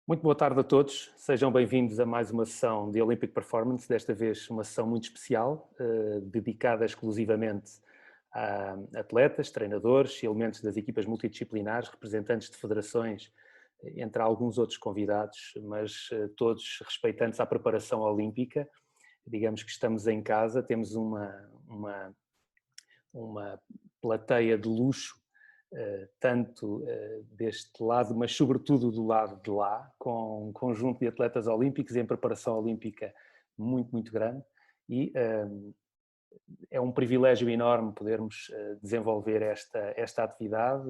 Muito boa tarde a todos, sejam bem-vindos a mais uma sessão de Olympic Performance, desta vez uma sessão muito especial, dedicada exclusivamente a atletas, treinadores, elementos das equipas multidisciplinares, representantes de federações, entre alguns outros convidados, mas todos respeitantes à preparação olímpica. Digamos que estamos em casa, temos uma plateia de luxo, tanto deste lado, mas sobretudo do lado de lá, com um conjunto de atletas olímpicos em preparação olímpica muito grande, e é um privilégio enorme podermos desenvolver esta atividade.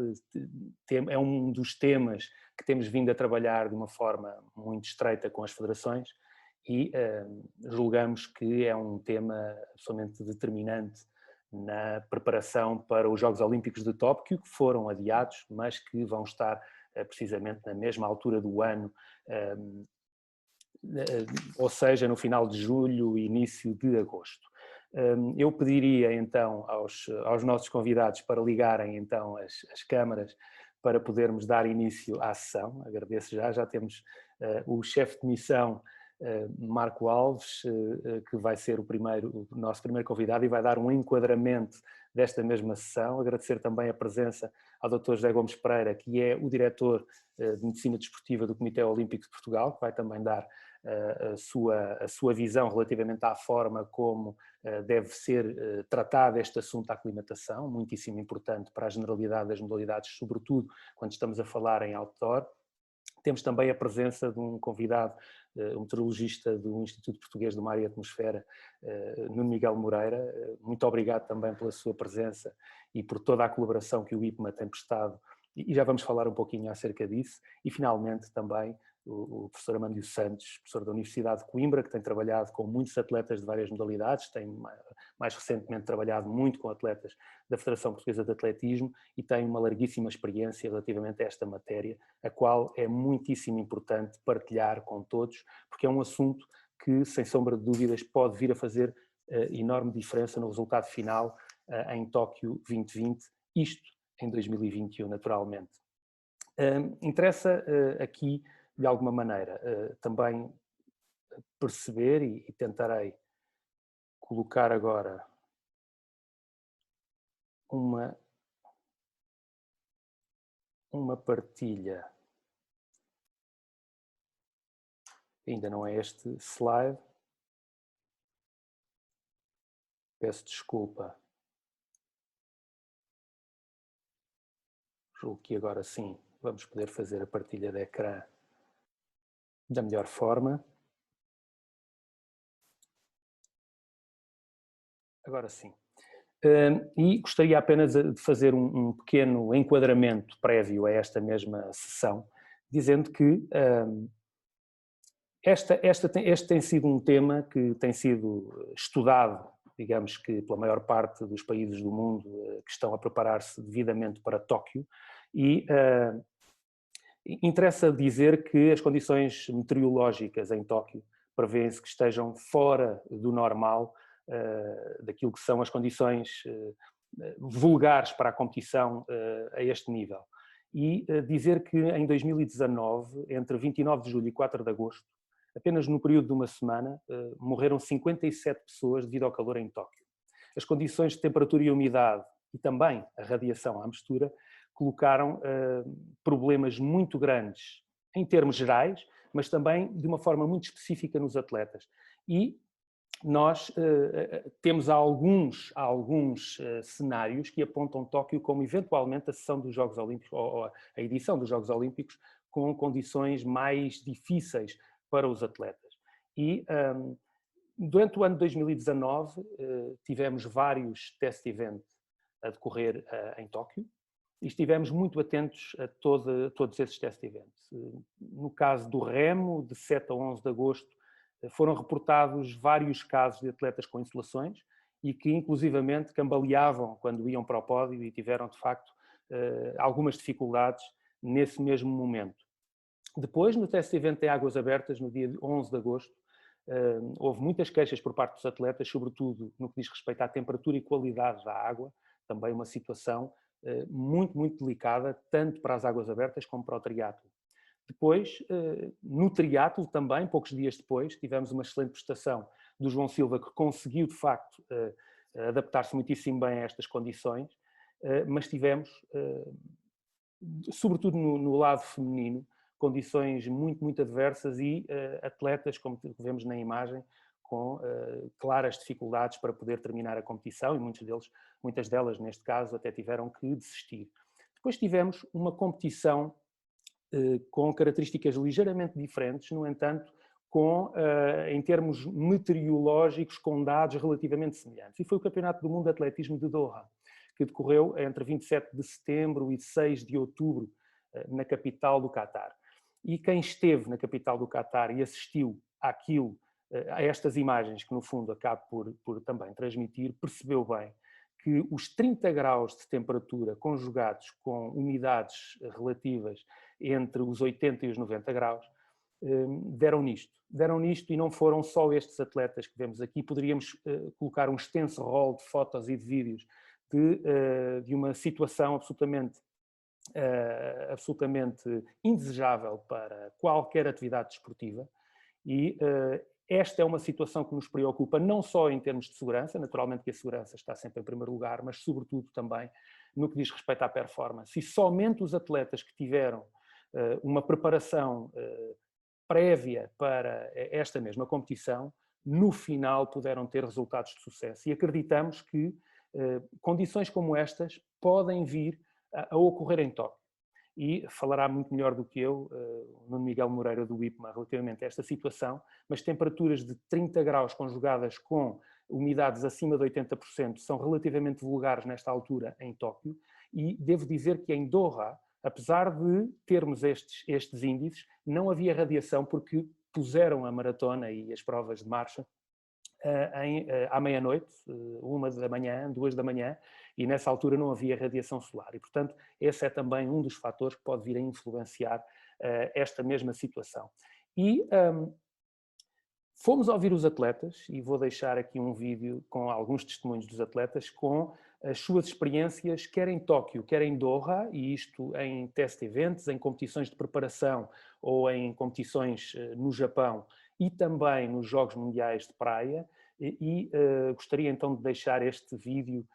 É um dos temas que temos vindo a trabalhar de uma forma muito estreita com as federações e julgamos que é um tema absolutamente determinante na preparação para os Jogos Olímpicos de Tóquio, que foram adiados, mas que vão estar precisamente na mesma altura do ano, ou seja, no final de julho e início de agosto. Eu pediria então aos nossos convidados para ligarem então as câmaras para podermos dar início à sessão. Agradeço já temos o chefe de missão, Marco Alves, que vai ser o nosso primeiro convidado e vai dar um enquadramento desta mesma sessão. Agradecer também a presença ao Dr. José Gomes Pereira, que é o diretor de Medicina Desportiva do Comitê Olímpico de Portugal, que vai também dar a sua visão relativamente à forma como deve ser tratado este assunto da aclimatação, muitíssimo importante para a generalidade das modalidades, sobretudo quando estamos a falar em outdoor. Temos também a presença de um convidado, um meteorologista do Instituto Português do Mar e Atmosfera, Nuno Miguel Moreira. Muito obrigado também pela sua presença e por toda a colaboração que o IPMA tem prestado, e já vamos falar um pouquinho acerca disso. E finalmente também o professor Amândio Santos, professor da Universidade de Coimbra, que tem trabalhado com muitos atletas de várias modalidades, tem mais recentemente trabalhado muito com atletas da Federação Portuguesa de Atletismo e tem uma larguíssima experiência relativamente a esta matéria, a qual é muitíssimo importante partilhar com todos, porque é um assunto que, sem sombra de dúvidas, pode vir a fazer enorme diferença no resultado final em Tóquio 2020, isto em 2021, naturalmente. Interessa aqui, de alguma maneira, também perceber, e tentarei colocar agora uma partilha. Ainda não é este slide. Peço desculpa. Julgo que agora sim vamos poder fazer a partilha de ecrã da melhor forma. Agora sim. E gostaria apenas de fazer um pequeno enquadramento prévio a esta mesma sessão, dizendo que este tem sido um tema que tem sido estudado, digamos que pela maior parte dos países do mundo que estão a preparar-se devidamente para Tóquio, e interessa dizer que as condições meteorológicas em Tóquio prevê-se que estejam fora do normal, daquilo que são as condições vulgares para a competição a este nível. E dizer que em 2019, entre 29 de julho e 4 de agosto, apenas no período de uma semana, morreram 57 pessoas devido ao calor em Tóquio. As condições de temperatura e umidade e também a radiação à mistura colocaram problemas muito grandes em termos gerais, mas também de uma forma muito específica nos atletas. E nós temos alguns cenários que apontam Tóquio como eventualmente a sessão dos Jogos Olímpicos, ou a edição dos Jogos Olímpicos, com condições mais difíceis para os atletas. E durante o ano de 2019 tivemos vários test events a decorrer em Tóquio e estivemos muito atentos a todos esses test events. No caso do remo, de 7 a 11 de agosto, foram reportados vários casos de atletas com insolações e que inclusivamente cambaleavam quando iam para o pódio e tiveram de facto algumas dificuldades nesse mesmo momento. Depois, no teste event em águas abertas, no dia 11 de agosto, houve muitas queixas por parte dos atletas, sobretudo no que diz respeito à temperatura e qualidade da água, também uma situação muito delicada, tanto para as águas abertas como para o triatlo. Depois, no triatlo também, poucos dias depois, tivemos uma excelente prestação do João Silva, que conseguiu, de facto, adaptar-se muitíssimo bem a estas condições, mas tivemos, sobretudo no lado feminino, condições muito, muito adversas e atletas, como vemos na imagem, com claras dificuldades para poder terminar a competição, e muitas delas, neste caso, até tiveram que desistir. Depois tivemos uma competição com características ligeiramente diferentes, no entanto, em termos meteorológicos, com dados relativamente semelhantes. E foi o Campeonato do Mundo de Atletismo de Doha, que decorreu entre 27 de setembro e 6 de outubro, na capital do Catar. E quem esteve na capital do Catar e assistiu a estas imagens, que no fundo acabo por também transmitir, percebeu bem que os 30 graus de temperatura conjugados com umidades relativas entre os 80 e os 90 graus, deram nisto e não foram só estes atletas que vemos aqui. Poderíamos colocar um extenso rol de fotos e de vídeos de uma situação absolutamente indesejável para qualquer atividade desportiva, e esta é uma situação que nos preocupa não só em termos de segurança, naturalmente que a segurança está sempre em primeiro lugar, mas sobretudo também no que diz respeito à performance. E somente os atletas que tiveram uma preparação prévia para esta mesma competição, no final puderam ter resultados de sucesso. E acreditamos que condições como estas podem vir a ocorrer em Tóquio. E falará muito melhor do que eu, o Nuno Miguel Moreira do IPMA, relativamente a esta situação, mas temperaturas de 30 graus conjugadas com umidades acima de 80% são relativamente vulgares nesta altura em Tóquio, e devo dizer que em Doha, apesar de termos estes índices, não havia radiação, porque puseram a maratona e as provas de marcha à meia-noite, 1 da manhã, 2 da manhã, e nessa altura não havia radiação solar. E, portanto, esse é também um dos fatores que pode vir a influenciar esta mesma situação. E fomos ouvir os atletas, e vou deixar aqui um vídeo com alguns testemunhos dos atletas, com as suas experiências, quer em Tóquio, quer em Doha, e isto em test events, em competições de preparação ou em competições no Japão, e também nos Jogos Mundiais de Praia, e gostaria então de deixar este vídeo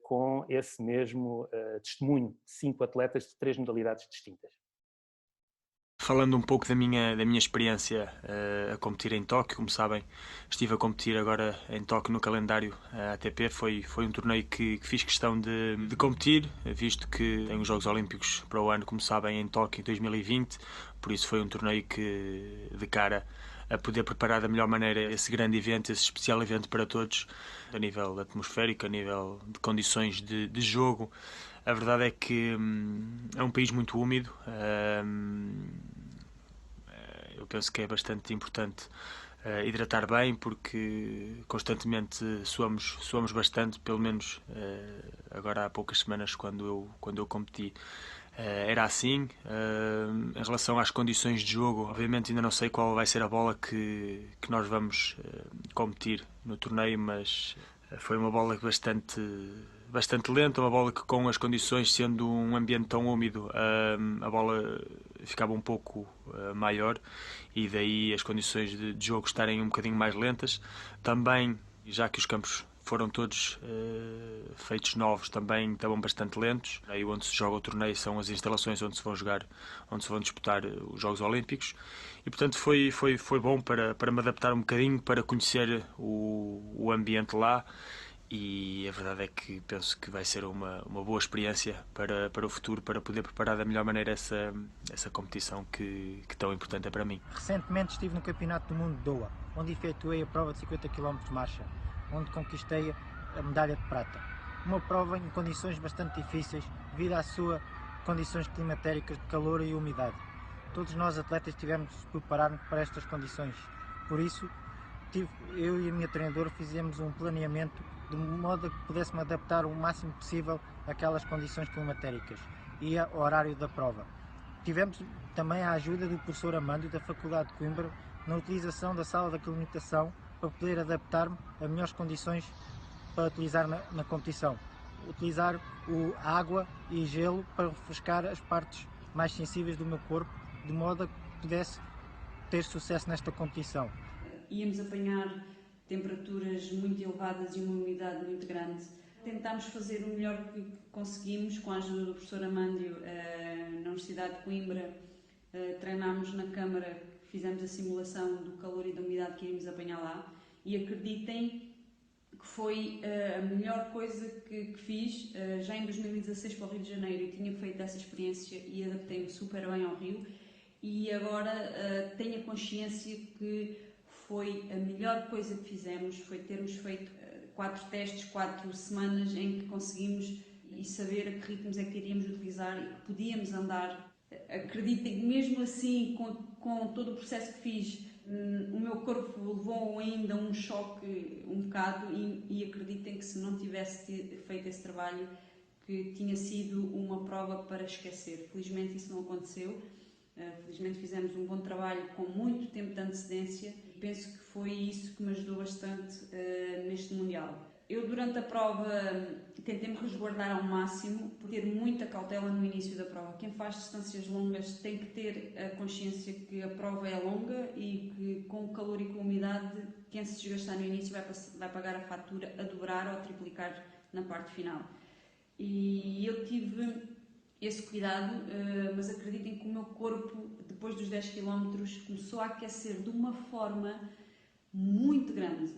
com esse mesmo testemunho de 5 atletas de 3 modalidades distintas. Falando um pouco da minha experiência a competir em Tóquio, como sabem, estive a competir agora em Tóquio no calendário ATP. Foi um torneio que fiz questão de competir, visto que tem os Jogos Olímpicos para o ano, como sabem, em Tóquio em 2020, por isso foi um torneio que, de cara a poder preparar da melhor maneira esse grande evento, esse especial evento para todos, a nível atmosférico, a nível de condições de jogo. A verdade é que é um país muito úmido. Eu penso que é bastante importante hidratar bem, porque constantemente suamos bastante, pelo menos agora há poucas semanas, quando eu competi, era assim. Em relação às condições de jogo, obviamente ainda não sei qual vai ser a bola que nós vamos competir no torneio, mas foi uma bola bastante lenta, uma bola que, com as condições, sendo um ambiente tão úmido, a bola ficava um pouco maior, e daí as condições de jogo estarem um bocadinho mais lentas. Também, já que os campos foram todos feitos novos, também estavam bastante lentos. Aí onde se joga o torneio são as instalações onde se vão disputar os Jogos Olímpicos, e portanto foi bom para me adaptar um bocadinho, para conhecer o ambiente lá. E a verdade é que penso que vai ser uma boa experiência para o futuro, para poder preparar da melhor maneira essa competição que tão importante é para mim. Recentemente estive no Campeonato do Mundo de Doha, onde efetuei a prova de 50 km de marcha, onde conquistei a medalha de prata. Uma prova em condições bastante difíceis, devido às suas condições climatéricas de calor e umidade. Todos nós atletas tivemos de nos preparar para estas condições, por isso eu e a minha treinadora fizemos um planeamento de modo a que pudesse-me adaptar o máximo possível àquelas condições climatéricas e ao horário da prova. Tivemos também a ajuda do professor Amândio da Faculdade de Coimbra na utilização da sala de aclimatação, para poder adaptar-me a melhores condições para utilizar na competição. Utilizar água e gelo para refrescar as partes mais sensíveis do meu corpo, de modo a que pudesse ter sucesso nesta competição. Íamos apanhar temperaturas muito elevadas e uma umidade muito grande. Tentámos fazer o melhor que conseguimos com a ajuda do professor Amândio na Universidade de Coimbra. Treinámos na Câmara, fizemos a simulação do calor e da umidade que iríamos apanhar lá e acreditem que foi a melhor coisa que fiz. Já em 2016 para o Rio de Janeiro eu tinha feito essa experiência e adaptei-me super bem ao Rio e agora tenho a consciência que foi a melhor coisa que fizemos, foi termos feito 4 testes, 4 semanas em que conseguimos e saber a que ritmos é que iríamos utilizar e que podíamos andar. Acreditem que mesmo assim, com todo o processo que fiz, o meu corpo levou ainda um choque um bocado e acreditem que se não tivesse feito esse trabalho, que tinha sido uma prova para esquecer. Felizmente isso não aconteceu. Felizmente fizemos um bom trabalho com muito tempo de antecedência e penso que foi isso que me ajudou bastante neste Mundial. Eu durante a prova tentei-me resguardar ao máximo por ter muita cautela no início da prova. Quem faz distâncias longas tem que ter a consciência que a prova é longa e que com o calor e com a umidade quem se desgastar no início vai pagar a fatura a dobrar ou a triplicar na parte final. E eu tive esse cuidado, mas acreditem que o meu corpo, depois dos 10 km, começou a aquecer de uma forma muito grande.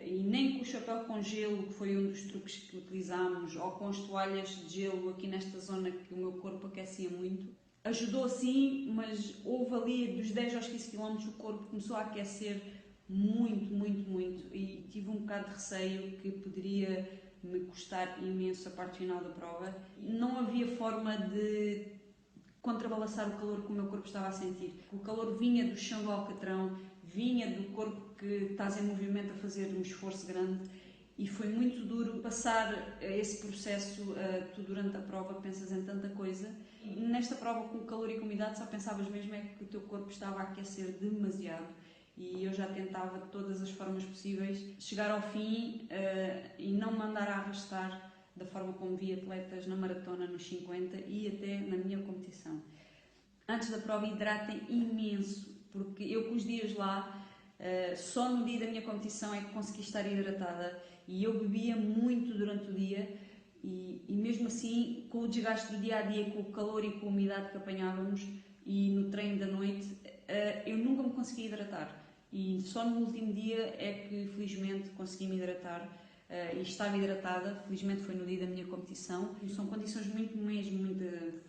E nem com o chapéu com gelo, que foi um dos truques que utilizámos, ou com as toalhas de gelo aqui nesta zona que o meu corpo aquecia muito. Ajudou sim, mas houve ali dos 10 aos 15 km o corpo começou a aquecer muito, muito, muito. E tive um bocado de receio que poderia me custar imenso a parte final da prova. Não havia forma de contrabalançar o calor que o meu corpo estava a sentir. O calor vinha do chão do Alcatrão, vinha do corpo que estás em movimento a fazer um esforço grande e foi muito duro passar esse processo. Tu durante a prova pensas em tanta coisa. Nesta prova com o calor e com a umidade só pensavas mesmo é que o teu corpo estava a aquecer demasiado. E eu já tentava de todas as formas possíveis chegar ao fim e não me andar a arrastar da forma como vi atletas na maratona, nos 50 e até na minha competição. Antes da prova hidratem imenso, porque eu com os dias lá, só no dia da minha competição é que consegui estar hidratada e eu bebia muito durante o dia e mesmo assim, com o desgaste do dia-a-dia, com o calor e com a umidade que apanhávamos e no treino da noite, eu nunca me consegui hidratar. E só no último dia é que felizmente consegui me hidratar e estava hidratada. Felizmente foi no dia da minha competição. São condições muito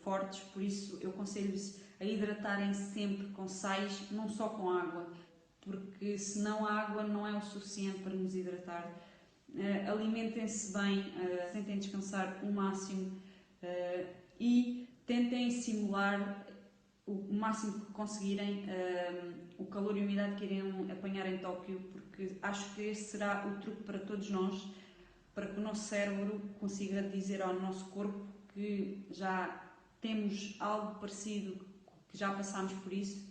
fortes, por isso eu aconselho-vos a hidratarem-se sempre com sais, não só com água, porque senão a água não é o suficiente para nos hidratar. Alimentem-se bem, tentem descansar o máximo e tentem simular o máximo que conseguirem o calor e a umidade que irem apanhar em Tóquio, porque acho que esse será o truque para todos nós, para que o nosso cérebro consiga dizer ao nosso corpo que já temos algo parecido, que já passámos por isso,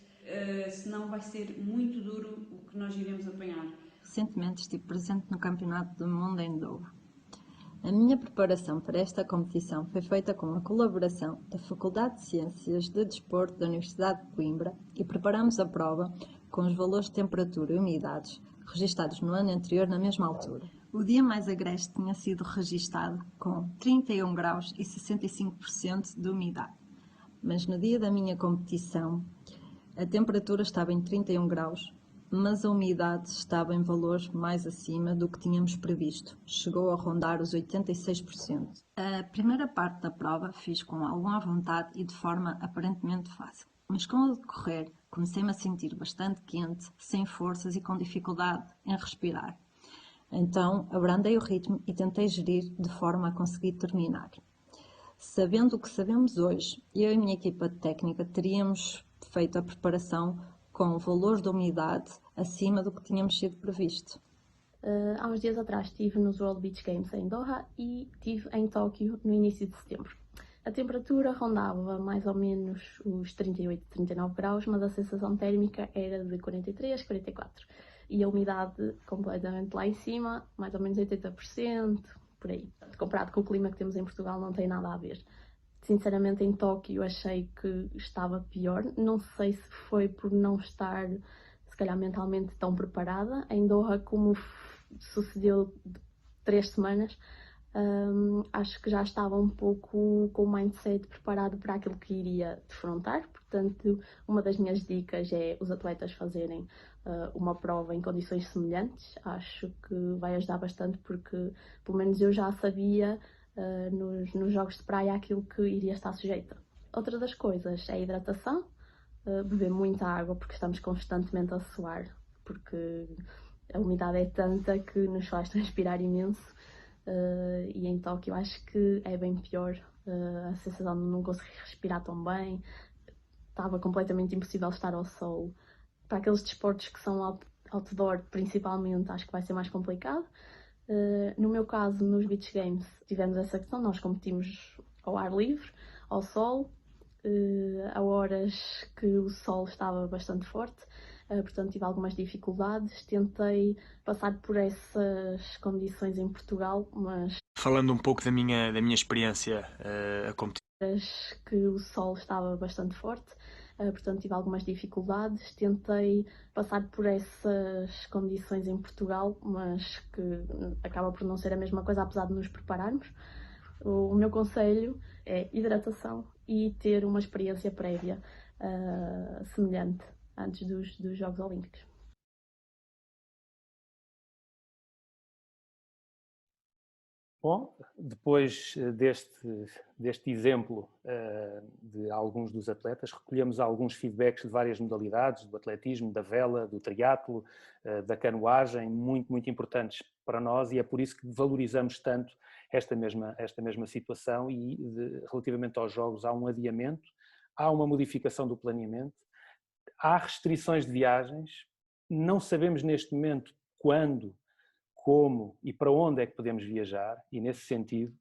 senão vai ser muito duro o que nós iremos apanhar. Recentemente estive presente no Campeonato do Mundo em Doha. A minha preparação para esta competição foi feita com a colaboração da Faculdade de Ciências de Desporto da Universidade de Coimbra e preparamos a prova com os valores de temperatura e umidades registados no ano anterior na mesma altura. O dia mais agreste tinha sido registado com 31 graus e 65% de umidade, mas no dia da minha competição a temperatura estava em 31 graus, mas a umidade estava em valores mais acima do que tínhamos previsto. Chegou a rondar os 86%. A primeira parte da prova fiz com alguma vontade e de forma aparentemente fácil. Mas com o decorrer, comecei-me a sentir bastante quente, sem forças e com dificuldade em respirar. Então, abrandei o ritmo e tentei gerir de forma a conseguir terminar. Sabendo o que sabemos hoje, eu e a minha equipa técnica teríamos feito a preparação com valores de umidade acima do que tínhamos sido previsto. Há uns dias atrás estive nos World Beach Games em Doha e estive em Tóquio no início de setembro. A temperatura rondava mais ou menos os 38, 39 graus, mas a sensação térmica era de 43, 44. E a umidade completamente lá em cima, mais ou menos 80%, por aí. Comparado com o clima que temos em Portugal, não tem nada a ver. Sinceramente, em Tóquio achei que estava pior. Não sei se foi por não estar, se calhar, mentalmente tão preparada. Em Doha, como sucedeu 3 semanas, acho que já estava um pouco com o mindset preparado para aquilo que iria defrontar. Portanto, uma das minhas dicas é os atletas fazerem uma prova em condições semelhantes. Acho que vai ajudar bastante, porque pelo menos eu já sabia nos jogos de praia aquilo que iria estar sujeita. Outra das coisas é a hidratação, beber muita água, porque estamos constantemente a suar, porque a umidade é tanta que nos faz transpirar imenso. E em Tóquio acho que é bem pior, a sensação de não conseguir respirar tão bem, estava completamente impossível estar ao sol. Para aqueles desportos que são outdoor, principalmente, acho que vai ser mais complicado. No meu caso, nos Beach Games, tivemos essa questão, nós competimos ao ar livre, ao sol, a horas que o sol estava bastante forte, portanto tive algumas dificuldades. Tentei passar por essas condições em Portugal, mas Falando um pouco da minha experiência a competir. Que o sol estava bastante forte, portanto tive algumas dificuldades. Tentei passar por essas condições em Portugal, mas que acaba por não ser a mesma coisa, apesar de nos prepararmos. O meu conselho é hidratação e ter uma experiência prévia semelhante antes dos Jogos Olímpicos. Bom, depois deste exemplo de alguns dos atletas, recolhemos alguns feedbacks de várias modalidades, do atletismo, da vela, do triatlo, da canoagem, muito, muito importantes para nós, e é por isso que valorizamos tanto esta mesma situação. E relativamente aos jogos há um adiamento, há uma modificação do planeamento, há restrições de viagens, não sabemos neste momento quando, como e para onde é que podemos viajar, e nesse sentido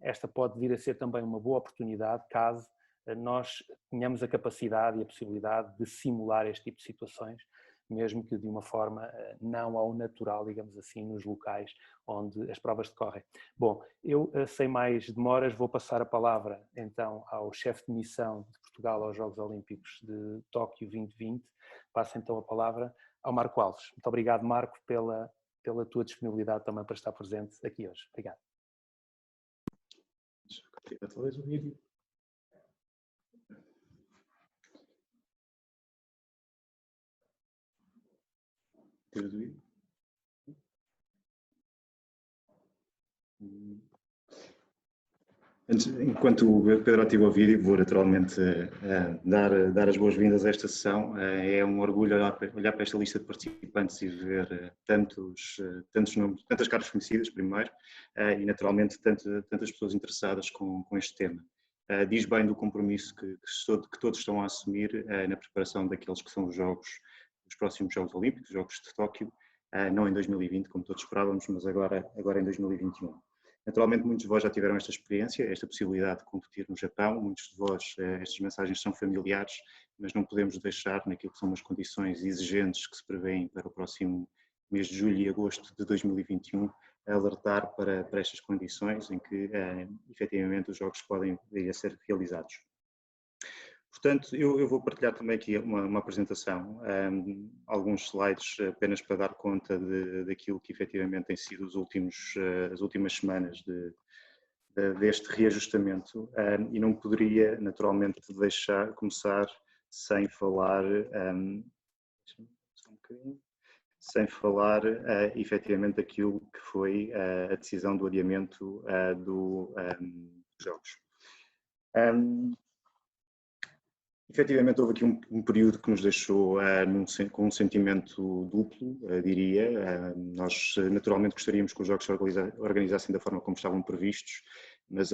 esta pode vir a ser também uma boa oportunidade caso nós tenhamos a capacidade e a possibilidade de simular este tipo de situações, mesmo que de uma forma não ao natural, digamos assim, nos locais onde as provas decorrem. Bom, eu sem mais demoras vou passar a palavra então ao chefe de missão de Portugal aos Jogos Olímpicos de Tóquio 2020. Passo então a palavra ao Marco Alves. Muito obrigado, Marco, pela tua disponibilidade também para estar presente aqui hoje. Obrigado. Talvez o vídeo. Ter o vídeo. Enquanto o Pedro ativa o vídeo, vou naturalmente dar as boas-vindas a esta sessão. É um orgulho olhar para esta lista de participantes e ver tantos nomes, tantas caras conhecidas, primeiro, e naturalmente tantas pessoas interessadas com este tema. Diz bem do compromisso que todos estão a assumir na preparação daqueles que são os próximos Jogos Olímpicos, os Jogos de Tóquio, não em 2020, como todos esperávamos, mas agora em 2021. Naturalmente, muitos de vós já tiveram esta experiência, esta possibilidade de competir no Japão. Muitos de vós, estas mensagens são familiares, mas não podemos deixar, naquilo que são as condições exigentes que se prevêem para o próximo mês de julho e agosto de 2021, alertar para estas condições em que, efetivamente, os jogos podem vir a ser realizados. Portanto, eu vou partilhar também aqui uma apresentação, alguns slides apenas para dar conta daquilo que efetivamente tem sido as últimas semanas deste reajustamento, e não poderia naturalmente começar sem falar, efetivamente daquilo que foi a decisão do adiamento dos jogos. Efetivamente houve aqui um período que nos deixou com um sentimento duplo, diria. Nós naturalmente gostaríamos que os jogos se organizassem da forma como estavam previstos, mas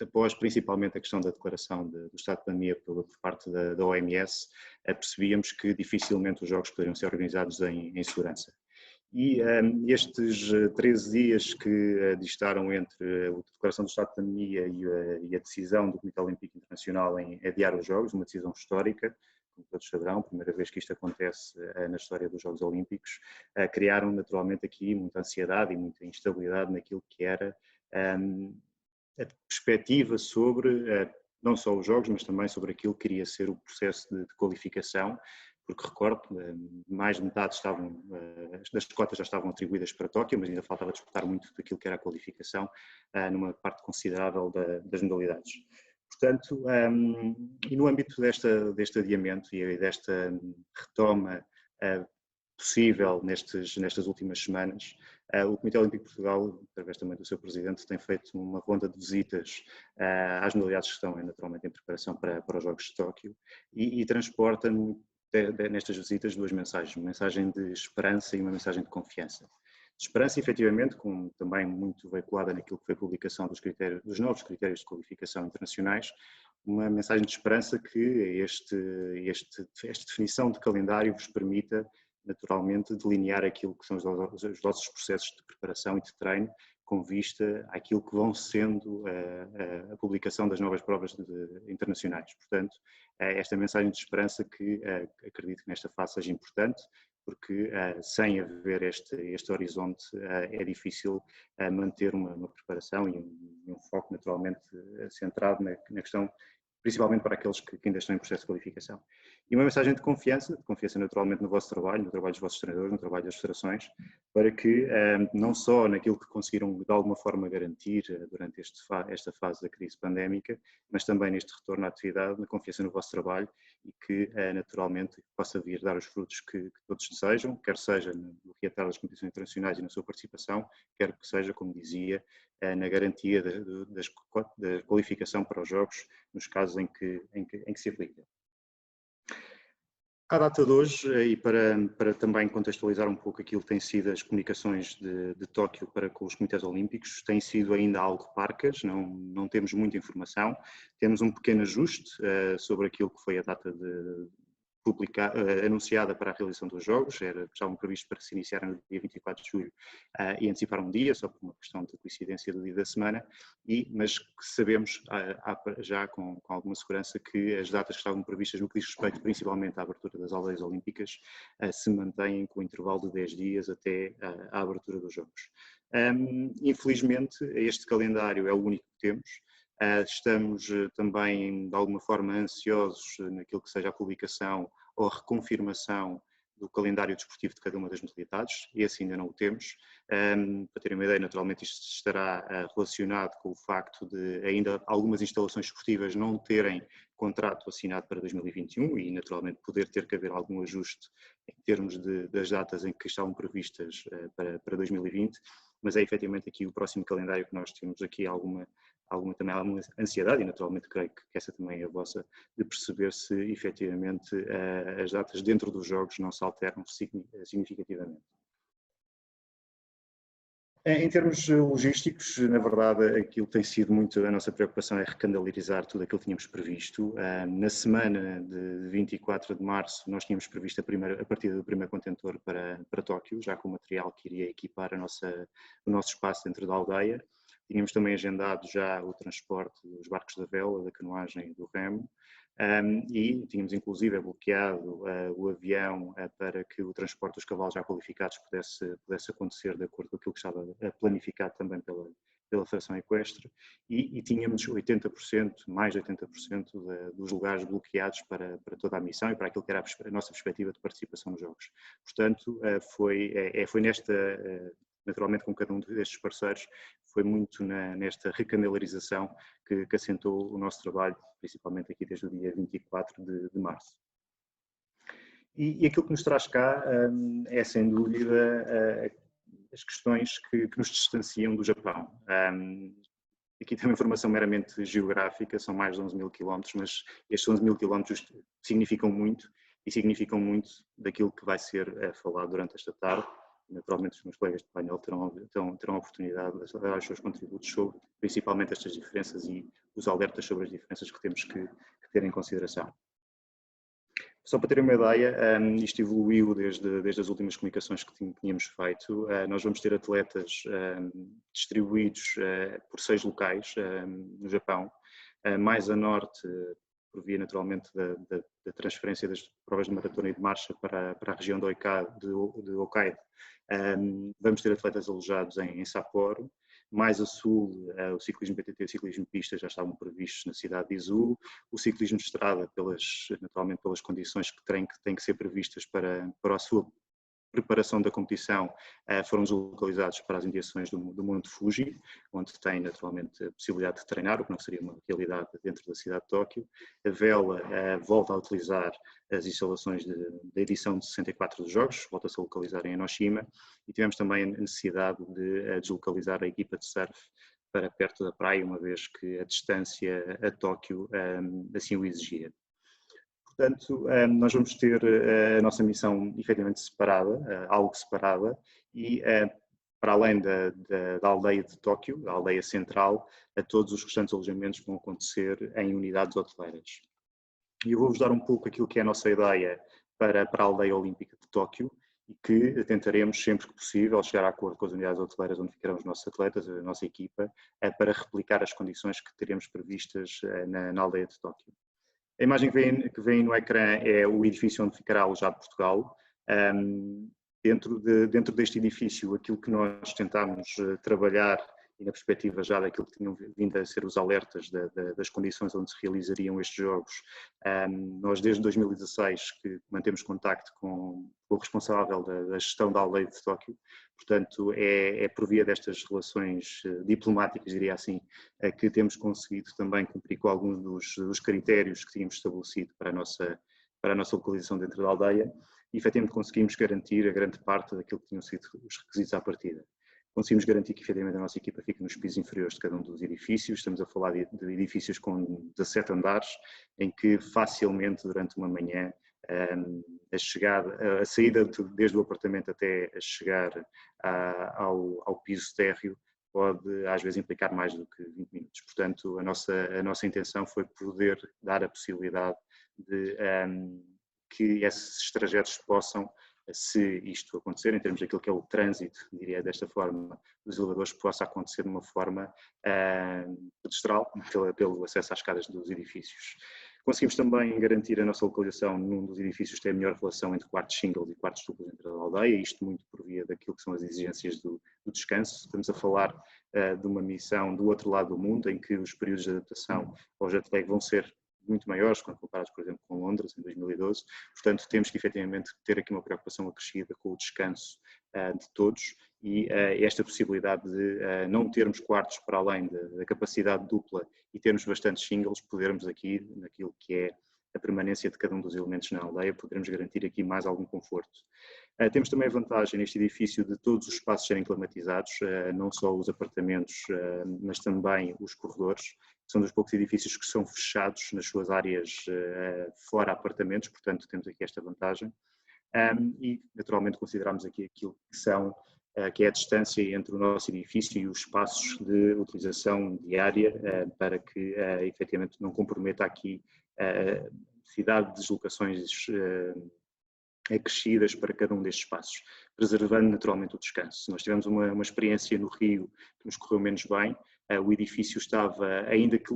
após principalmente a questão da declaração do estado de pandemia por parte da OMS, percebíamos que dificilmente os jogos poderiam ser organizados em segurança. E estes 13 dias que distaram entre a declaração do estado de pandemia e a decisão do Comitê Olímpico Internacional em adiar os Jogos, uma decisão histórica, como todos saberão, primeira vez que isto acontece na história dos Jogos Olímpicos, criaram naturalmente aqui muita ansiedade e muita instabilidade naquilo que era a perspectiva sobre não só os jogos, mas também sobre aquilo que iria ser o processo de qualificação, porque recordo, mais de metade das cotas já estavam atribuídas para Tóquio, mas ainda faltava disputar muito daquilo que era a qualificação numa parte considerável das modalidades. Portanto, e no âmbito deste adiamento e desta retoma possível nestas últimas semanas, o Comitê Olímpico de Portugal, através também do seu presidente, tem feito uma ronda de visitas às modalidades que estão naturalmente em preparação para os Jogos de Tóquio e transporta nestas visitas duas mensagens, uma mensagem de esperança e uma mensagem de confiança. De esperança, efetivamente, como também muito veiculada naquilo que foi a publicação dos novos critérios de qualificação internacionais, uma mensagem de esperança que esta definição de calendário vos permita naturalmente delinear aquilo que são os vossos processos de preparação e de treino com vista àquilo que vão sendo a publicação das novas provas internacionais. Portanto, esta mensagem de esperança que acredito que nesta fase seja importante, porque sem haver este horizonte é difícil manter uma preparação e um foco naturalmente centrado na questão, principalmente para aqueles que ainda estão em processo de qualificação. E uma mensagem de confiança naturalmente no vosso trabalho, no trabalho dos vossos treinadores, no trabalho das federações, para que não só naquilo que conseguiram de alguma forma garantir durante esta fase da crise pandémica, mas também neste retorno à atividade, na confiança no vosso trabalho e que naturalmente possa vir dar os frutos que todos desejam, quer seja no reatar das competições internacionais e na sua participação, quer que seja, como dizia, na garantia da qualificação para os Jogos, nos casos em que se aplica. À data de hoje, e para também contextualizar um pouco aquilo que têm sido as comunicações de Tóquio para com os Comitês Olímpicos, têm sido ainda algo parcas, não temos muita informação, temos um pequeno ajuste sobre aquilo que foi a data anunciada para a realização dos Jogos, estavam previstos para se iniciar no dia 24 de julho e anteciparam um dia, só por uma questão de coincidência do dia da semana, mas sabemos já com alguma segurança que as datas que estavam previstas no que diz respeito principalmente à abertura das aldeias olímpicas se mantêm com o intervalo de 10 dias até a abertura dos Jogos. Infelizmente, este calendário é o único que temos. Estamos também, de alguma forma, ansiosos naquilo que seja a publicação ou a reconfirmação do calendário desportivo de cada uma das modalidades, e esse ainda não o temos. Para terem uma ideia, naturalmente isto estará relacionado com o facto de ainda algumas instalações esportivas não terem contrato assinado para 2021 e, naturalmente, poder ter que haver algum ajuste em termos das datas em que estavam previstas para 2020, mas é efetivamente aqui o próximo calendário que nós temos aqui alguma ansiedade, e naturalmente creio que essa também é a vossa, de perceber se efetivamente as datas dentro dos Jogos não se alteram significativamente. Em termos logísticos, na verdade, aquilo que tem sido muito a nossa preocupação é recalendarizar tudo aquilo que tínhamos previsto. Na semana de 24 de março, nós tínhamos previsto a partida do primeiro contentor para Tóquio, já com o material que iria equipar o nosso espaço dentro da aldeia. Tínhamos também agendado já o transporte dos barcos da vela, da canoagem e do remo, e tínhamos inclusive bloqueado o avião para que o transporte dos cavalos já qualificados pudesse acontecer de acordo com aquilo que estava planificado também pela Federação Equestre, e tínhamos 80%, mais de 80% dos lugares bloqueados para toda a missão e para aquilo que era a nossa perspectiva de participação nos Jogos. Portanto, foi nesta, naturalmente com cada um destes parceiros, foi muito nesta recanalarização que assentou o nosso trabalho, principalmente aqui desde o dia 24 de março. E aquilo que nos traz cá é, sem dúvida, as questões que nos distanciam do Japão. Aqui tem uma informação meramente geográfica, são mais de 11 mil quilómetros, mas estes 11 mil quilómetros significam muito, e significam muito daquilo que vai ser falado durante esta tarde. Naturalmente os meus colegas de painel terão a oportunidade de dar os seus contributos sobre principalmente estas diferenças e os alertas sobre as diferenças que temos que ter em consideração. Só para terem uma ideia, isto evoluiu desde as últimas comunicações que tínhamos feito. Nós vamos ter atletas distribuídos por 6 locais no Japão, mais a norte, por via naturalmente da transferência das provas de maratona e de marcha para a região de Hokkaido. Vamos ter atletas alojados em Sapporo, Mais a sul, o ciclismo BTT e o ciclismo pista já estavam previstos na cidade de Izu. O ciclismo de estrada, naturalmente pelas condições que têm que ser previstas para a sua preparação da competição, foram deslocalizados para as imediações do Monte Fuji, onde tem naturalmente a possibilidade de treinar, o que não seria uma realidade dentro da cidade de Tóquio. A Vela volta a utilizar as instalações da edição de 64 dos Jogos, volta-se a localizar em Enoshima, e tivemos também a necessidade de deslocalizar a equipa de surf para perto da praia, uma vez que a distância a Tóquio assim o exigia. Portanto, nós vamos ter a nossa missão efetivamente separada, algo separada, e para além da aldeia de Tóquio, da aldeia central, a todos os restantes alojamentos vão acontecer em unidades hoteleiras. E eu vou-vos dar um pouco aquilo que é a nossa ideia para a aldeia olímpica de Tóquio, e que tentaremos sempre que possível chegar a acordo com as unidades hoteleiras onde ficarão os nossos atletas, a nossa equipa, para replicar as condições que teremos previstas na aldeia de Tóquio. A imagem que vem no ecrã é o edifício onde ficará alojado Portugal. Dentro deste edifício, aquilo que nós tentámos trabalhar, e na perspectiva já daquilo que tinham vindo a ser os alertas das condições onde se realizariam estes jogos, nós desde 2016 que mantemos contacto com o responsável da gestão da aldeia de Tóquio, portanto é por via destas relações diplomáticas, diria assim, que temos conseguido também cumprir com alguns dos critérios que tínhamos estabelecido para a nossa localização dentro da aldeia, e efetivamente conseguimos garantir a grande parte daquilo que tinham sido os requisitos à partida. Conseguimos garantir que efetivamente a nossa equipa fica nos pisos inferiores de cada um dos edifícios. Estamos a falar de edifícios com 17 andares, em que facilmente durante uma manhã a saída desde o apartamento até a chegar ao piso térreo pode às vezes implicar mais do que 20 minutos. Portanto, a nossa intenção foi poder dar a possibilidade de que esses trajetos possam, se isto acontecer, em termos daquilo que é o trânsito, diria desta forma, dos elevadores, possa acontecer de uma forma pedestral, pelo acesso às escadas dos edifícios. Conseguimos também garantir a nossa localização num dos edifícios que tem a melhor relação entre quartos singles e quartos duplos dentro da aldeia, isto muito por via daquilo que são as exigências do descanso. Estamos a falar de uma missão do outro lado do mundo, em que os períodos de adaptação ao jet lag vão ser muito maiores, quando comparados, por exemplo, com Londres, em 2012. Portanto, temos que, efetivamente, ter aqui uma preocupação acrescida com o descanso de todos e esta possibilidade de não termos quartos para além da capacidade dupla e termos bastantes singles, podermos aqui, naquilo que é a permanência de cada um dos elementos na aldeia, poderemos garantir aqui mais algum conforto. Temos também a vantagem neste edifício de todos os espaços serem climatizados, não só os apartamentos, mas também os corredores. São dos poucos edifícios que são fechados nas suas áreas fora apartamentos, portanto temos aqui esta vantagem. E naturalmente consideramos aqui aquilo que é a distância entre o nosso edifício e os espaços de utilização diária para que efetivamente não comprometa aqui a necessidade de deslocações acrescidas para cada um destes espaços, preservando naturalmente o descanso. Nós tivemos uma experiência no Rio que nos correu menos bem, o edifício estava, ainda que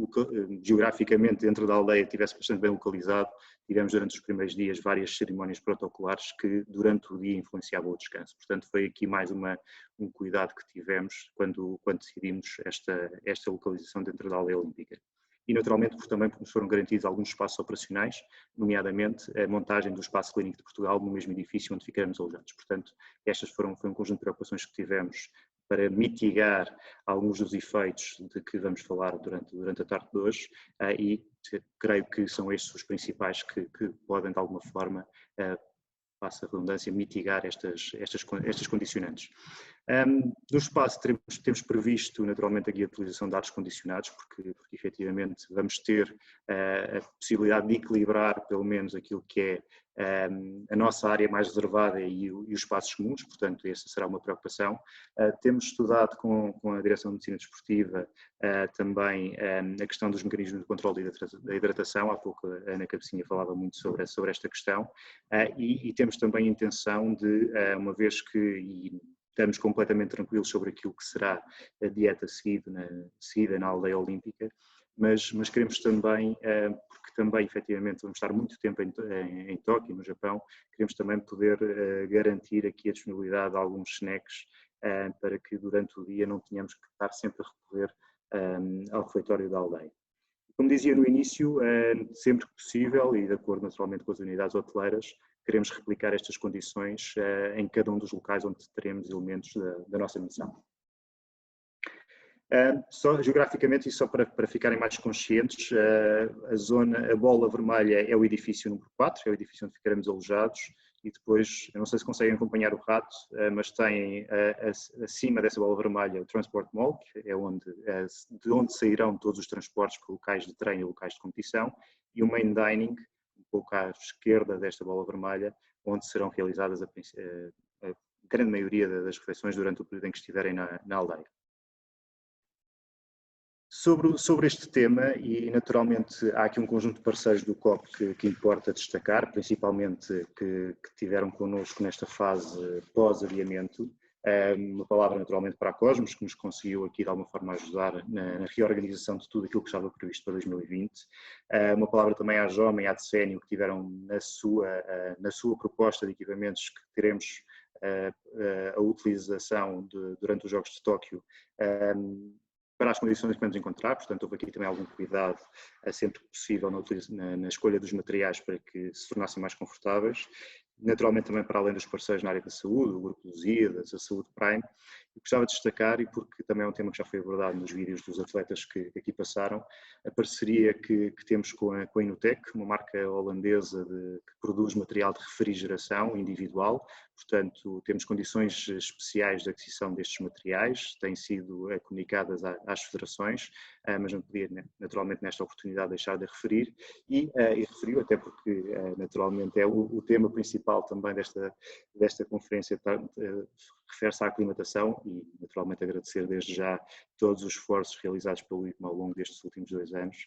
geograficamente dentro da aldeia estivesse bastante bem localizado, tivemos durante os primeiros dias várias cerimónias protocolares que durante o dia influenciavam o descanso. Portanto, foi aqui mais um cuidado que tivemos quando decidimos esta localização dentro da aldeia olímpica. E naturalmente também porque nos foram garantidos alguns espaços operacionais, nomeadamente a montagem do Espaço Clínico de Portugal no mesmo edifício onde ficaremos alojados. Portanto, estas foi um conjunto de preocupações que tivemos para mitigar alguns dos efeitos de que vamos falar durante a tarde de hoje e creio que são estes os principais que podem de alguma forma, passa a redundância, mitigar estas condicionantes. No espaço temos previsto naturalmente a guia de utilização de ares condicionados, porque efetivamente vamos ter a possibilidade de equilibrar pelo menos aquilo que é a nossa área mais reservada e os espaços comuns, portanto essa será uma preocupação. Temos estudado com a Direção de Medicina Desportiva também a questão dos mecanismos de controle da hidratação, há pouco a Ana Cabecinha falava muito sobre esta questão, e temos também a intenção de, uma vez que estamos completamente tranquilos sobre aquilo que será a dieta seguida na aldeia olímpica, mas queremos também, porque também efetivamente vamos estar muito tempo em Tóquio, no Japão, queremos também poder garantir aqui a disponibilidade de alguns snacks para que durante o dia não tenhamos que estar sempre a recorrer ao refeitório da aldeia. Como dizia no início, sempre que possível e de acordo naturalmente com as unidades hoteleiras, queremos replicar estas condições em cada um dos locais onde teremos elementos da nossa missão. Só geograficamente e só para ficarem mais conscientes, a bola vermelha é o edifício número 4, é o edifício onde ficaremos alojados, e depois, eu não sei se conseguem acompanhar o rato, mas tem acima dessa bola vermelha o Transport Mall, que é de onde sairão todos os transportes para locais de trem e locais de competição, e o Main Dining, um pouco à esquerda desta bola vermelha, onde serão realizadas a grande maioria das refeições durante o período em que estiverem na aldeia. Sobre este tema, e naturalmente há aqui um conjunto de parceiros do COP que importa destacar, principalmente que tiveram connosco nesta fase pós-adiamento. Uma palavra naturalmente para a Cosmos, que nos conseguiu aqui de alguma forma ajudar na reorganização de tudo aquilo que estava previsto para 2020. Uma palavra também à Joma e à Decénio, que tiveram na sua proposta de equipamentos que teremos a utilização durante os Jogos de Tóquio, para as condições que vamos encontrar, portanto houve aqui também algum cuidado sempre que possível na escolha dos materiais para que se tornassem mais confortáveis. Naturalmente também para além dos parceiros na área da saúde, o Grupo Lusíadas, a Saúde Prime, e gostava de destacar, e porque também é um tema que já foi abordado nos vídeos dos atletas que aqui passaram, a parceria que temos com a Inutec, uma marca holandesa que produz material de refrigeração individual. Portanto, temos condições especiais de aquisição destes materiais, têm sido comunicadas às federações, mas não podia naturalmente nesta oportunidade deixar de referir, e referiu até porque naturalmente é o tema principal também desta conferência, refere-se à aclimatação, e naturalmente agradecer desde já todos os esforços realizados pelo IPMA ao longo destes últimos 2 anos,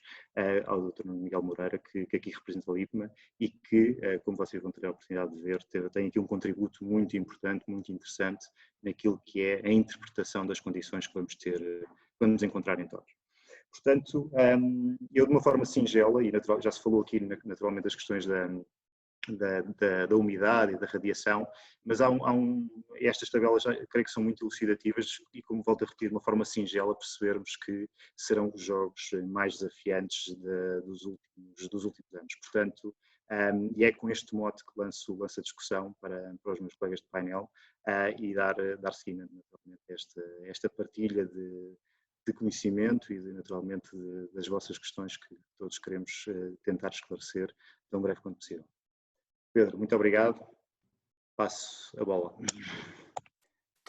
ao Dr. Miguel Moreira, que aqui representa o IPMA e que, como vocês vão ter a oportunidade de ver, tem aqui um contributo muito importante, muito interessante, naquilo que é a interpretação das condições que vamos nos encontrar em Tóquio. Portanto, eu de uma forma singela, e já se falou aqui naturalmente das questões da umidade e da radiação, mas estas tabelas creio que são muito elucidativas e, como volto a repetir, de uma forma singela percebermos que serão os jogos mais desafiantes dos últimos anos. Portanto, e é com este mote que lanço a discussão para os meus colegas de painel e dar seguimento naturalmente a esta partilha de conhecimento e naturalmente das vossas questões que todos queremos tentar esclarecer tão breve quanto possível. Pedro, muito obrigado. Passo a bola. Muito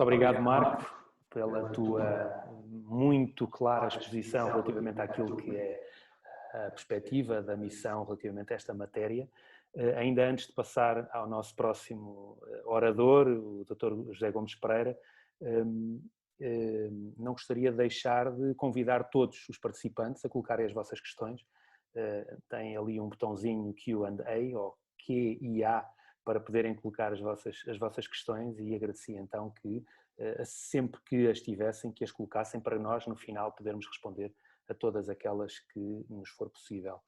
obrigado, Marco, pela tua muito clara exposição relativamente àquilo que é a perspectiva da missão relativamente a esta matéria. Ainda antes de passar ao nosso próximo orador, o Dr. José Gomes Pereira, não gostaria de deixar de convidar todos os participantes a colocarem as vossas questões. Tem ali um botãozinho Q&A ou QIA para poderem colocar as vossas questões, e agradecia então que sempre que as tivessem, que as colocassem para nós no final podermos responder a todas aquelas que nos for possível.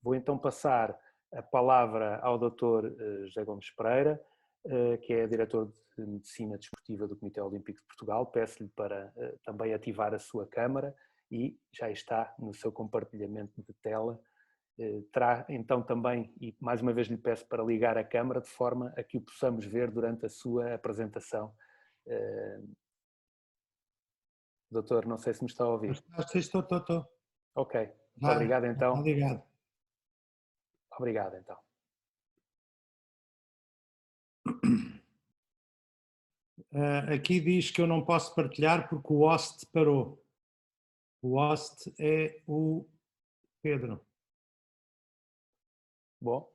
Vou então passar a palavra ao Dr. José Gomes Pereira, que é diretor de Medicina Desportiva do Comitê Olímpico de Portugal. Peço-lhe para também ativar a sua câmara e já está no seu compartilhamento de tela. Terá então também, e mais uma vez lhe peço para ligar a câmara de forma a que o possamos ver durante a sua apresentação. Doutor, não sei se me está a ouvir. Estou. Ok, muito obrigado então. Obrigado. Obrigado então. Aqui diz que eu não posso partilhar porque o host parou. O host é o Pedro. Bom,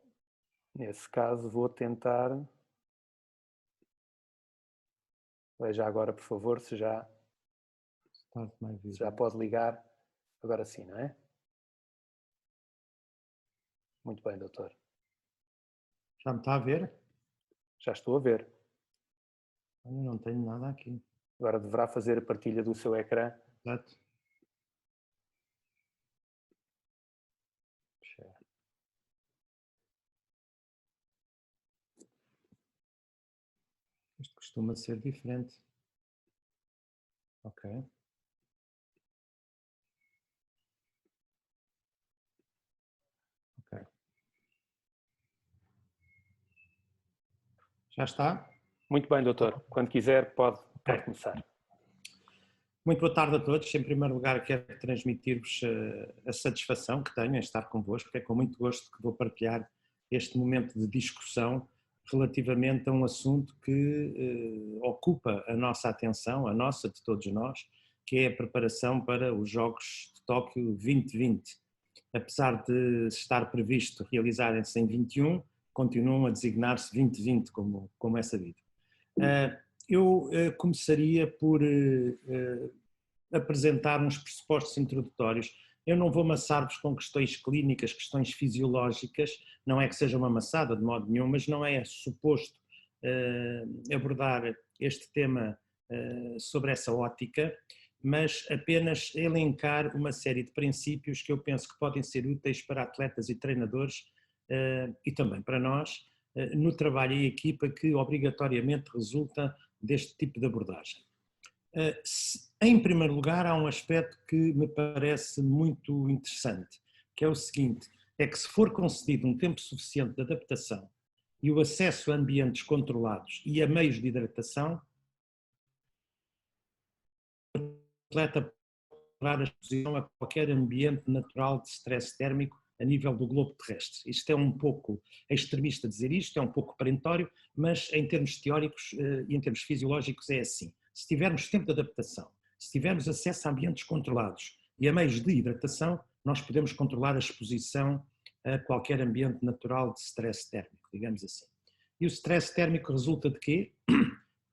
nesse caso vou tentar. Veja agora, por favor, se já pode ligar. Agora sim, não é? Muito bem, doutor. Já me está a ver? Já estou a ver. Eu não tenho nada aqui. Agora deverá fazer a partilha do seu ecrã. Exato. Isto costuma ser diferente. Ok. Ok. Já está? Muito bem, doutor. Quando quiser, pode começar. Muito boa tarde a todos. Em primeiro lugar, quero transmitir-vos a satisfação que tenho em estar convosco. É com muito gosto que vou partilhar este momento de discussão relativamente a um assunto que ocupa a nossa atenção, a nossa, de todos nós, que é a preparação para os Jogos de Tóquio 2020. Apesar de estar previsto realizarem-se em 21, continuam a designar-se 2020, como é sabido. Eu começaria por apresentar uns pressupostos introdutórios. Eu não vou amassar-vos com questões clínicas, questões fisiológicas, não é que seja uma amassada de modo nenhum, mas não é suposto abordar este tema sobre essa ótica, mas apenas elencar uma série de princípios que eu penso que podem ser úteis para atletas e treinadores e também para nós, no trabalho em equipa que obrigatoriamente resulta deste tipo de abordagem. Em primeiro lugar, há um aspecto que me parece muito interessante, que é o seguinte, é que se for concedido um tempo suficiente de adaptação e o acesso a ambientes controlados e a meios de hidratação, o atleta pode dar a exposição a qualquer ambiente natural de stress térmico a nível do globo terrestre. Isto é um pouco extremista dizer isto, é um pouco perentório, mas em termos teóricos e em termos fisiológicos é assim. Se tivermos tempo de adaptação, se tivermos acesso a ambientes controlados e a meios de hidratação, nós podemos controlar a exposição a qualquer ambiente natural de stress térmico, digamos assim. E o stress térmico resulta de quê?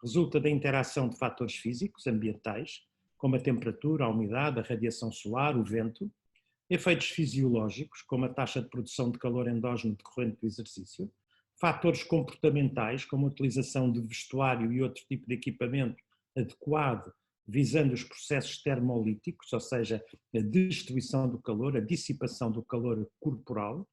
Resulta da interação de fatores físicos, ambientais, como a temperatura, a umidade, a radiação solar, o vento, efeitos fisiológicos, como a taxa de produção de calor endógeno decorrente do exercício, fatores comportamentais, como a utilização de vestuário e outro tipo de equipamento adequado, visando os processos termolíticos, ou seja, a destituição do calor, a dissipação do calor corporal,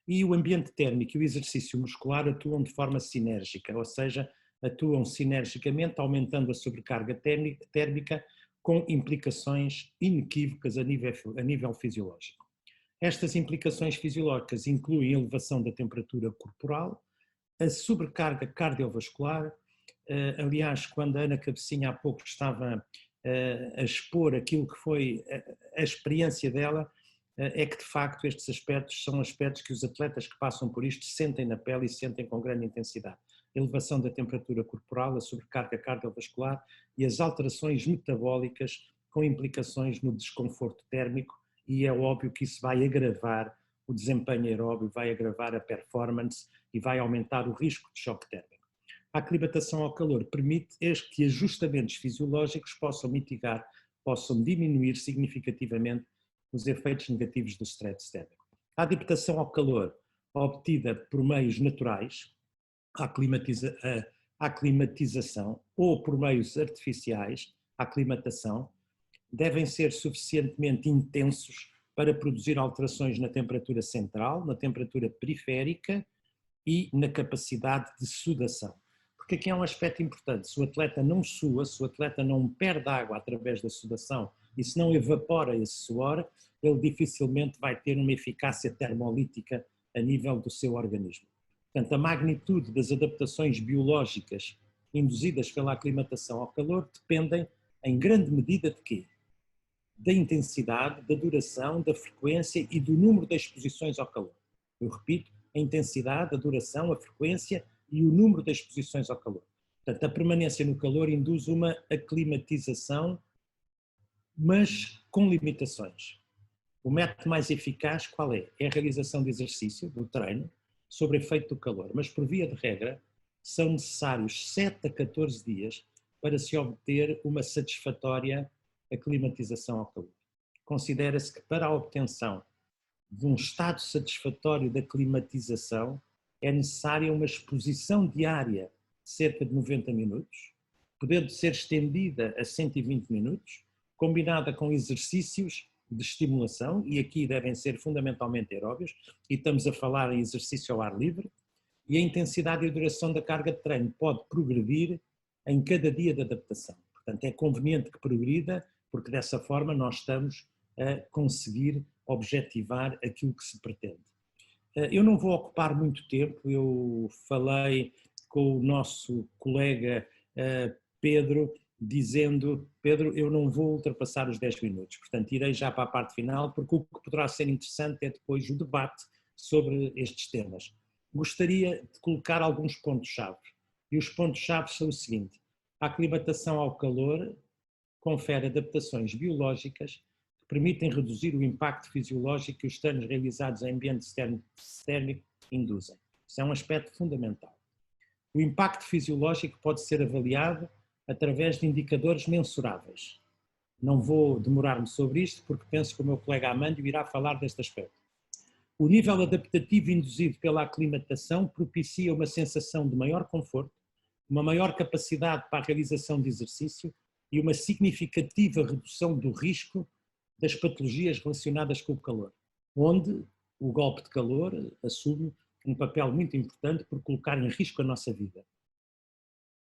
e o ambiente térmico e o exercício muscular atuam de forma sinérgica, ou seja, atuam sinergicamente, aumentando a sobrecarga térmica, com implicações inequívocas a nível fisiológico. Estas implicações fisiológicas incluem a elevação da temperatura corporal, a sobrecarga cardiovascular. Aliás, quando a Ana Cabecinha há pouco estava a expor aquilo que foi a experiência dela, é que de facto estes aspectos são aspectos que os atletas que passam por isto sentem na pele e sentem com grande intensidade. A elevação da temperatura corporal, a sobrecarga cardiovascular e as alterações metabólicas com implicações no desconforto térmico, e é óbvio que isso vai agravar o desempenho aeróbio, vai agravar a performance e vai aumentar o risco de choque térmico. A aclimatação ao calor permite que ajustamentos fisiológicos possam mitigar, possam diminuir significativamente os efeitos negativos do stress térmico. A adaptação ao calor obtida por meios naturais, a aclimatização, ou por meios artificiais, a aclimatação, devem ser suficientemente intensos para produzir alterações na temperatura central, na temperatura periférica e na capacidade de sudação. Porque aqui há um aspecto importante, se o atleta não sua, se o atleta não perde água através da sudação e se não evapora esse suor, ele dificilmente vai ter uma eficácia termolítica a nível do seu organismo. Portanto, a magnitude das adaptações biológicas induzidas pela aclimatação ao calor dependem em grande medida de quê? Da intensidade, da duração, da frequência e do número de exposições ao calor. Eu repito, a intensidade, a duração, a frequência e o número de exposições ao calor. Portanto, a permanência no calor induz uma aclimatização, mas com limitações. O método mais eficaz qual é? É a realização de exercício, do treino, sobre efeito do calor, mas por via de regra são necessários 7 a 14 dias para se obter uma satisfatória aclimatização ao calor. Considera-se que para a obtenção de um estado satisfatório de aclimatização é necessária uma exposição diária de cerca de 90 minutos, podendo ser estendida a 120 minutos, combinada com exercícios de estimulação, e aqui devem ser fundamentalmente aeróbios, e estamos a falar em exercício ao ar livre, e a intensidade e a duração da carga de treino pode progredir em cada dia de adaptação. Portanto, é conveniente que progrida, porque dessa forma nós estamos a conseguir objetivar aquilo que se pretende. Eu não vou ocupar muito tempo, eu falei com o nosso colega Pedro, dizendo, Pedro, eu não vou ultrapassar os 10 minutos, portanto irei já para a parte final, porque o que poderá ser interessante é depois o debate sobre estes temas. Gostaria de colocar alguns pontos-chave, e os pontos-chave são o seguinte: a aclimatação ao calor confere adaptações biológicas que permitem reduzir o impacto fisiológico que os treinos realizados em ambiente térmico induzem. Isso é um aspecto fundamental. O impacto fisiológico pode ser avaliado através de indicadores mensuráveis. Não vou demorar-me sobre isto, porque penso que o meu colega Amândio irá falar deste aspecto. O nível adaptativo induzido pela aclimatação propicia uma sensação de maior conforto, uma maior capacidade para a realização de exercício e uma significativa redução do risco das patologias relacionadas com o calor, onde o golpe de calor assume um papel muito importante por colocar em risco a nossa vida.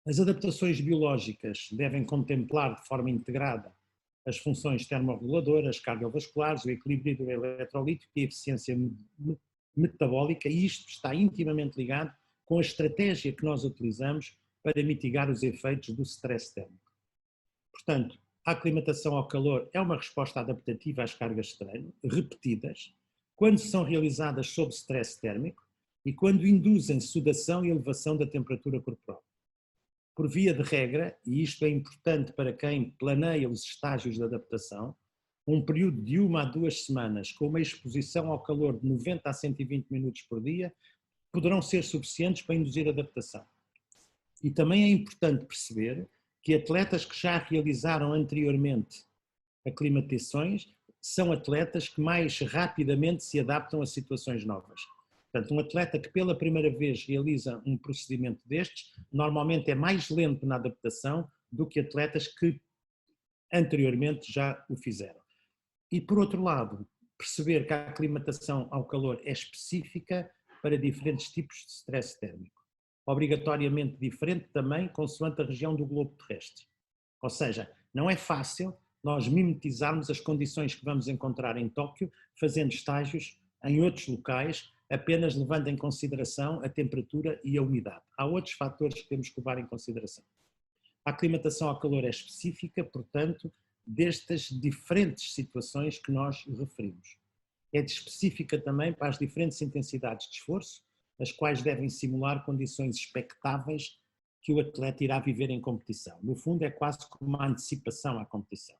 As adaptações biológicas devem contemplar de forma integrada as funções termorreguladoras, cardiovasculares, o equilíbrio eletrolítico e a eficiência metabólica, e isto está intimamente ligado com a estratégia que nós utilizamos para mitigar os efeitos do stress térmico. Portanto, a aclimatação ao calor é uma resposta adaptativa às cargas de treino, repetidas, quando são realizadas sob stress térmico e quando induzem sudação e elevação da temperatura corporal. Por via de regra, e isto é importante para quem planeia os estágios de adaptação, um período de 1 a 2 semanas com uma exposição ao calor de 90 a 120 minutos por dia poderão ser suficientes para induzir adaptação. E também é importante perceber que atletas que já realizaram anteriormente aclimatações são atletas que mais rapidamente se adaptam a situações novas. Portanto, um atleta que pela primeira vez realiza um procedimento destes, normalmente é mais lento na adaptação do que atletas que anteriormente já o fizeram. E por outro lado, perceber que a aclimatação ao calor é específica para diferentes tipos de stress térmico. Obrigatoriamente diferente também consoante a região do globo terrestre. Ou seja, não é fácil nós mimetizarmos as condições que vamos encontrar em Tóquio, fazendo estágios em outros locais, apenas levando em consideração a temperatura e a umidade. Há outros fatores que temos que levar em consideração. A aclimatação ao calor é específica, portanto, destas diferentes situações que nós referimos. É específica também para as diferentes intensidades de esforço, as quais devem simular condições expectáveis que o atleta irá viver em competição. No fundo, é quase como uma antecipação à competição.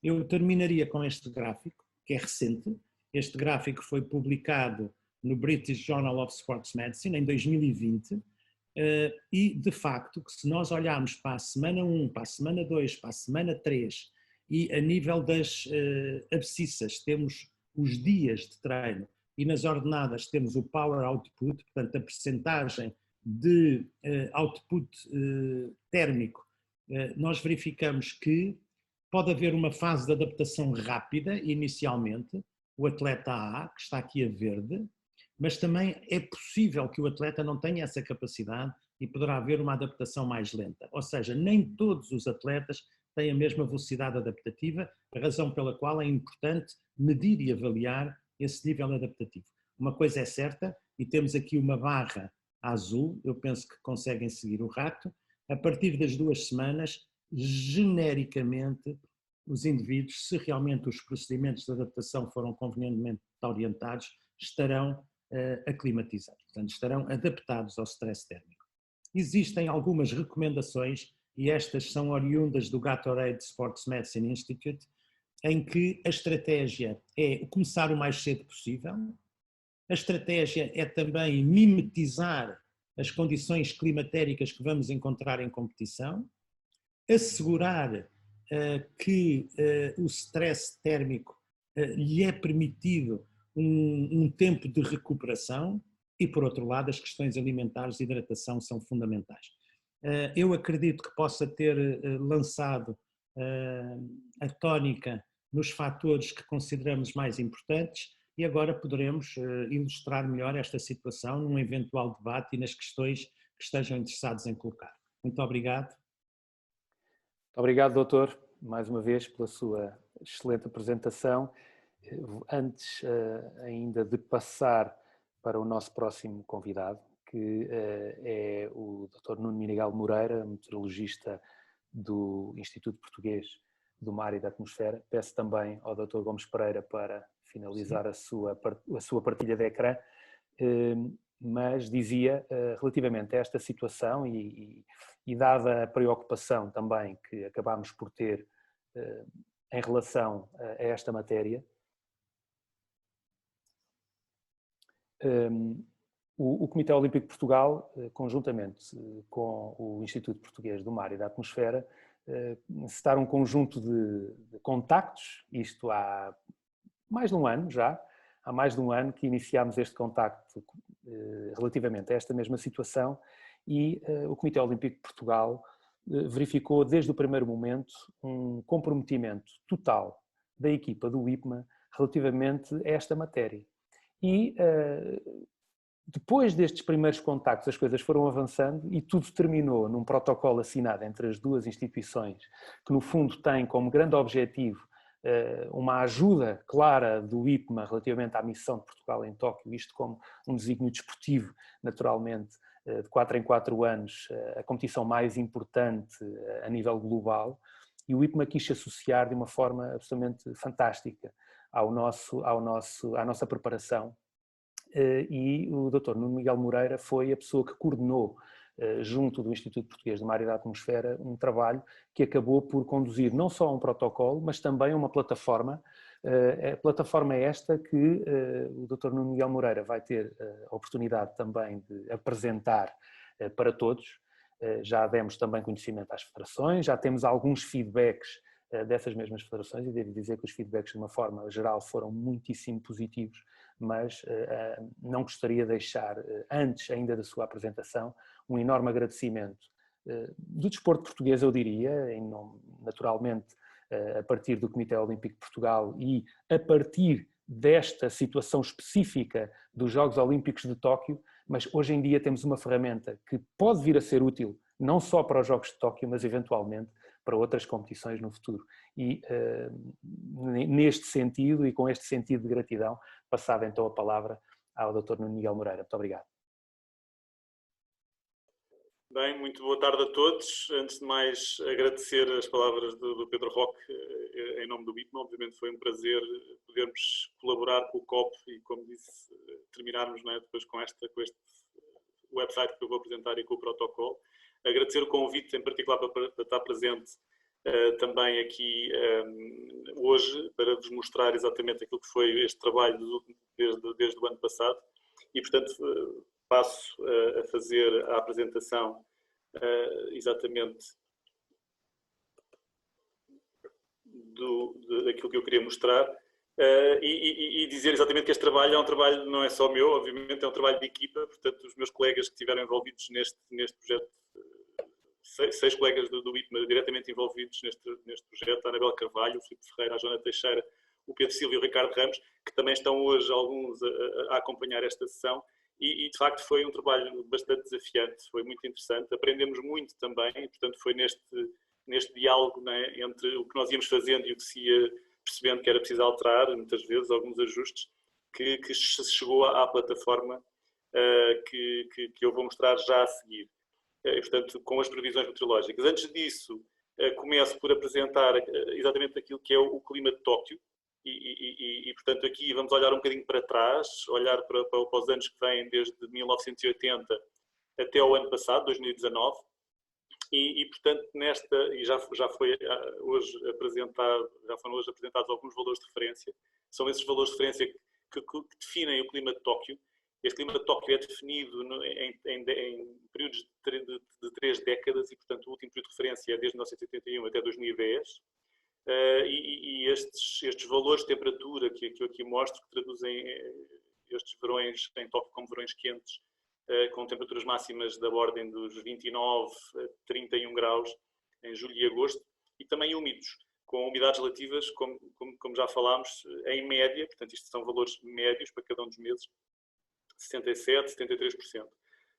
Eu terminaria com este gráfico, que é recente. Este gráfico foi publicado no British Journal of Sports Medicine em 2020 e, de facto, que se nós olharmos para a semana 1, para a semana 2, para a semana 3 e a nível das abscissas temos os dias de treino e nas ordenadas temos o power output, portanto a percentagem de output térmico, nós verificamos que pode haver uma fase de adaptação rápida inicialmente, o atleta A, que está aqui a verde, mas também é possível que o atleta não tenha essa capacidade e poderá haver uma adaptação mais lenta. Ou seja, nem todos os atletas têm a mesma velocidade adaptativa, a razão pela qual é importante medir e avaliar esse nível adaptativo. Uma coisa é certa, e temos aqui uma barra azul, eu penso que conseguem seguir o rato, a partir das 2 semanas, genericamente, os indivíduos, se realmente os procedimentos de adaptação foram convenientemente orientados, estarão aclimatizados, portanto estarão adaptados ao stress térmico. Existem algumas recomendações, e estas são oriundas do Gatorade Sports Medicine Institute, em que a estratégia é começar o mais cedo possível, a estratégia é também mimetizar as condições climatéricas que vamos encontrar em competição, assegurar que o stress térmico lhe é permitido um tempo de recuperação e, por outro lado, as questões alimentares e hidratação são fundamentais. Eu acredito que possa ter lançado a tónica nos fatores que consideramos mais importantes e agora poderemos ilustrar melhor esta situação num eventual debate e nas questões que estejam interessados em colocar. Muito obrigado. Obrigado, doutor, mais uma vez pela sua excelente apresentação. Antes ainda de passar para o nosso próximo convidado, que é o Dr. Nuno Miguel Moreira, meteorologista do Instituto Português do Mar e da Atmosfera, peço também ao Dr. Gomes Pereira para finalizar a sua partilha de ecrã, mas dizia relativamente a esta situação e dada a preocupação também que acabámos por ter em relação a esta matéria, o Comitê Olímpico de Portugal, conjuntamente com o Instituto Português do Mar e da Atmosfera, encetaram um conjunto de contactos, isto há mais de um ano já, há mais de um ano que iniciámos este contacto relativamente a esta mesma situação e o Comitê Olímpico de Portugal verificou desde o primeiro momento um comprometimento total da equipa do IPMA relativamente a esta matéria. E depois destes primeiros contactos as coisas foram avançando e tudo terminou num protocolo assinado entre as duas instituições que no fundo têm como grande objetivo uma ajuda clara do IPMA relativamente à missão de Portugal em Tóquio, isto como um desígnio desportivo, naturalmente, de 4 em 4 anos, a competição mais importante a nível global, e o IPMA quis se associar de uma forma absolutamente fantástica à nossa preparação. E o Dr. Nuno Miguel Moreira foi a pessoa que coordenou, junto do Instituto Português do Mar e da Atmosfera, um trabalho que acabou por conduzir não só a um protocolo, mas também a uma plataforma. A plataforma é esta que o Dr. Nuno Miguel Moreira vai ter a oportunidade também de apresentar para todos. Já demos também conhecimento às federações, já temos alguns feedbacks dessas mesmas federações e devo dizer que os feedbacks de uma forma geral foram muitíssimo positivos, mas não gostaria de deixar, antes ainda da sua apresentação, um enorme agradecimento do desporto português, eu diria, em nome, naturalmente, a partir do Comitê Olímpico de Portugal e a partir desta situação específica dos Jogos Olímpicos de Tóquio, mas hoje em dia temos uma ferramenta que pode vir a ser útil não só para os Jogos de Tóquio, mas eventualmente para outras competições no futuro. E neste sentido e com este sentido de gratidão, passava então a palavra ao Dr. Nuno Miguel Moreira. Muito obrigado. Bem, muito boa tarde a todos. Antes de mais, agradecer as palavras do Pedro Roque em nome do IPMA. Obviamente foi um prazer podermos colaborar com o COP e, como disse, terminarmos, não é, depois com este website que eu vou apresentar e com o protocolo. Agradecer o convite, em particular, para estar presente também aqui hoje, para vos mostrar exatamente aquilo que foi este trabalho desde o ano passado. E, portanto, passo a fazer a apresentação exatamente daquilo que eu queria mostrar e dizer exatamente que este trabalho é um trabalho, não é só meu, obviamente, é um trabalho de equipa. Portanto, os meus colegas que estiveram envolvidos neste projeto, 6 colegas do IPMA diretamente envolvidos neste projeto, a Anabela Carvalho, o Filipe Ferreira, a Joana Teixeira, o Pedro Silva e o Ricardo Ramos, que também estão hoje alguns a acompanhar esta sessão. E, de facto, foi um trabalho bastante desafiante, foi muito interessante. Aprendemos muito também, e, portanto, foi neste diálogo, né, entre o que nós íamos fazendo e o que se ia percebendo que era preciso alterar, muitas vezes, alguns ajustes, que se chegou à plataforma que eu vou mostrar já a seguir. E, portanto, com as previsões meteorológicas. Antes disso, começo por apresentar exatamente aquilo que é o clima de Tóquio. E, portanto, aqui vamos olhar um bocadinho para trás, olhar para os anos que vêm desde 1980 até o ano passado, 2019, e portanto, já foi hoje apresentado, já foram hoje apresentados alguns valores de referência. São esses valores de referência que definem o clima de Tóquio. Este clima de Tóquio é definido em períodos de 3 décadas e, portanto, o último período de referência é desde 1981 até 2010. E estes valores de temperatura que eu aqui mostro, que traduzem estes verões em Tóquio como verões quentes, com temperaturas máximas da ordem dos 29 a 31 graus em julho e agosto, e também úmidos, com umidades relativas, como já falámos, em média, portanto isto são valores médios para cada um dos meses, 67%, 73%.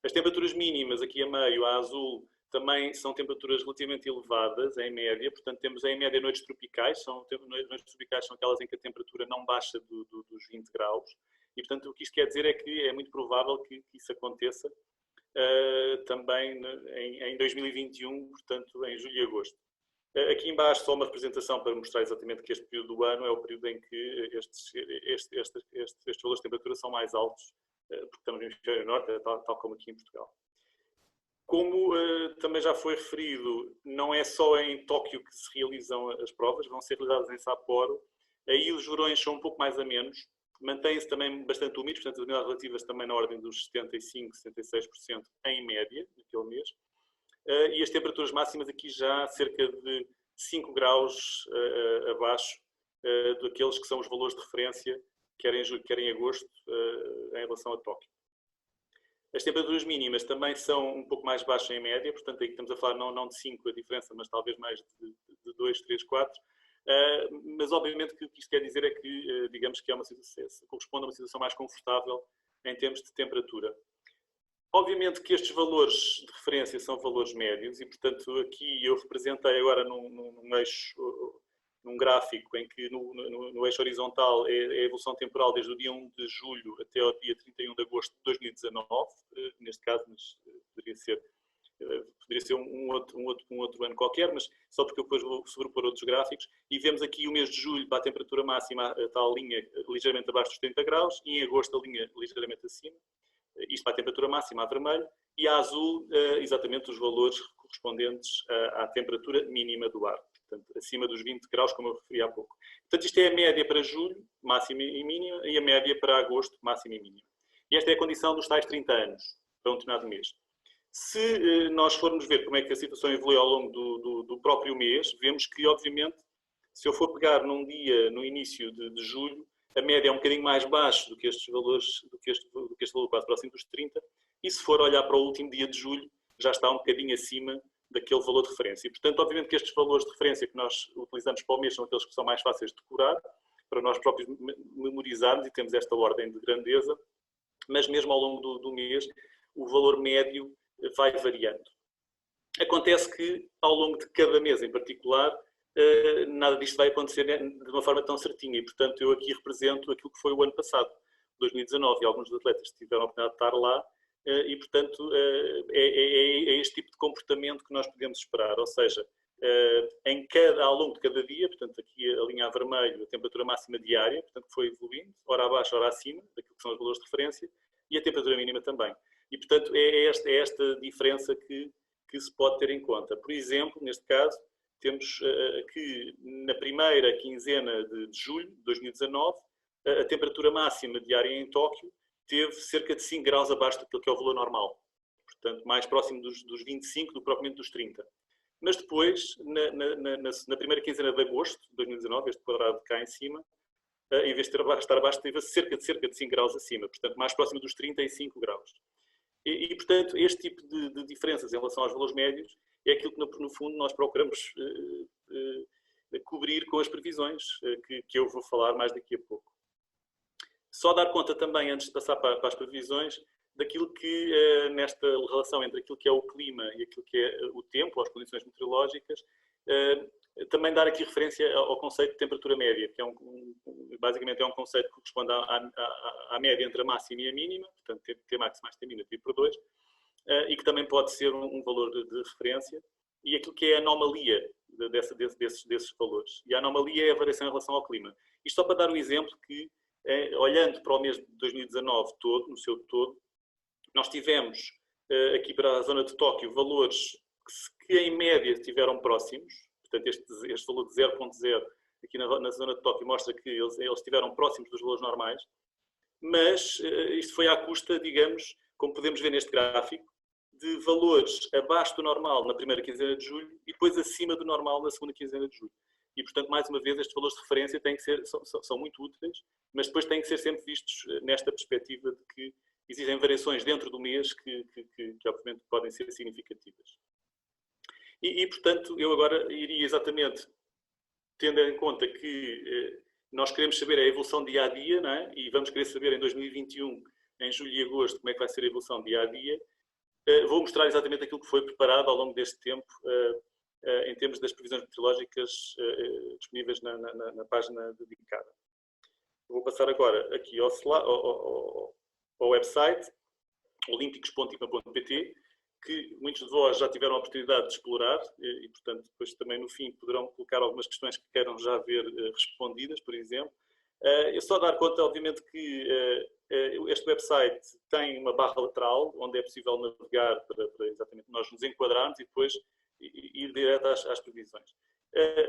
As temperaturas mínimas, aqui a meio, a azul, também são temperaturas relativamente elevadas, em média, portanto temos em média noites tropicais, noites tropicais são aquelas em que a temperatura não baixa dos 20 graus, e portanto o que isto quer dizer é que é muito provável que isso aconteça também em 2021, portanto em julho e agosto. Aqui embaixo só uma representação para mostrar exatamente que este período do ano é o período em que estes valores de temperatura são mais altos, porque estamos no hemisfério norte, tal como aqui em Portugal. Como também já foi referido, não é só em Tóquio que se realizam as provas, vão ser realizadas em Sapporo. Aí os verões são um pouco mais amenos, mantêm-se também bastante úmidos, portanto as umidades relativas também na ordem dos 75%, 76% em média, naquele mês. E as temperaturas máximas aqui já cerca de 5 graus abaixo daqueles que são os valores de referência, quer em julho, quer em agosto, em relação a Tóquio. As temperaturas mínimas também são um pouco mais baixas em média, portanto aí estamos a falar não de 5 a diferença, mas talvez mais de 2, 3, 4. Mas obviamente que o que isto quer dizer é que, digamos que é uma situação, corresponde a uma situação mais confortável em termos de temperatura. Obviamente que estes valores de referência são valores médios e, portanto, aqui eu representei agora num gráfico em que no eixo horizontal é a evolução temporal desde o dia 1 de julho até ao dia 31 de agosto de 2019, neste caso, mas poderia ser um outro ano qualquer, mas só porque eu depois vou sobrepor outros gráficos, e vemos aqui o mês de julho para a temperatura máxima, a tal linha ligeiramente abaixo dos 30 graus, e em agosto a linha ligeiramente acima, isto para a temperatura máxima a vermelho, e a azul exatamente os valores correspondentes à temperatura mínima do ar, portanto acima dos 20 graus, como eu referi há pouco. Portanto isto é a média para julho, máxima e mínima, e a média para agosto, máxima e mínima. E esta é a condição dos tais 30 anos, para um determinado mês. Se nós formos ver como é que a situação evoluiu ao longo do próprio mês, vemos que, obviamente, se eu for pegar num dia no início de julho, a média é um bocadinho mais baixo do que estes valores, do que este valor quase próximo dos 30, e se for olhar para o último dia de julho, já está um bocadinho acima daquele valor de referência. E, portanto, obviamente que estes valores de referência que nós utilizamos para o mês são aqueles que são mais fáceis de decorar, para nós próprios memorizarmos, e temos esta ordem de grandeza, mas mesmo ao longo do mês, o valor médio vai variando. Acontece que, ao longo de cada mês em particular, nada disto vai acontecer de uma forma tão certinha, e portanto eu aqui represento aquilo que foi o ano passado, 2019, e alguns dos atletas tiveram a oportunidade de estar lá, e portanto é este tipo de comportamento que nós podemos esperar, ou seja, ao longo de cada dia, portanto aqui a linha a vermelho, a temperatura máxima diária, portanto que foi evoluindo, ora abaixo, ora acima, daquilo que são os valores de referência, e a temperatura mínima também. E portanto é esta diferença que se pode ter em conta. Por exemplo, neste caso, temos que na primeira quinzena de julho de 2019, a temperatura máxima diária em Tóquio teve cerca de 5 graus abaixo daquilo que é o valor normal. Portanto, mais próximo dos 25 do que propriamente dos 30. Mas depois, na primeira quinzena de agosto de 2019, este quadrado cá em cima, em vez de estar abaixo, teve cerca de 5 graus acima. Portanto, mais próximo dos 35 graus. E portanto, este tipo de diferenças em relação aos valores médios é aquilo que, no fundo, nós procuramos cobrir com as previsões, que eu vou falar mais daqui a pouco. Só dar conta também, antes de passar para as previsões, daquilo que, nesta relação entre aquilo que é o clima e aquilo que é o tempo, as condições meteorológicas, também dar aqui referência ao conceito de temperatura média, que basicamente é um conceito que corresponde à média entre a máxima e a mínima, portanto T max mais T min dividido por 2, e que também pode ser um valor de referência, e aquilo que é a anomalia desses valores. E a anomalia é a variação em relação ao clima. Isto só para dar um exemplo que, olhando para o mês de 2019 todo, no seu todo, nós tivemos aqui para a zona de Tóquio valores que em média estiveram próximos, portanto este valor de 0.0 aqui na zona de Tóquio mostra que eles estiveram próximos dos valores normais, mas isto foi à custa, digamos, como podemos ver neste gráfico, de valores abaixo do normal na primeira quinzena de julho e depois acima do normal na segunda quinzena de julho. E, portanto, mais uma vez, estes valores de referência têm que ser, são muito úteis, mas depois têm que ser sempre vistos nesta perspectiva de que existem variações dentro do mês que obviamente, podem ser significativas. E, portanto, eu agora iria exatamente, tendo em conta que nós queremos saber a evolução dia a dia, não é? E vamos querer saber em 2021, em julho e agosto, como é que vai ser a evolução dia a dia, Vou mostrar exatamente aquilo que foi preparado ao longo deste tempo em termos das previsões meteorológicas disponíveis na página dedicada. Vou passar agora aqui ao website olímpicos.icma.pt, que muitos de vós já tiveram a oportunidade de explorar e, portanto, depois também no fim poderão colocar algumas questões que queiram já ver respondidas, por exemplo. É só dar conta, obviamente, que este website tem uma barra lateral onde é possível navegar para exatamente nós nos enquadrarmos e depois ir direto às previsões.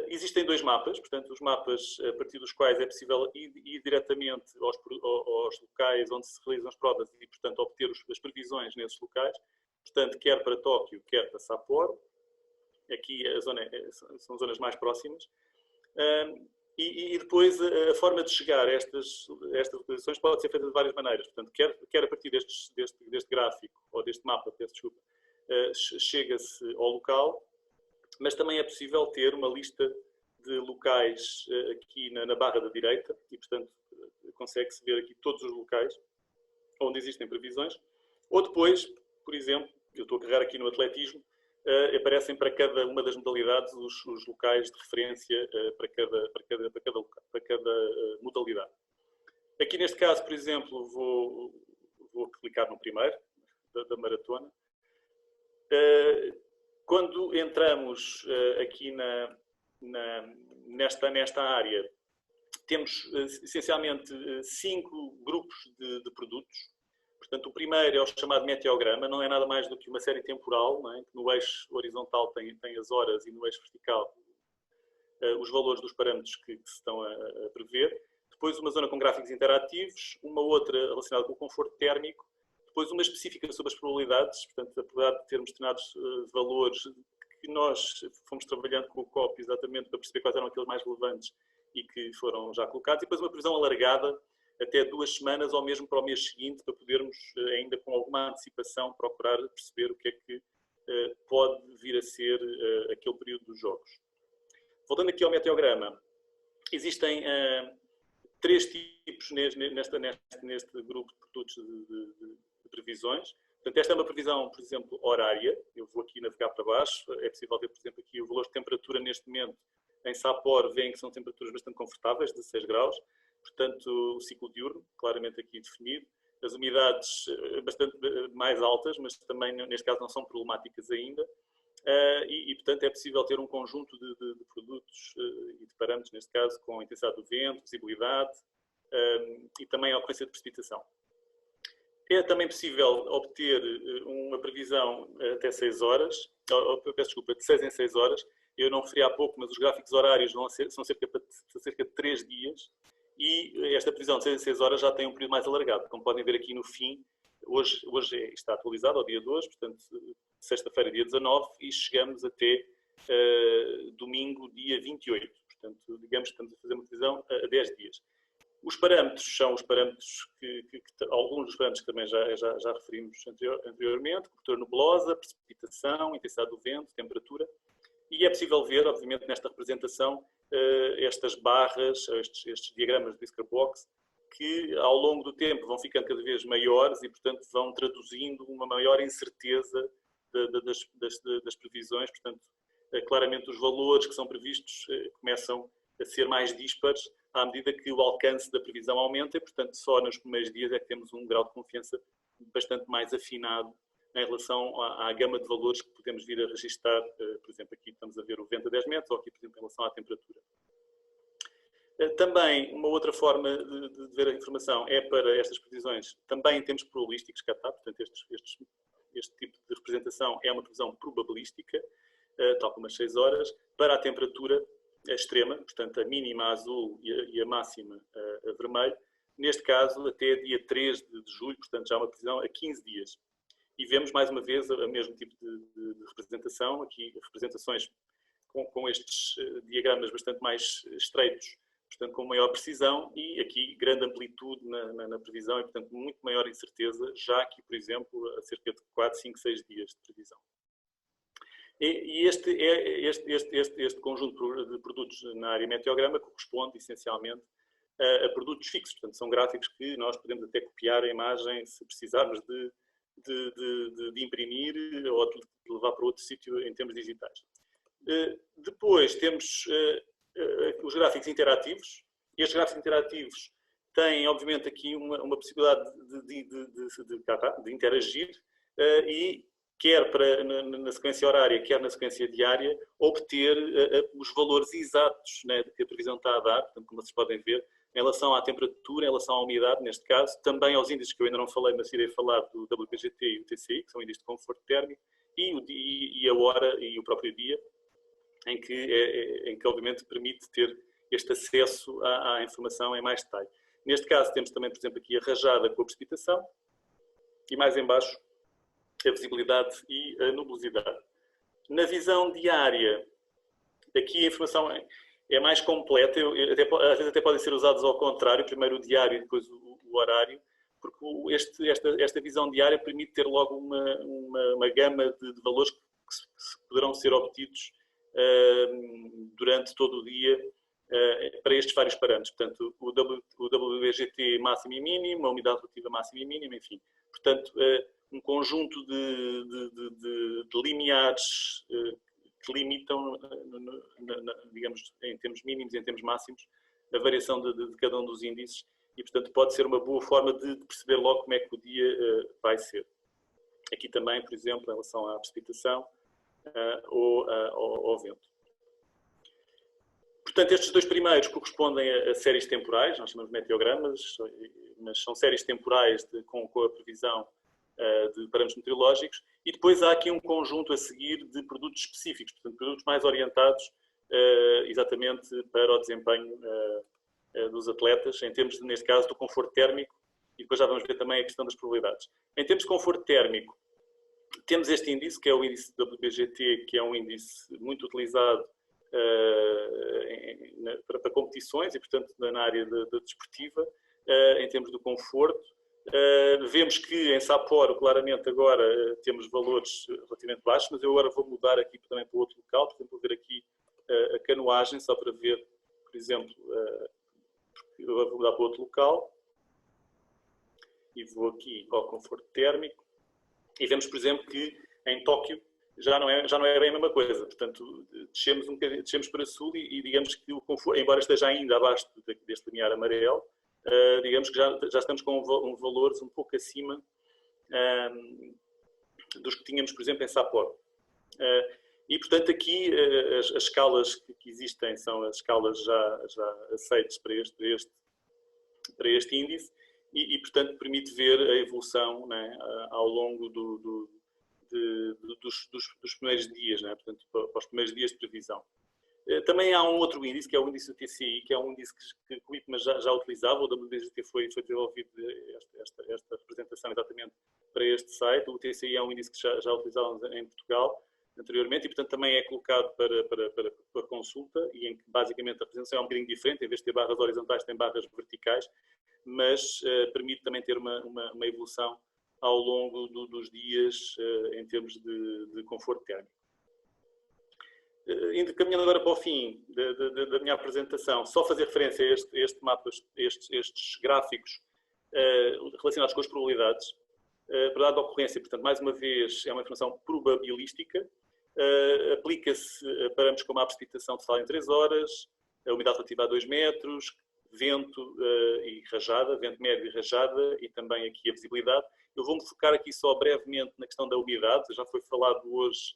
Existem 2 mapas, portanto, os mapas a partir dos quais é possível ir diretamente aos locais onde se realizam as provas e, portanto, obter as previsões nesses locais. Portanto, quer para Tóquio, quer para Sapporo. Aqui são zonas mais próximas. E depois a forma de chegar a estas localizações pode ser feita de várias maneiras. Portanto, quer a partir deste gráfico, ou deste mapa, peço desculpa, chega-se ao local, mas também é possível ter uma lista de locais aqui na barra da direita e, portanto, consegue-se ver aqui todos os locais onde existem previsões. Ou depois, por exemplo, eu estou a carregar aqui no atletismo, aparecem para cada uma das modalidades os locais de referência para cada modalidade. Aqui neste caso, por exemplo, vou clicar no primeiro, da maratona. Quando entramos aqui nesta área, temos essencialmente 5 grupos de produtos. Portanto, o primeiro é o chamado meteograma, não é nada mais do que uma série temporal, não é? Que no eixo horizontal tem as horas e no eixo vertical os valores dos parâmetros que se estão a prever. Depois uma zona com gráficos interativos, uma outra relacionada com o conforto térmico, depois uma específica sobre as probabilidades, portanto, a probabilidade de termos determinados valores que nós fomos trabalhando com o COP exatamente para perceber quais eram aqueles mais relevantes e que foram já colocados, e depois uma previsão alargada até 2 semanas ou mesmo para o mês seguinte, para podermos, ainda com alguma antecipação, procurar perceber o que é que pode vir a ser aquele período dos jogos. Voltando aqui ao meteograma, existem 3 tipos neste grupo de produtos de previsões. Portanto, esta é uma previsão, por exemplo, horária. Eu vou aqui navegar para baixo. É possível ver, por exemplo, aqui o valor de temperatura neste momento em Sapporo. Veem que são temperaturas bastante confortáveis, 16 graus. Portanto, o ciclo diurno, claramente aqui definido. As umidades bastante mais altas, mas também, neste caso, não são problemáticas ainda. Portanto, é possível ter um conjunto de produtos e de parâmetros, neste caso, com a intensidade do vento, visibilidade e também a ocorrência de precipitação. É também possível obter uma previsão até 6 horas, peço desculpa, de 6 em 6 horas. Eu não referi há pouco, mas os gráficos horários são cerca de 3 dias. E esta previsão de 6 em 6 horas já tem um período mais alargado. Como podem ver aqui no fim, hoje está atualizado ao dia de hoje, portanto, sexta-feira, dia 19, e chegamos até domingo, dia 28. Portanto, digamos que estamos a fazer uma previsão a 10 dias. Os parâmetros são os parâmetros alguns dos parâmetros que também já referimos anteriormente: cobertura nebulosa, precipitação, intensidade do vento, temperatura. E é possível ver, obviamente, nesta representação, estas barras, estes diagramas de Whisker Box, que ao longo do tempo vão ficando cada vez maiores e, portanto, vão traduzindo uma maior incerteza das previsões. Portanto, claramente os valores que são previstos começam a ser mais díspares à medida que o alcance da previsão aumenta e, portanto, só nos primeiros dias é que temos um grau de confiança bastante mais afinado em relação à gama de valores que podemos vir a registar. Por exemplo, aqui estamos a ver o vento a 10 metros, ou aqui, por exemplo, em relação à temperatura. Também, uma outra forma de ver a informação é para estas previsões, também em termos probabilísticos, cá está, portanto, este tipo de representação é uma previsão probabilística, tal como as 6 horas, para a temperatura extrema, portanto, a mínima azul e a máxima a vermelho, neste caso até dia 3 de julho, portanto, já uma previsão a 15 dias. E vemos mais uma vez o mesmo tipo de representação, aqui representações com estes diagramas bastante mais estreitos, portanto com maior precisão, e aqui grande amplitude na previsão e, portanto, muito maior incerteza, já aqui, por exemplo, a cerca de 4, 5, 6 dias de previsão. E este conjunto de produtos na área meteograma corresponde essencialmente a produtos fixos, portanto são gráficos que nós podemos até copiar a imagem se precisarmos de de imprimir ou de levar para outro sítio em termos digitais. Depois temos os gráficos interativos. Estes gráficos interativos têm, obviamente, aqui uma possibilidade de interagir e, quer na sequência horária, quer na sequência diária, obter os valores exatos, né, que a previsão está a dar, portanto, como vocês podem ver, em relação à temperatura, em relação à umidade, neste caso, também aos índices que eu ainda não falei, mas irei falar do WPGT e do TCI, que são índices de conforto térmico, e a hora e o próprio dia, em que obviamente permite ter este acesso à informação em mais detalhe. Neste caso temos também, por exemplo, aqui a rajada com a precipitação e mais em baixo a visibilidade e a nubosidade. Na visão diária, aqui a informação é mais completa, às vezes até podem ser usados ao contrário, primeiro o diário e depois o horário, porque esta visão diária permite ter logo uma gama de valores que poderão ser obtidos durante todo o dia para estes vários parâmetros. Portanto, o WBGT máximo e mínimo, a umidade relativa máxima e mínima, enfim. Portanto, um conjunto de limiares que limitam, digamos, em termos mínimos e em termos máximos, a variação de cada um dos índices e, portanto, pode ser uma boa forma de perceber logo como é que o dia vai ser. Aqui também, por exemplo, em relação à precipitação ou ao vento. Portanto, estes dois primeiros correspondem a séries temporais, nós chamamos de meteogramas, mas são séries temporais com a previsão de parâmetros meteorológicos, e depois há aqui um conjunto a seguir de produtos específicos, portanto, produtos mais orientados exatamente para o desempenho dos atletas, em termos, neste caso, do conforto térmico, e depois já vamos ver também a questão das probabilidades. Em termos de conforto térmico, temos este índice, que é o índice WBGT, que é um índice muito utilizado para competições e, portanto, na área da desportiva, em termos do conforto. Vemos que em Sapporo, claramente, agora temos valores relativamente baixos, mas eu agora vou mudar aqui também para outro local, portanto, vou ver aqui a canoagem, só para ver, por exemplo, eu vou mudar para outro local e vou aqui ao conforto térmico e vemos, por exemplo, que em Tóquio já não é bem a mesma coisa, portanto, descemos para sul e digamos que o conforto, embora esteja ainda abaixo deste limiar amarelo, digamos que já estamos com valores um pouco acima dos que tínhamos, por exemplo, em Sapporo. E, portanto, aqui as escalas que existem são as escalas já aceitas para este índice e, portanto, permite ver a evolução, né, ao longo dos primeiros dias, né, portanto, para os primeiros dias de previsão. Também há um outro índice, que é o índice do TCI, que é um índice que o IPMA já utilizava, o WBGT foi desenvolvido esta representação exatamente para este site. O TCI é um índice que já utilizávamos em Portugal anteriormente e, portanto, também é colocado para consulta e em que, basicamente, a representação é um bocadinho diferente, em vez de ter barras horizontais, tem barras verticais, mas permite também ter uma evolução ao longo dos dias em termos de conforto térmico. Caminhando agora para o fim da minha apresentação, só fazer referência a este mapa, estes gráficos relacionados com as probabilidades. A probabilidade de ocorrência, portanto, mais uma vez, é uma informação probabilística. Aplica-se a parâmetros como a precipitação total em 3 horas, a umidade relativa a 2 metros, vento e rajada, vento médio e rajada, e também aqui a visibilidade. Eu vou-me focar aqui só brevemente na questão da umidade. Já foi falado hoje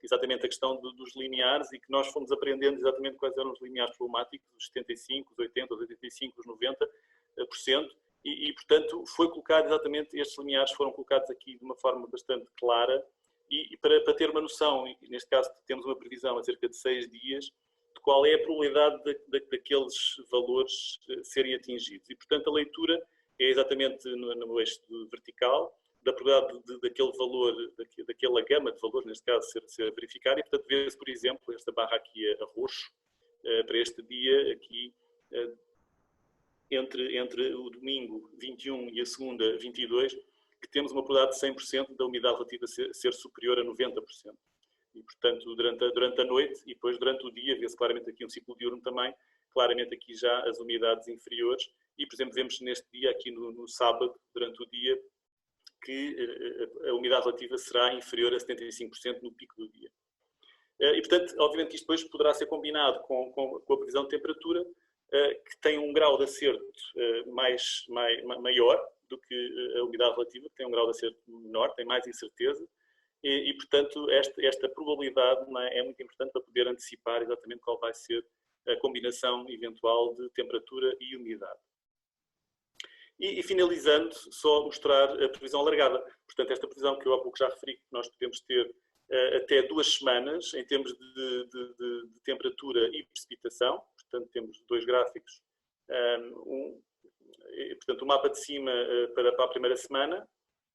exatamente a questão dos limiares e que nós fomos aprendendo exatamente quais eram os limiares problemáticos, os 75, os 80, os 85, os 90%, e portanto foi colocado exatamente, estes limiares foram colocados aqui de uma forma bastante clara e para ter uma noção, neste caso temos uma previsão a cerca de 6 dias, de qual é a probabilidade daqueles valores serem atingidos. E portanto a leitura é exatamente no eixo vertical, da probabilidade daquele valor, daquela gama de valores, neste caso, ser verificada, e portanto vê-se, por exemplo, esta barra aqui a roxo, para este dia aqui, entre o domingo 21 e a segunda 22, que temos uma probabilidade de 100% da umidade relativa ser superior a 90%. E portanto, durante a noite e depois durante o dia, vê-se claramente aqui um ciclo diurno também, claramente aqui já as umidades inferiores, e por exemplo vemos neste dia, aqui no sábado, durante o dia, que a umidade relativa será inferior a 75% no pico do dia. E, portanto, obviamente que isto depois poderá ser combinado com a previsão de temperatura, que tem um grau de acerto maior do que a umidade relativa, que tem um grau de acerto menor, tem mais incerteza, e portanto, esta probabilidade é muito importante para poder antecipar exatamente qual vai ser a combinação eventual de temperatura e umidade. E finalizando, só mostrar a previsão alargada. Portanto, esta previsão que eu há pouco já referi, que nós podemos ter até 2 semanas em termos de temperatura e precipitação. Portanto, temos 2 gráficos. Portanto, o mapa de cima para a primeira semana.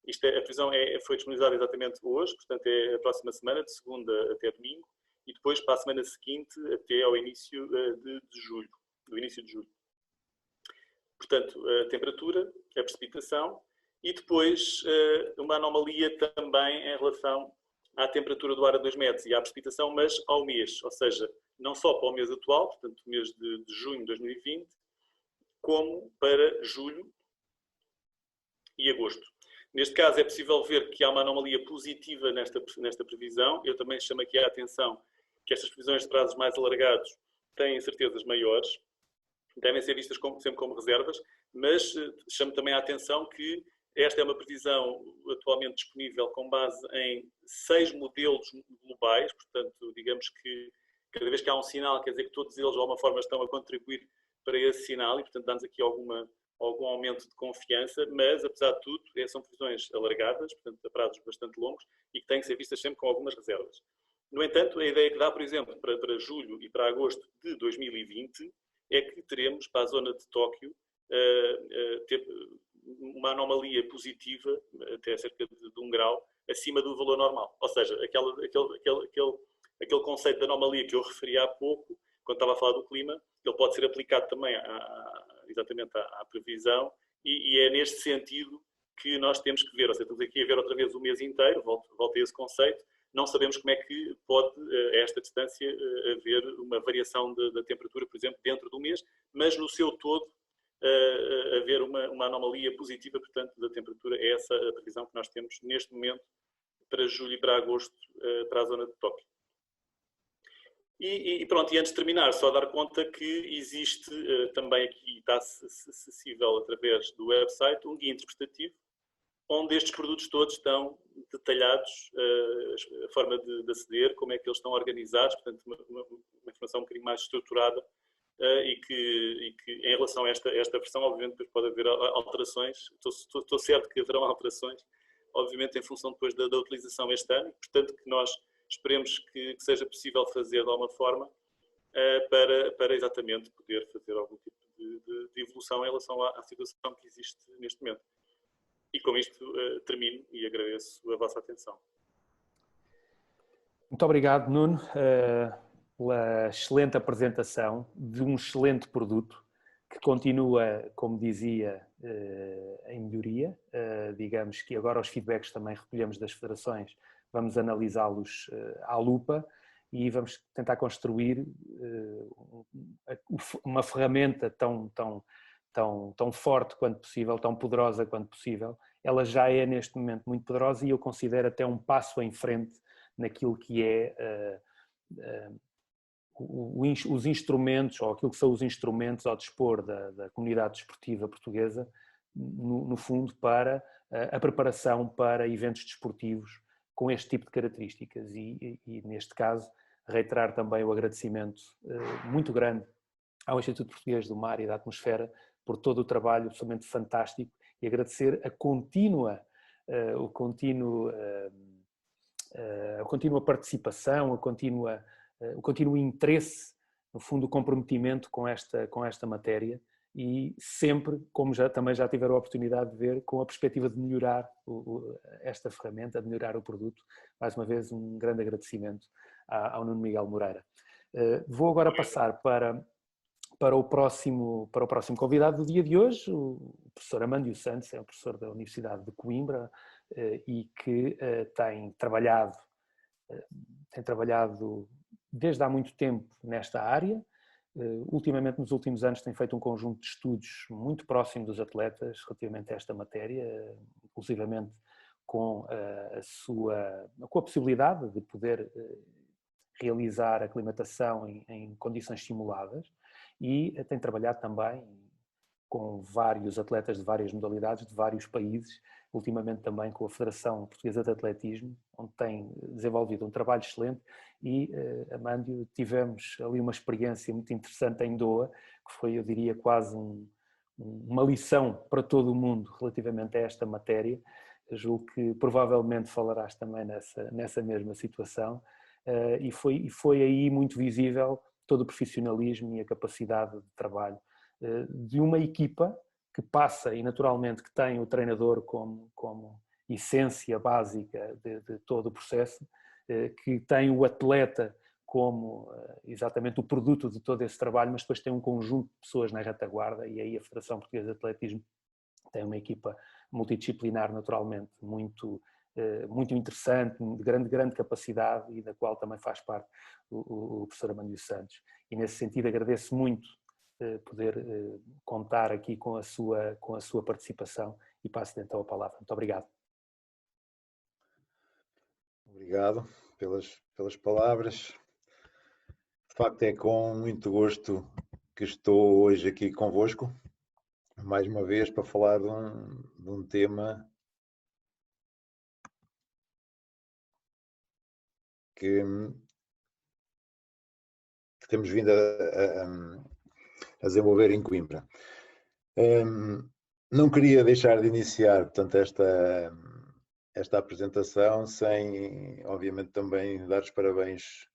A previsão foi disponibilizada exatamente hoje, portanto é a próxima semana, de segunda até domingo, e depois para a semana seguinte até ao início de julho, do início de julho. Portanto, a temperatura, a precipitação e depois uma anomalia também em relação à temperatura do ar a 2 metros e à precipitação, mas ao mês, ou seja, não só para o mês atual, portanto, o mês de junho de 2020, como para julho e agosto. Neste caso, é possível ver que há uma anomalia positiva nesta previsão. Eu também chamo aqui a atenção que estas previsões de prazos mais alargados têm incertezas maiores, devem ser vistas sempre como reservas, mas chamo também a atenção que esta é uma previsão atualmente disponível com base em 6 modelos globais, portanto, digamos que cada vez que há um sinal, quer dizer que todos eles de alguma forma estão a contribuir para esse sinal e, portanto, dá-nos aqui algum aumento de confiança, mas, apesar de tudo, são previsões alargadas, portanto, a prazos bastante longos e que têm que ser vistas sempre com algumas reservas. No entanto, a ideia que dá, por exemplo, para julho e para agosto de 2020 é que teremos para a zona de Tóquio uma anomalia positiva, até cerca de 1 grau, acima do valor normal. Ou seja, aquele conceito de anomalia que eu referi há pouco, quando estava a falar do clima, ele pode ser aplicado também exatamente à previsão e é neste sentido que nós temos que ver. Ou seja, estamos aqui a ver outra vez o mês inteiro, volto a esse conceito, não sabemos como é que pode, a esta distância, haver uma variação da temperatura, por exemplo, dentro do mês, mas no seu todo haver uma anomalia positiva, portanto, da temperatura. É essa a previsão que nós temos neste momento para julho e para agosto para a zona de Tóquio. E pronto, e antes de terminar, só dar conta que existe também aqui, está acessível através do website, um guia interpretativo, onde estes produtos todos estão detalhados, a forma de aceder, como é que eles estão organizados, portanto uma informação um bocadinho mais estruturada e que em relação a esta versão, obviamente, depois pode haver alterações, estou certo que haverão alterações, obviamente em função depois da utilização este ano, portanto que nós esperemos que seja possível fazer de alguma forma para exatamente poder fazer algum tipo de evolução em relação à situação que existe neste momento. E com isto termino e agradeço a vossa atenção. Muito obrigado, Nuno, pela excelente apresentação de um excelente produto que continua, como dizia, em melhoria. Digamos que agora os feedbacks também recolhemos das federações, vamos analisá-los à lupa e vamos tentar construir uma ferramenta tão forte quanto possível, tão poderosa quanto possível. Ela já é neste momento muito poderosa e eu considero até um passo em frente naquilo que é os instrumentos, ou aquilo que são os instrumentos ao dispor da comunidade desportiva portuguesa, no fundo, para a preparação para eventos desportivos com este tipo de características e neste caso, reiterar também o agradecimento muito grande ao Instituto Português do Mar e da Atmosfera por todo o trabalho absolutamente fantástico e agradecer a contínua participação, o contínuo interesse, no fundo, o comprometimento com esta matéria e sempre, como também já tiveram a oportunidade de ver, com a perspectiva de melhorar esta ferramenta, de melhorar o produto. Mais uma vez, um grande agradecimento ao Nuno Miguel Moreira. Vou agora passar para o próximo convidado do dia de hoje, o professor Amândio Santos, é um professor da Universidade de Coimbra e que tem trabalhado desde há muito tempo nesta área. Ultimamente, nos últimos anos, tem feito um conjunto de estudos muito próximo dos atletas relativamente a esta matéria, inclusivamente com a possibilidade de poder realizar a aclimatação em condições simuladas, e tem trabalhado também com vários atletas de várias modalidades, de vários países, ultimamente também com a Federação Portuguesa de Atletismo, onde tem desenvolvido um trabalho excelente. E, Amândio, tivemos ali uma experiência muito interessante em Doha, que foi, eu diria, quase uma lição para todo o mundo relativamente a esta matéria. Eu julgo que provavelmente falarás também nessa mesma situação, e foi aí muito visível todo o profissionalismo e a capacidade de trabalho de uma equipa que passa, e naturalmente que tem o treinador como essência básica de todo o processo, que tem o atleta como exatamente o produto de todo esse trabalho, mas depois tem um conjunto de pessoas na retaguarda, e aí a Federação Portuguesa de Atletismo tem uma equipa multidisciplinar naturalmente muito interessante, de grande capacidade, e da qual também faz parte o professor Amândio Santos. E nesse sentido agradeço muito poder contar aqui com a sua participação, e passo então a palavra. Muito obrigado. Obrigado pelas palavras. De facto, é com muito gosto que estou hoje aqui convosco, mais uma vez, para falar de um tema que temos vindo a desenvolver em Coimbra. Não queria deixar de iniciar, portanto, esta apresentação sem, obviamente, também dar os parabéns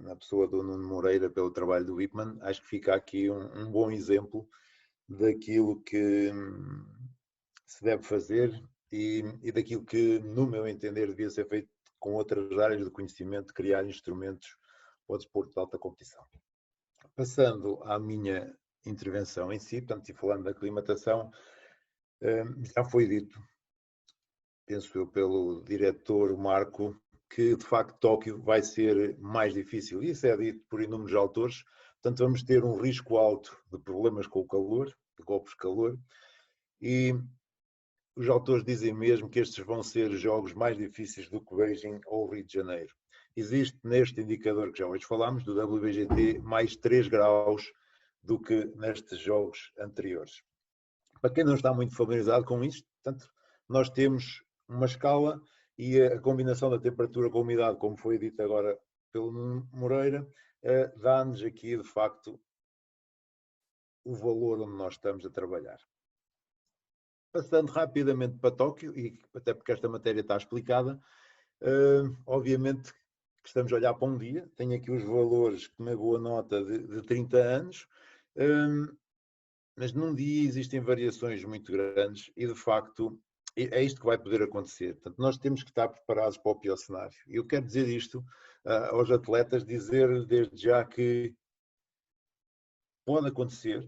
na pessoa do Nuno Moreira pelo trabalho do Ipman. Acho que fica aqui um bom exemplo daquilo que se deve fazer e daquilo que, no meu entender, devia ser feito com outras áreas de conhecimento, de criar instrumentos para o desporto de alta competição. Passando à minha intervenção em si, portanto, e falando da aclimatação, já foi dito, penso eu, pelo diretor Marco, que de facto Tóquio vai ser mais difícil. Isso é dito por inúmeros autores. Portanto, vamos ter um risco alto de problemas com o calor, de golpes de calor, e os autores dizem mesmo que estes vão ser jogos mais difíceis do que Beijing ou Rio de Janeiro. Existe neste indicador que já hoje falámos, do WBGT, mais 3 graus do que nestes jogos anteriores. Para quem não está muito familiarizado com isto, portanto, nós temos uma escala e a combinação da temperatura com a umidade, como foi dito agora pelo Nuno Moreira, dá-nos aqui, de facto, o valor onde nós estamos a trabalhar. Passando rapidamente para Tóquio, e até porque esta matéria está explicada, obviamente que estamos a olhar para um dia. Tenho aqui os valores que me boa nota de 30 anos, mas num dia existem variações muito grandes e, de facto, é isto que vai poder acontecer. Portanto, nós temos que estar preparados para o pior cenário. E eu quero dizer isto aos atletas, dizer desde já que pode acontecer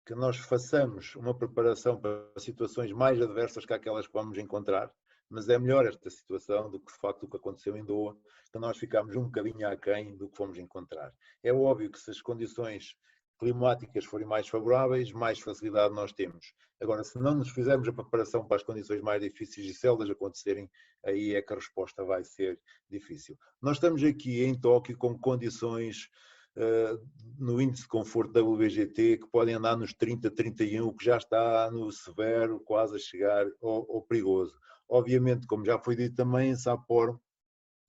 que nós façamos uma preparação para situações mais adversas que aquelas que vamos encontrar, mas é melhor esta situação do que, de facto, o que aconteceu em Doha, que nós ficámos um bocadinho aquém do que fomos encontrar. É óbvio que se as condições climáticas forem mais favoráveis, mais facilidade nós temos. Agora, se não nos fizermos a preparação para as condições mais difíceis e se elas acontecerem, aí é que a resposta vai ser difícil. Nós estamos aqui em Tóquio com condições no índice de conforto da WBGT que podem andar nos 30, 31, o que já está no severo, quase a chegar ao perigoso. Obviamente, como já foi dito também, em Sapporo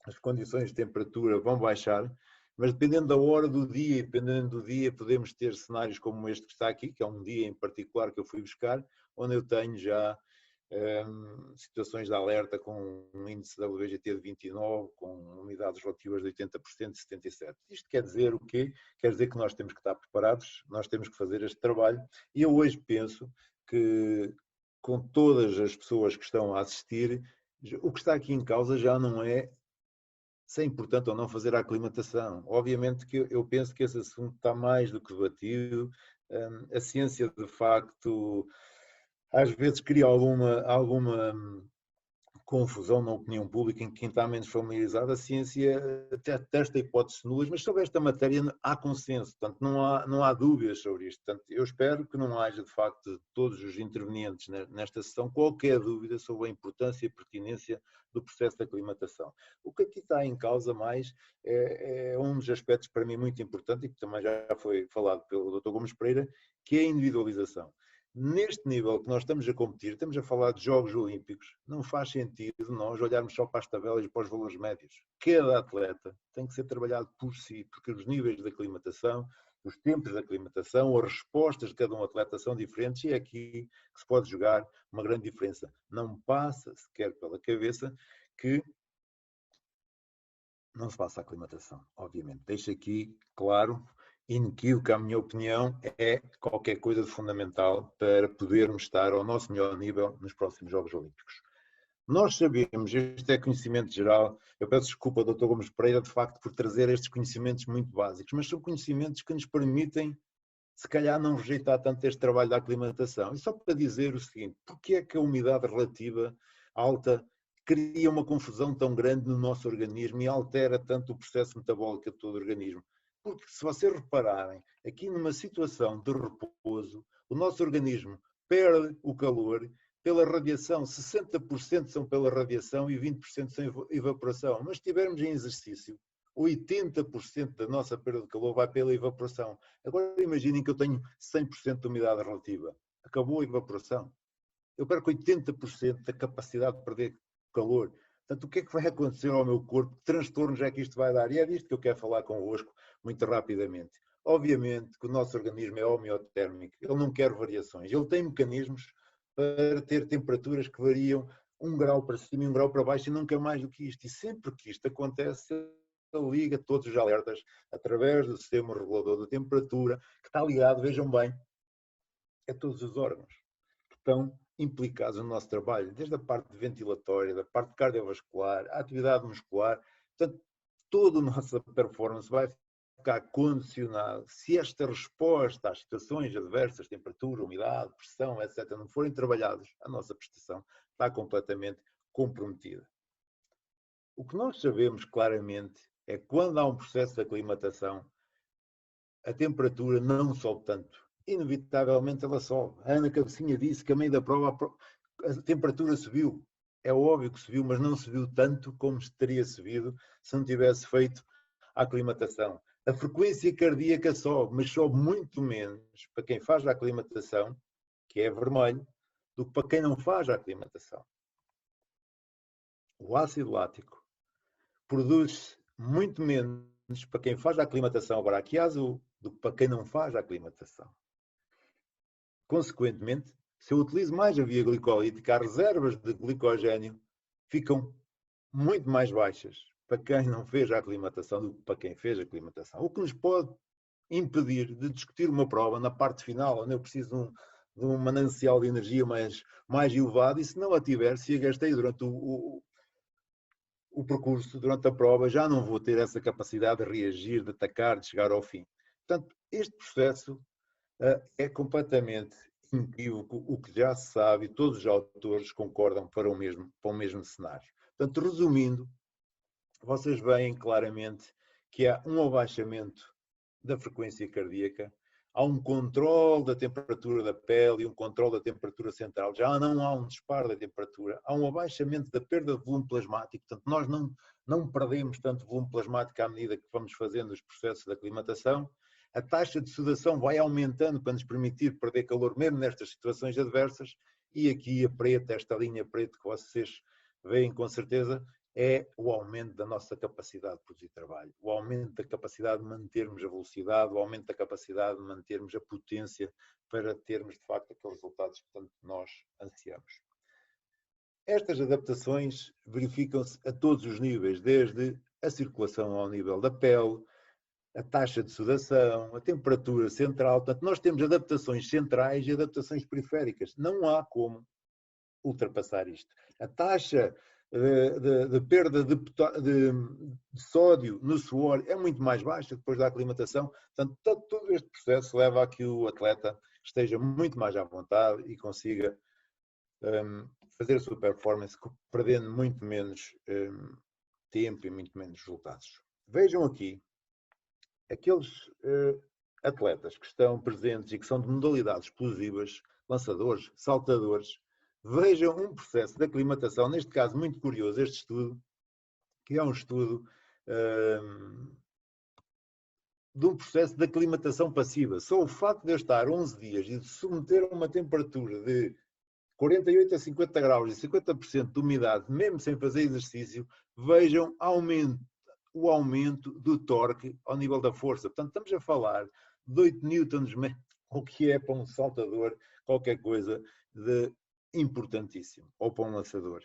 as condições de temperatura vão baixar, mas dependendo da hora do dia, dependendo do dia, podemos ter cenários como este que está aqui, que é um dia em particular que eu fui buscar, onde eu tenho já situações de alerta com um índice da WBGT de 29, com umidades relativas de 80% e 77%. Isto quer dizer o quê? Quer dizer que nós temos que estar preparados, nós temos que fazer este trabalho, e eu hoje penso que com todas as pessoas que estão a assistir, o que está aqui em causa já não é se é importante ou não fazer a aclimatação. Obviamente que eu penso que esse assunto está mais do que debatido. A ciência, de facto, às vezes cria alguma confusão na opinião pública em quem está menos familiarizado. A ciência testa hipóteses nulas, mas sobre esta matéria há consenso, portanto não há dúvidas sobre isto. Portanto, eu espero que não haja, de facto, de todos os intervenientes nesta sessão, qualquer dúvida sobre a importância e pertinência do processo de aclimatação. O que aqui está em causa mais é um dos aspectos para mim muito importante e que também já foi falado pelo Dr. Gomes Pereira, que é a individualização. Neste nível que nós estamos a competir, estamos a falar de Jogos Olímpicos, não faz sentido nós olharmos só para as tabelas e para os valores médios. Cada atleta tem que ser trabalhado por si, porque os níveis de aclimatação, os tempos de aclimatação, as respostas de cada um atleta são diferentes e é aqui que se pode jogar uma grande diferença. Não passa sequer pela cabeça que não se faça a aclimatação, obviamente. Deixo aqui claro, inequívoca, a minha opinião é qualquer coisa de fundamental para podermos estar ao nosso melhor nível nos próximos Jogos Olímpicos. Nós sabemos, este é conhecimento geral, eu peço desculpa ao Dr. Gomes Pereira, de facto, por trazer estes conhecimentos muito básicos, mas são conhecimentos que nos permitem, se calhar, não rejeitar tanto este trabalho da aclimatação. E só para dizer o seguinte, porque é que a umidade relativa alta cria uma confusão tão grande no nosso organismo e altera tanto o processo metabólico de todo o organismo? Porque se vocês repararem, aqui numa situação de repouso, o nosso organismo perde o calor pela radiação, 60% são pela radiação e 20% são evaporação. Mas se estivermos em exercício, 80% da nossa perda de calor vai pela evaporação. Agora imaginem que eu tenho 100% de umidade relativa. Acabou a evaporação. Eu perco 80% da capacidade de perder calor. Portanto, o que é que vai acontecer ao meu corpo? Que transtornos é que isto vai dar? E é disto que eu quero falar convosco muito rapidamente. Obviamente que o nosso organismo é homeotérmico, ele não quer variações, ele tem mecanismos para ter temperaturas que variam 1 grau para cima e 1 grau para baixo e nunca mais do que isto. E sempre que isto acontece, ele liga todos os alertas através do sistema regulador da temperatura, que está ligado, vejam bem, a todos os órgãos que estão implicados no nosso trabalho, desde a parte ventilatória, da parte cardiovascular, a atividade muscular. Portanto, toda a nossa performance vai ficar condicionado. Se esta resposta às situações adversas, temperatura, umidade, pressão, etc., não forem trabalhados, a nossa prestação está completamente comprometida. O que nós sabemos claramente é que quando há um processo de aclimatação, a temperatura não sobe tanto. Inevitavelmente ela sobe. A Ana Cabecinha disse que a meio da prova a temperatura subiu. É óbvio que subiu, mas não subiu tanto como teria subido se não tivesse feito a aclimatação. A frequência cardíaca sobe, mas sobe muito menos para quem faz a aclimatação, que é vermelho, do que para quem não faz a aclimatação. O ácido lático produz muito menos para quem faz a aclimatação, agora aqui azul, do que para quem não faz a aclimatação. Consequentemente, se eu utilizo mais a via glicolítica, as reservas de glicogênio ficam muito mais baixas para quem não fez a aclimatação do que para quem fez a aclimatação. O que nos pode impedir de discutir uma prova na parte final, onde eu preciso de um manancial de energia mais elevado, e se não a tiver, se a gastei durante o percurso, durante a prova, já não vou ter essa capacidade de reagir, de atacar, de chegar ao fim. Portanto, este processo é completamente inequívoco, o que já se sabe, e todos os autores concordam para o mesmo cenário. Portanto, resumindo, vocês veem claramente que há um abaixamento da frequência cardíaca, há um controle da temperatura da pele e um controle da temperatura central. Já não há um disparo da temperatura, há um abaixamento da perda de volume plasmático. Portanto, nós não perdemos tanto volume plasmático à medida que vamos fazendo os processos de aclimatação. A taxa de sudação vai aumentando para nos permitir perder calor mesmo nestas situações adversas. E aqui a preta, esta linha preta que vocês veem com certeza, é o aumento da nossa capacidade de produzir trabalho, o aumento da capacidade de mantermos a velocidade, o aumento da capacidade de mantermos a potência para termos, de facto, aqueles resultados que tanto nós ansiamos. Estas adaptações verificam-se a todos os níveis, desde a circulação ao nível da pele, a taxa de sudação, a temperatura central. Portanto, nós temos adaptações centrais e adaptações periféricas. Não há como ultrapassar isto. A taxa de perda de sódio no suor é muito mais baixa depois da aclimatação. Portanto, todo este processo leva a que o atleta esteja muito mais à vontade e consiga fazer a sua performance perdendo muito menos tempo e muito menos resultados. Vejam aqui aqueles atletas que estão presentes e que são de modalidades explosivas, lançadores, saltadores. Vejam um processo de aclimatação, neste caso muito curioso, este estudo, que é um estudo de um processo de aclimatação passiva. Só o facto de eu estar 11 dias e de submeter a uma temperatura de 48 a 50 graus e 50% de umidade, mesmo sem fazer exercício, vejam o aumento do torque ao nível da força. Portanto, estamos a falar de 8 newtons, o que é para um saltador qualquer coisa de importantíssimo, ou para um lançador.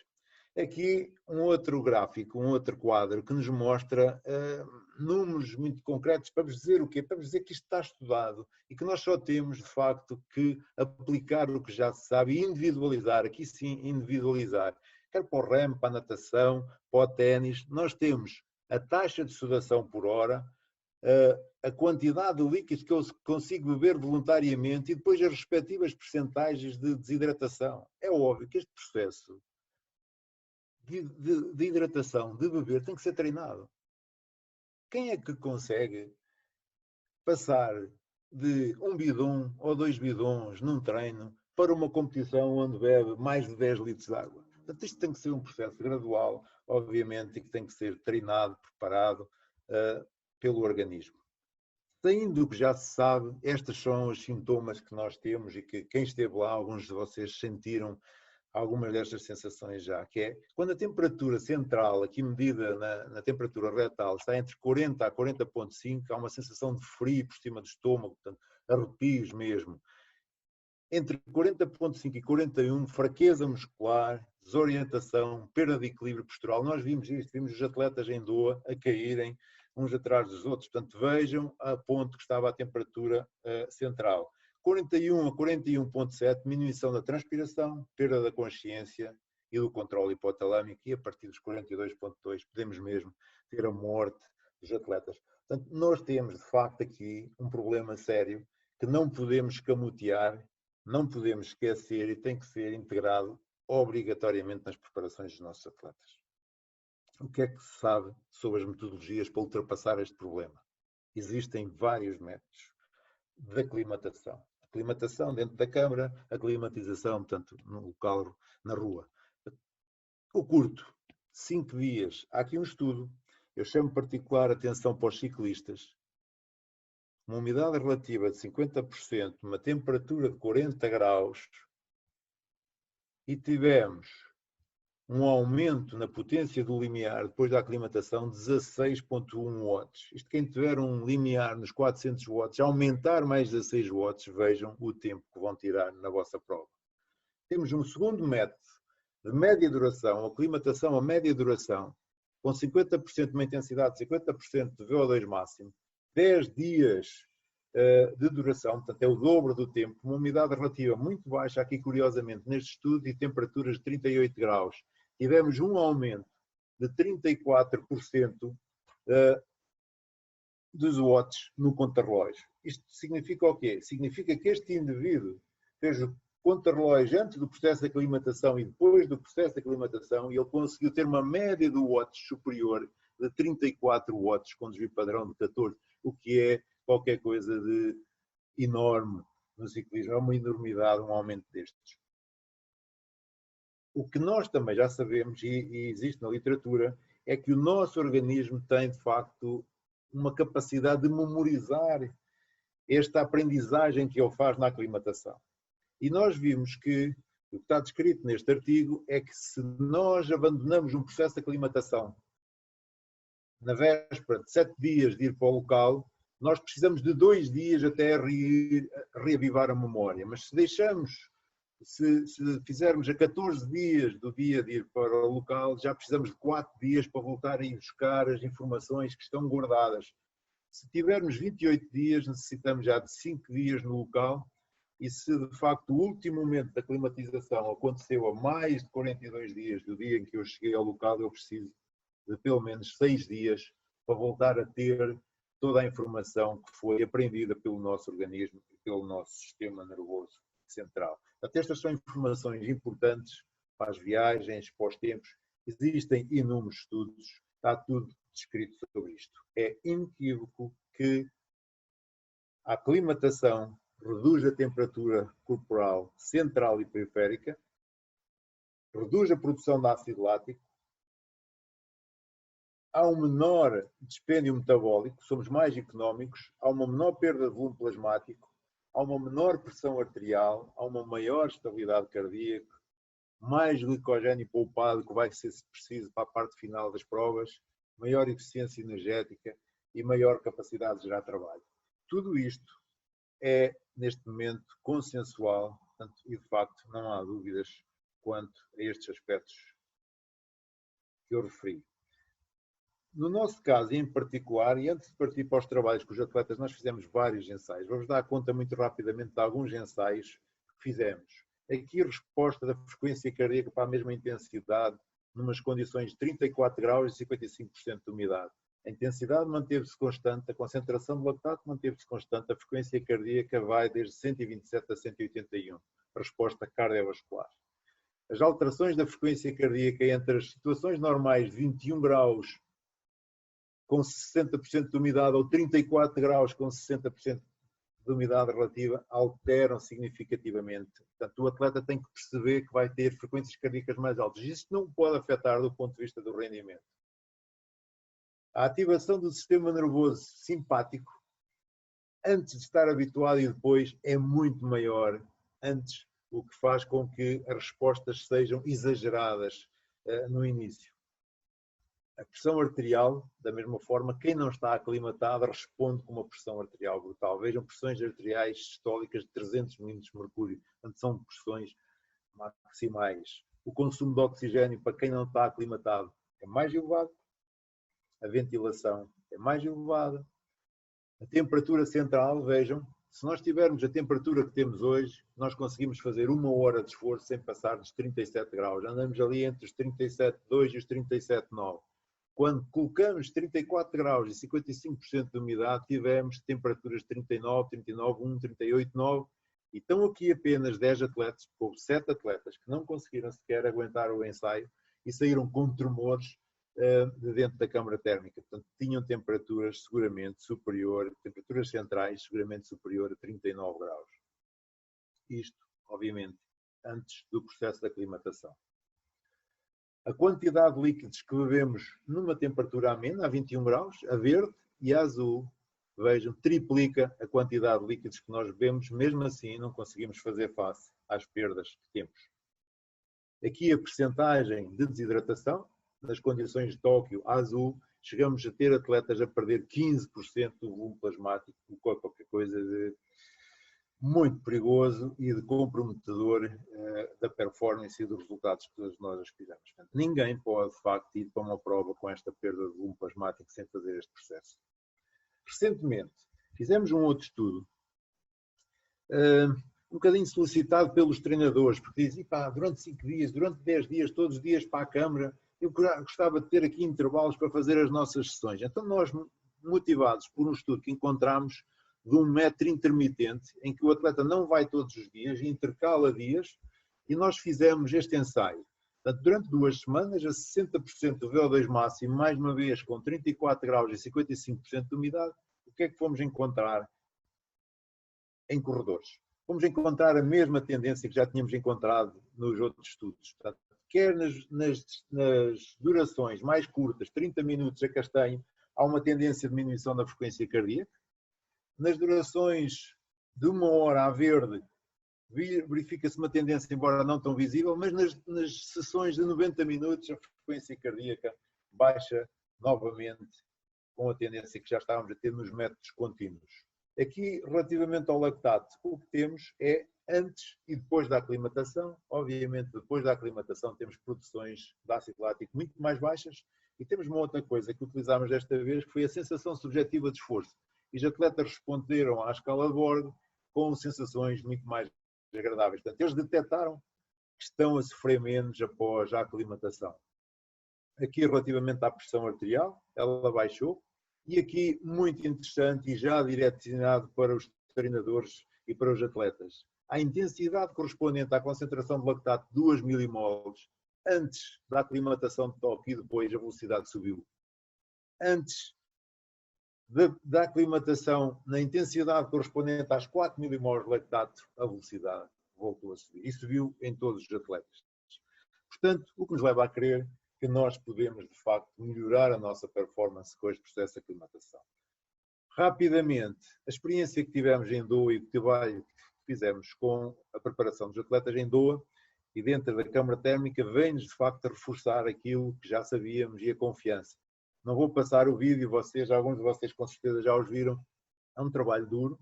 Aqui um outro gráfico, um outro quadro que nos mostra números muito concretos para vos dizer o quê? Para vos dizer que isto está estudado e que nós só temos, de facto, que aplicar o que já se sabe e individualizar, aqui sim, individualizar, quer para o remo, para a natação, para o ténis. Nós temos a taxa de sudação por hora, a quantidade de líquido que eu consigo beber voluntariamente e depois as respectivas percentagens de desidratação. É óbvio que este processo de hidratação, de beber, tem que ser treinado. Quem é que consegue passar de um bidon ou 2 bidons num treino para uma competição onde bebe mais de 10 litros de água? Portanto, isto tem que ser um processo gradual, obviamente, e que tem que ser treinado, preparado pelo organismo. Saindo do que já se sabe, estes são os sintomas que nós temos e que quem esteve lá, alguns de vocês sentiram algumas destas sensações já, que é quando a temperatura central, aqui medida na temperatura retal, está entre 40 a 40,5, há uma sensação de frio por cima do estômago, portanto, arrepios mesmo. Entre 40,5 e 41, fraqueza muscular, desorientação, perda de equilíbrio postural. Nós vimos isto, vimos os atletas em Doha a caírem uns atrás dos outros. Portanto, vejam a ponto que estava a temperatura central. 41 a 41,7, diminuição da transpiração, perda da consciência e do controle hipotalâmico, e a partir dos 42,2 podemos mesmo ter a morte dos atletas. Portanto, nós temos, de facto, aqui um problema sério que não podemos escamotear, não podemos esquecer e tem que ser integrado obrigatoriamente nas preparações dos nossos atletas. O que é que se sabe sobre as metodologias para ultrapassar este problema? Existem vários métodos de aclimatação. Aclimatação dentro da câmara, aclimatização, portanto, no local, na rua. O curto, 5 dias. Há aqui um estudo, eu chamo particular atenção para os ciclistas. Uma umidade relativa de 50%, uma temperatura de 40 graus e tivemos um aumento na potência do limiar depois da aclimatação de 16,1 watts. Isto quem tiver um limiar nos 400 watts, aumentar mais 16 watts, vejam o tempo que vão tirar na vossa prova. Temos um segundo método de média duração, aclimatação a média duração, com 50% de uma intensidade, 50% de VO2 máximo, 10 dias de duração, portanto é o dobro do tempo, uma umidade relativa muito baixa, aqui curiosamente neste estudo, e temperaturas de 38 graus. Tivemos um aumento de 34% dos watts no contrarrelógio. Isto significa o quê? Significa que este indivíduo fez o contrarrelógio antes do processo de aclimatação e depois do processo de aclimatação e ele conseguiu ter uma média de watts superior de 34 watts com desvio padrão de 14, o que é qualquer coisa de enorme no ciclismo. É uma enormidade, um aumento destes. O que nós também já sabemos, e existe na literatura, é que o nosso organismo tem, de facto, uma capacidade de memorizar esta aprendizagem que ele faz na aclimatação. E nós vimos que o que está descrito neste artigo é que se nós abandonamos um processo de aclimatação na véspera de 7 dias de ir para o local, nós precisamos de 2 dias até reavivar a memória. Mas se deixamos, se fizermos a 14 dias do dia de ir para o local, já precisamos de 4 dias para voltar a ir buscar as informações que estão guardadas. Se tivermos 28 dias, necessitamos já de 5 dias no local, e se de facto o último momento da climatização aconteceu a mais de 42 dias do dia em que eu cheguei ao local, eu preciso de pelo menos 6 dias para voltar a ter toda a informação que foi aprendida pelo nosso organismo e pelo nosso sistema nervoso central. Portanto, estas são informações importantes para as viagens, para os tempos. Existem inúmeros estudos, está tudo descrito sobre isto. É inequívoco que a aclimatação reduz a temperatura corporal central e periférica, reduz a produção de ácido lático, há um menor dispêndio metabólico, somos mais económicos, há uma menor perda de volume plasmático, há uma menor pressão arterial, há uma maior estabilidade cardíaca, mais glicogênio poupado que vai ser preciso para a parte final das provas, maior eficiência energética e maior capacidade de gerar trabalho. Tudo isto é, neste momento, consensual, portanto, e de facto não há dúvidas quanto a estes aspectos que eu referi. No nosso caso, em particular, e antes de partir para os trabalhos com os atletas, nós fizemos vários ensaios. Vamos dar conta muito rapidamente de alguns ensaios que fizemos. Aqui a resposta da frequência cardíaca para a mesma intensidade, numas condições de 34 graus e 55% de umidade. A intensidade manteve-se constante, a concentração de lactato manteve-se constante, a frequência cardíaca vai desde 127 a 181, resposta cardiovascular. As alterações da frequência cardíaca entre as situações normais de 21 graus com 60% de umidade ou 34 graus com 60% de umidade relativa alteram significativamente. Portanto, o atleta tem que perceber que vai ter frequências cardíacas mais altas. Isto não pode afetar do ponto de vista do rendimento. A ativação do sistema nervoso simpático, antes de estar habituado e depois, é muito maior antes, o que faz com que as respostas sejam exageradas no início. A pressão arterial, da mesma forma, quem não está aclimatado responde com uma pressão arterial brutal. Vejam pressões arteriais sistólicas de 300 mm de mercúrio, portanto são pressões maximais. O consumo de oxigênio para quem não está aclimatado é mais elevado, a ventilação é mais elevada, a temperatura central, vejam, se nós tivermos a temperatura que temos hoje, nós conseguimos fazer 1 hora de esforço sem passar dos 37 graus. Andamos ali entre os 37,2 e os 37,9. Quando colocamos 34 graus e 55% de umidade, tivemos temperaturas de 39, 39,1, 38,9 e estão aqui apenas 10 atletas, houve 7 atletas que não conseguiram sequer aguentar o ensaio e saíram com tremores de dentro da câmara térmica. Portanto, tinham temperaturas seguramente superior, temperaturas centrais seguramente superior a 39 graus. Isto, obviamente, antes do processo de aclimatação. A quantidade de líquidos que bebemos numa temperatura amena, a 21 graus, a verde e a azul, vejam, triplica a quantidade de líquidos que nós bebemos, mesmo assim não conseguimos fazer face às perdas que temos. Aqui a percentagem de desidratação, nas condições de Tóquio, a azul, chegamos a ter atletas a perder 15% do volume plasmático, qualquer coisa de muito perigoso e de comprometedor da performance e dos resultados que todos nós aspiramos. Portanto, ninguém pode, de facto, ir para uma prova com esta perda de volume plasmático sem fazer este processo. Recentemente, fizemos um outro estudo, um bocadinho solicitado pelos treinadores, porque dizem, durante 5 dias, durante 10 dias, todos os dias para a câmara, eu gostava de ter aqui intervalos para fazer as nossas sessões. Então nós, motivados por um estudo que encontramos de um método intermitente, em que o atleta não vai todos os dias, intercala dias, e nós fizemos este ensaio. Portanto, durante 2 semanas, a 60% do VO2 máximo, mais uma vez com 34 graus e 55% de umidade, o que é que fomos encontrar em corredores? Fomos encontrar a mesma tendência que já tínhamos encontrado nos outros estudos. Portanto, quer nas durações mais curtas, 30 minutos a castanho, há uma tendência de diminuição da frequência cardíaca. Nas durações de 1 hora a verde, verifica-se uma tendência, embora não tão visível, mas nas sessões de 90 minutos a frequência cardíaca baixa novamente, com a tendência que já estávamos a ter nos métodos contínuos. Aqui, relativamente ao lactato, o que temos é antes e depois da aclimatação. Obviamente, depois da aclimatação temos produções de ácido lático muito mais baixas e temos uma outra coisa que utilizámos desta vez, que foi a sensação subjetiva de esforço. E os atletas responderam à escala de Borg com sensações muito mais agradáveis. Portanto, eles detectaram que estão a sofrer menos após a aclimatação. Aqui, relativamente à pressão arterial, ela baixou. E aqui, muito interessante e já direcionado para os treinadores e para os atletas. à intensidade correspondente à concentração de lactato de 2 milimoles antes da aclimatação de Tóquio, e depois a velocidade subiu. Antes da aclimatação, na intensidade correspondente às 4 milimoles de lactato, a velocidade voltou a subir. E subiu em todos os atletas. Portanto, o que nos leva a crer que nós podemos, de facto, melhorar a nossa performance com este processo de aclimatação. Rapidamente, a experiência que tivemos em Doha e o trabalho que fizemos com a preparação dos atletas em Doha e dentro da câmara térmica vem-nos, de facto, a reforçar aquilo que já sabíamos e a confiança. Não vou passar o vídeo, alguns de vocês com certeza já os viram. É um trabalho duro.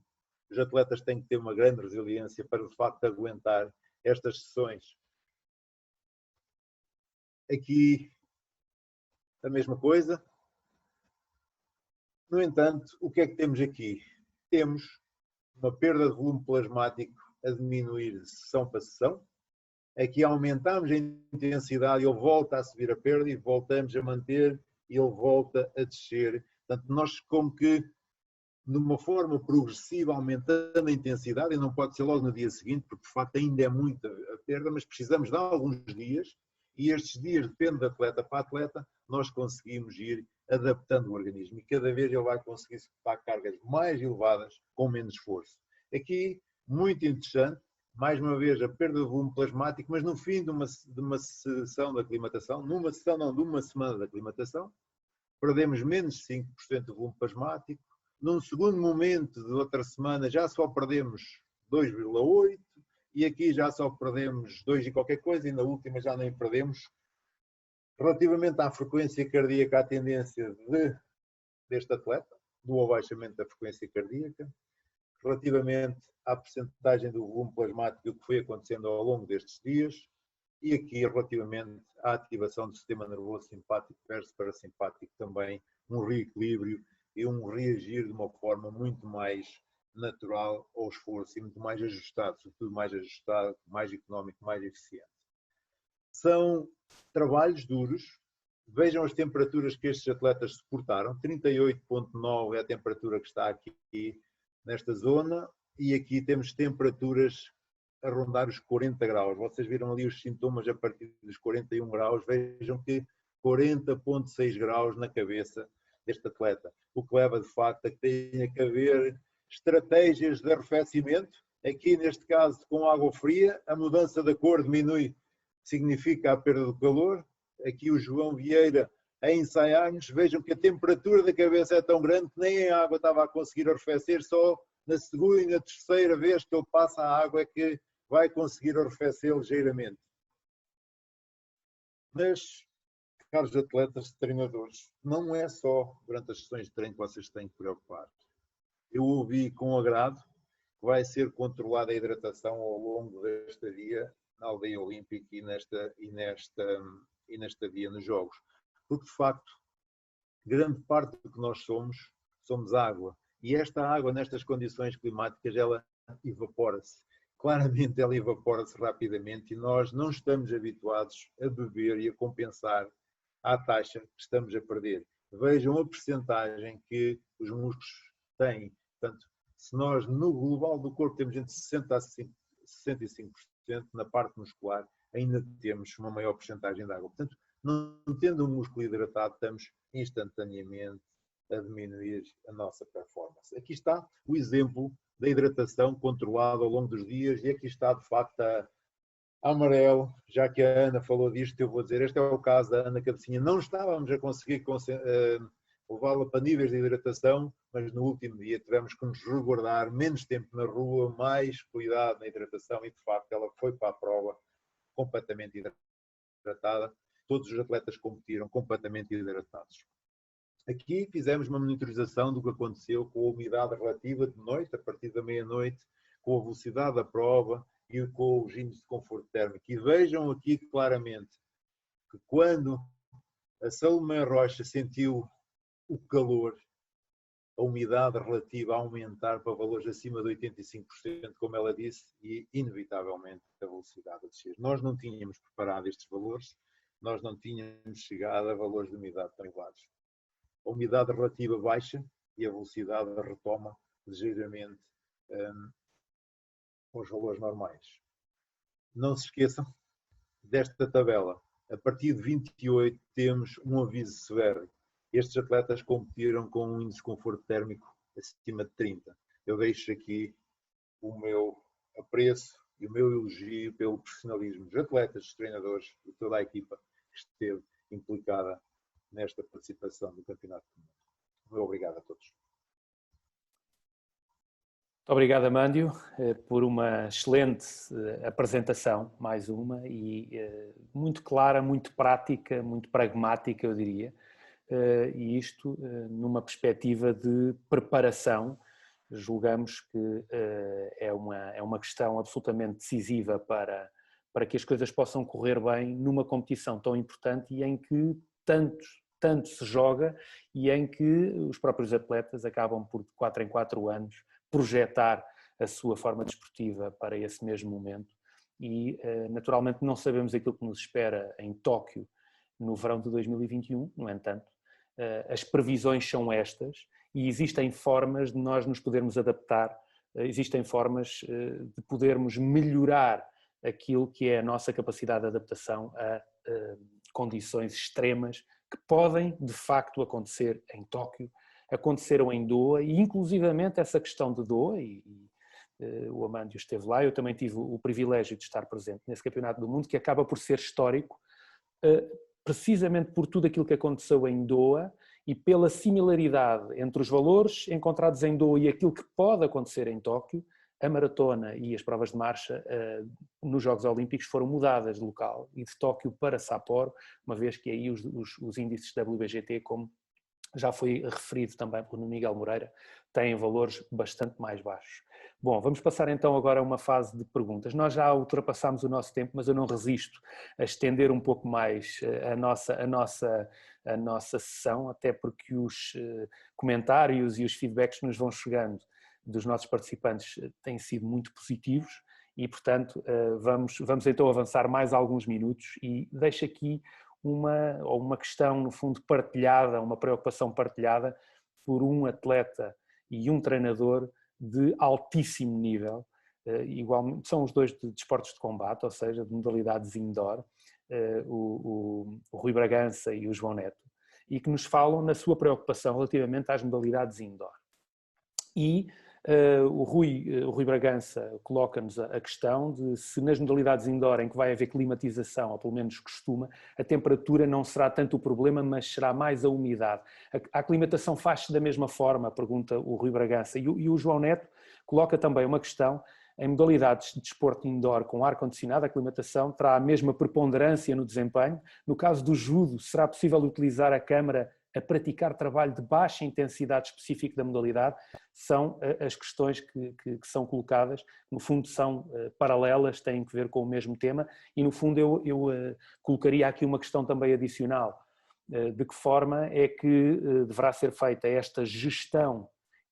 Os atletas têm que ter uma grande resiliência para, de facto, aguentar estas sessões. Aqui, a mesma coisa. No entanto, o que é que temos aqui? Temos uma perda de volume plasmático a diminuir de sessão para sessão. Aqui aumentamos a intensidade, ele volta a subir a perda e voltamos a manter e ele volta a descer. Portanto, nós como que, de uma forma progressiva, aumentando a intensidade, e não pode ser logo no dia seguinte, porque de facto ainda é muita a perda, mas precisamos de alguns dias, e estes dias, depende de atleta para atleta, nós conseguimos ir adaptando o organismo, e cada vez ele vai conseguir suportar cargas mais elevadas com menos esforço. Aqui, muito interessante, mais uma vez a perda de volume plasmático, mas no fim de uma sessão de aclimatação, de uma semana de aclimatação, perdemos menos de 5% de volume plasmático. Num segundo momento de outra semana já só perdemos 2,8% e aqui já só perdemos 2 e qualquer coisa e na última já nem perdemos. Relativamente à frequência cardíaca, à tendência deste atleta, do abaixamento da frequência cardíaca, relativamente à percentagem do volume plasmático que foi acontecendo ao longo destes dias e aqui relativamente à ativação do sistema nervoso simpático versus parasimpático também, um reequilíbrio e um reagir de uma forma muito mais natural ao esforço e muito mais ajustado, sobretudo mais ajustado, mais económico, mais eficiente. São trabalhos duros. Vejam as temperaturas que estes atletas suportaram. 38,9 é a temperatura que está aqui nesta zona e aqui temos temperaturas a rondar os 40 graus. Vocês viram ali os sintomas a partir dos 41 graus. Vejam que 40,6 graus na cabeça deste atleta. O que leva, de facto, a que tenha que haver estratégias de arrefecimento. Aqui, neste caso, com água fria, a mudança da cor diminui, significa a perda do calor. Aqui o João Vieira a ensaiar-nos. Vejam que a temperatura da cabeça é tão grande que nem a água estava a conseguir arrefecer, só na segunda e na terceira vez que ele passa a água é que vai conseguir arrefecer ligeiramente. Mas, caros atletas, treinadores, não é só durante as sessões de treino que vocês têm que preocupar. Eu ouvi com agrado que vai ser controlada a hidratação ao longo desta dia na aldeia olímpica e nesta dia nos Jogos. Porque, de facto, grande parte do que nós somos água. E esta água, nestas condições climáticas, ela evapora-se. Claramente ela evapora-se rapidamente e nós não estamos habituados a beber e a compensar à taxa que estamos a perder. Vejam a percentagem que os músculos têm. Portanto, se nós no global do corpo temos entre 60% a 65%, na parte muscular ainda temos uma maior percentagem de água. Portanto, não tendo um músculo hidratado, estamos instantaneamente a diminuir a nossa performance. Aqui está o exemplo da hidratação controlada ao longo dos dias e aqui está, de facto, a amarelo. Já que a Ana falou disto, eu vou dizer, este é o caso da Ana Cabecinha. Não estávamos a conseguir levá-la para níveis de hidratação, mas no último dia tivemos que nos resguardar, menos tempo na rua, mais cuidado na hidratação e, de facto, ela foi para a prova completamente hidratada. Todos os atletas competiram completamente hidratados. Aqui fizemos uma monitorização do que aconteceu com a umidade relativa de noite, a partir da meia-noite, com a velocidade da prova e com os índices de conforto térmico. E vejam aqui claramente que quando a Salomé Rocha sentiu o calor, a umidade relativa a aumentar para valores acima de 85%, como ela disse, e inevitavelmente a velocidade a descer. Nós não tínhamos preparado estes valores, nós não tínhamos chegado a valores de umidade tão elevados. A umidade relativa baixa e a velocidade retoma ligeiramente com os valores normais. Não se esqueçam desta tabela. A partir de 28 temos um aviso severo. Estes atletas competiram com um índice de conforto térmico acima de 30. Eu deixo aqui o meu apreço e o meu elogio pelo profissionalismo dos atletas, dos treinadores, de toda a equipa que esteve implicada nesta participação do Campeonato do Mundo. Muito obrigado a todos. Muito obrigado, Amândio, por uma excelente apresentação, mais uma, e muito clara, muito prática, muito pragmática, eu diria, e isto numa perspectiva de preparação. Julgamos que é uma questão absolutamente decisiva para que as coisas possam correr bem numa competição tão importante e em que tanto se joga e em que os próprios atletas acabam por, de 4 em 4 anos, projetar a sua forma desportiva para esse mesmo momento. E, naturalmente, não sabemos aquilo que nos espera em Tóquio no verão de 2021, no entanto. As previsões são estas e existem formas de nós nos podermos adaptar, existem formas de podermos melhorar aquilo que é a nossa capacidade de adaptação a condições extremas que podem, de facto, acontecer em Tóquio, aconteceram em Doha, e inclusivamente essa questão de Doha, e o Amândio esteve lá, eu também tive o privilégio de estar presente nesse Campeonato do Mundo, que acaba por ser histórico, precisamente por tudo aquilo que aconteceu em Doha e pela similaridade entre os valores encontrados em Doha e aquilo que pode acontecer em Tóquio. A maratona e as provas de marcha nos Jogos Olímpicos foram mudadas de local e de Tóquio para Sapporo, uma vez que aí os índices WBGT, como já foi referido também pelo Miguel Moreira, têm valores bastante mais baixos. Bom, vamos passar então agora a uma fase de perguntas. Nós já ultrapassámos o nosso tempo, mas eu não resisto a estender um pouco mais a nossa sessão, até porque os comentários e os feedbacks que nos vão chegando dos nossos participantes têm sido muito positivos e, portanto, vamos então avançar mais alguns minutos e deixo aqui uma questão, no fundo, partilhada, uma preocupação partilhada por um atleta e um treinador de altíssimo nível, igual, são os dois de esportes de combate, ou seja, de modalidades indoor, o Rui Bragança e o João Neto, e que nos falam na sua preocupação relativamente às modalidades indoor. E o Rui Bragança coloca-nos a questão de se nas modalidades indoor em que vai haver climatização, ou pelo menos costuma, a temperatura não será tanto o problema, mas será mais a umidade. A aclimatação faz-se da mesma forma, pergunta o Rui Bragança. E o João Neto coloca também uma questão: em modalidades de desporto indoor com ar-condicionado, a aclimatação terá a mesma preponderância no desempenho. No caso do judo, será possível utilizar a câmara a praticar trabalho de baixa intensidade específico da modalidade? São as questões que são colocadas, no fundo são paralelas, têm que ver com o mesmo tema, e no fundo eu colocaria aqui uma questão também adicional: de que forma é que deverá ser feita esta gestão,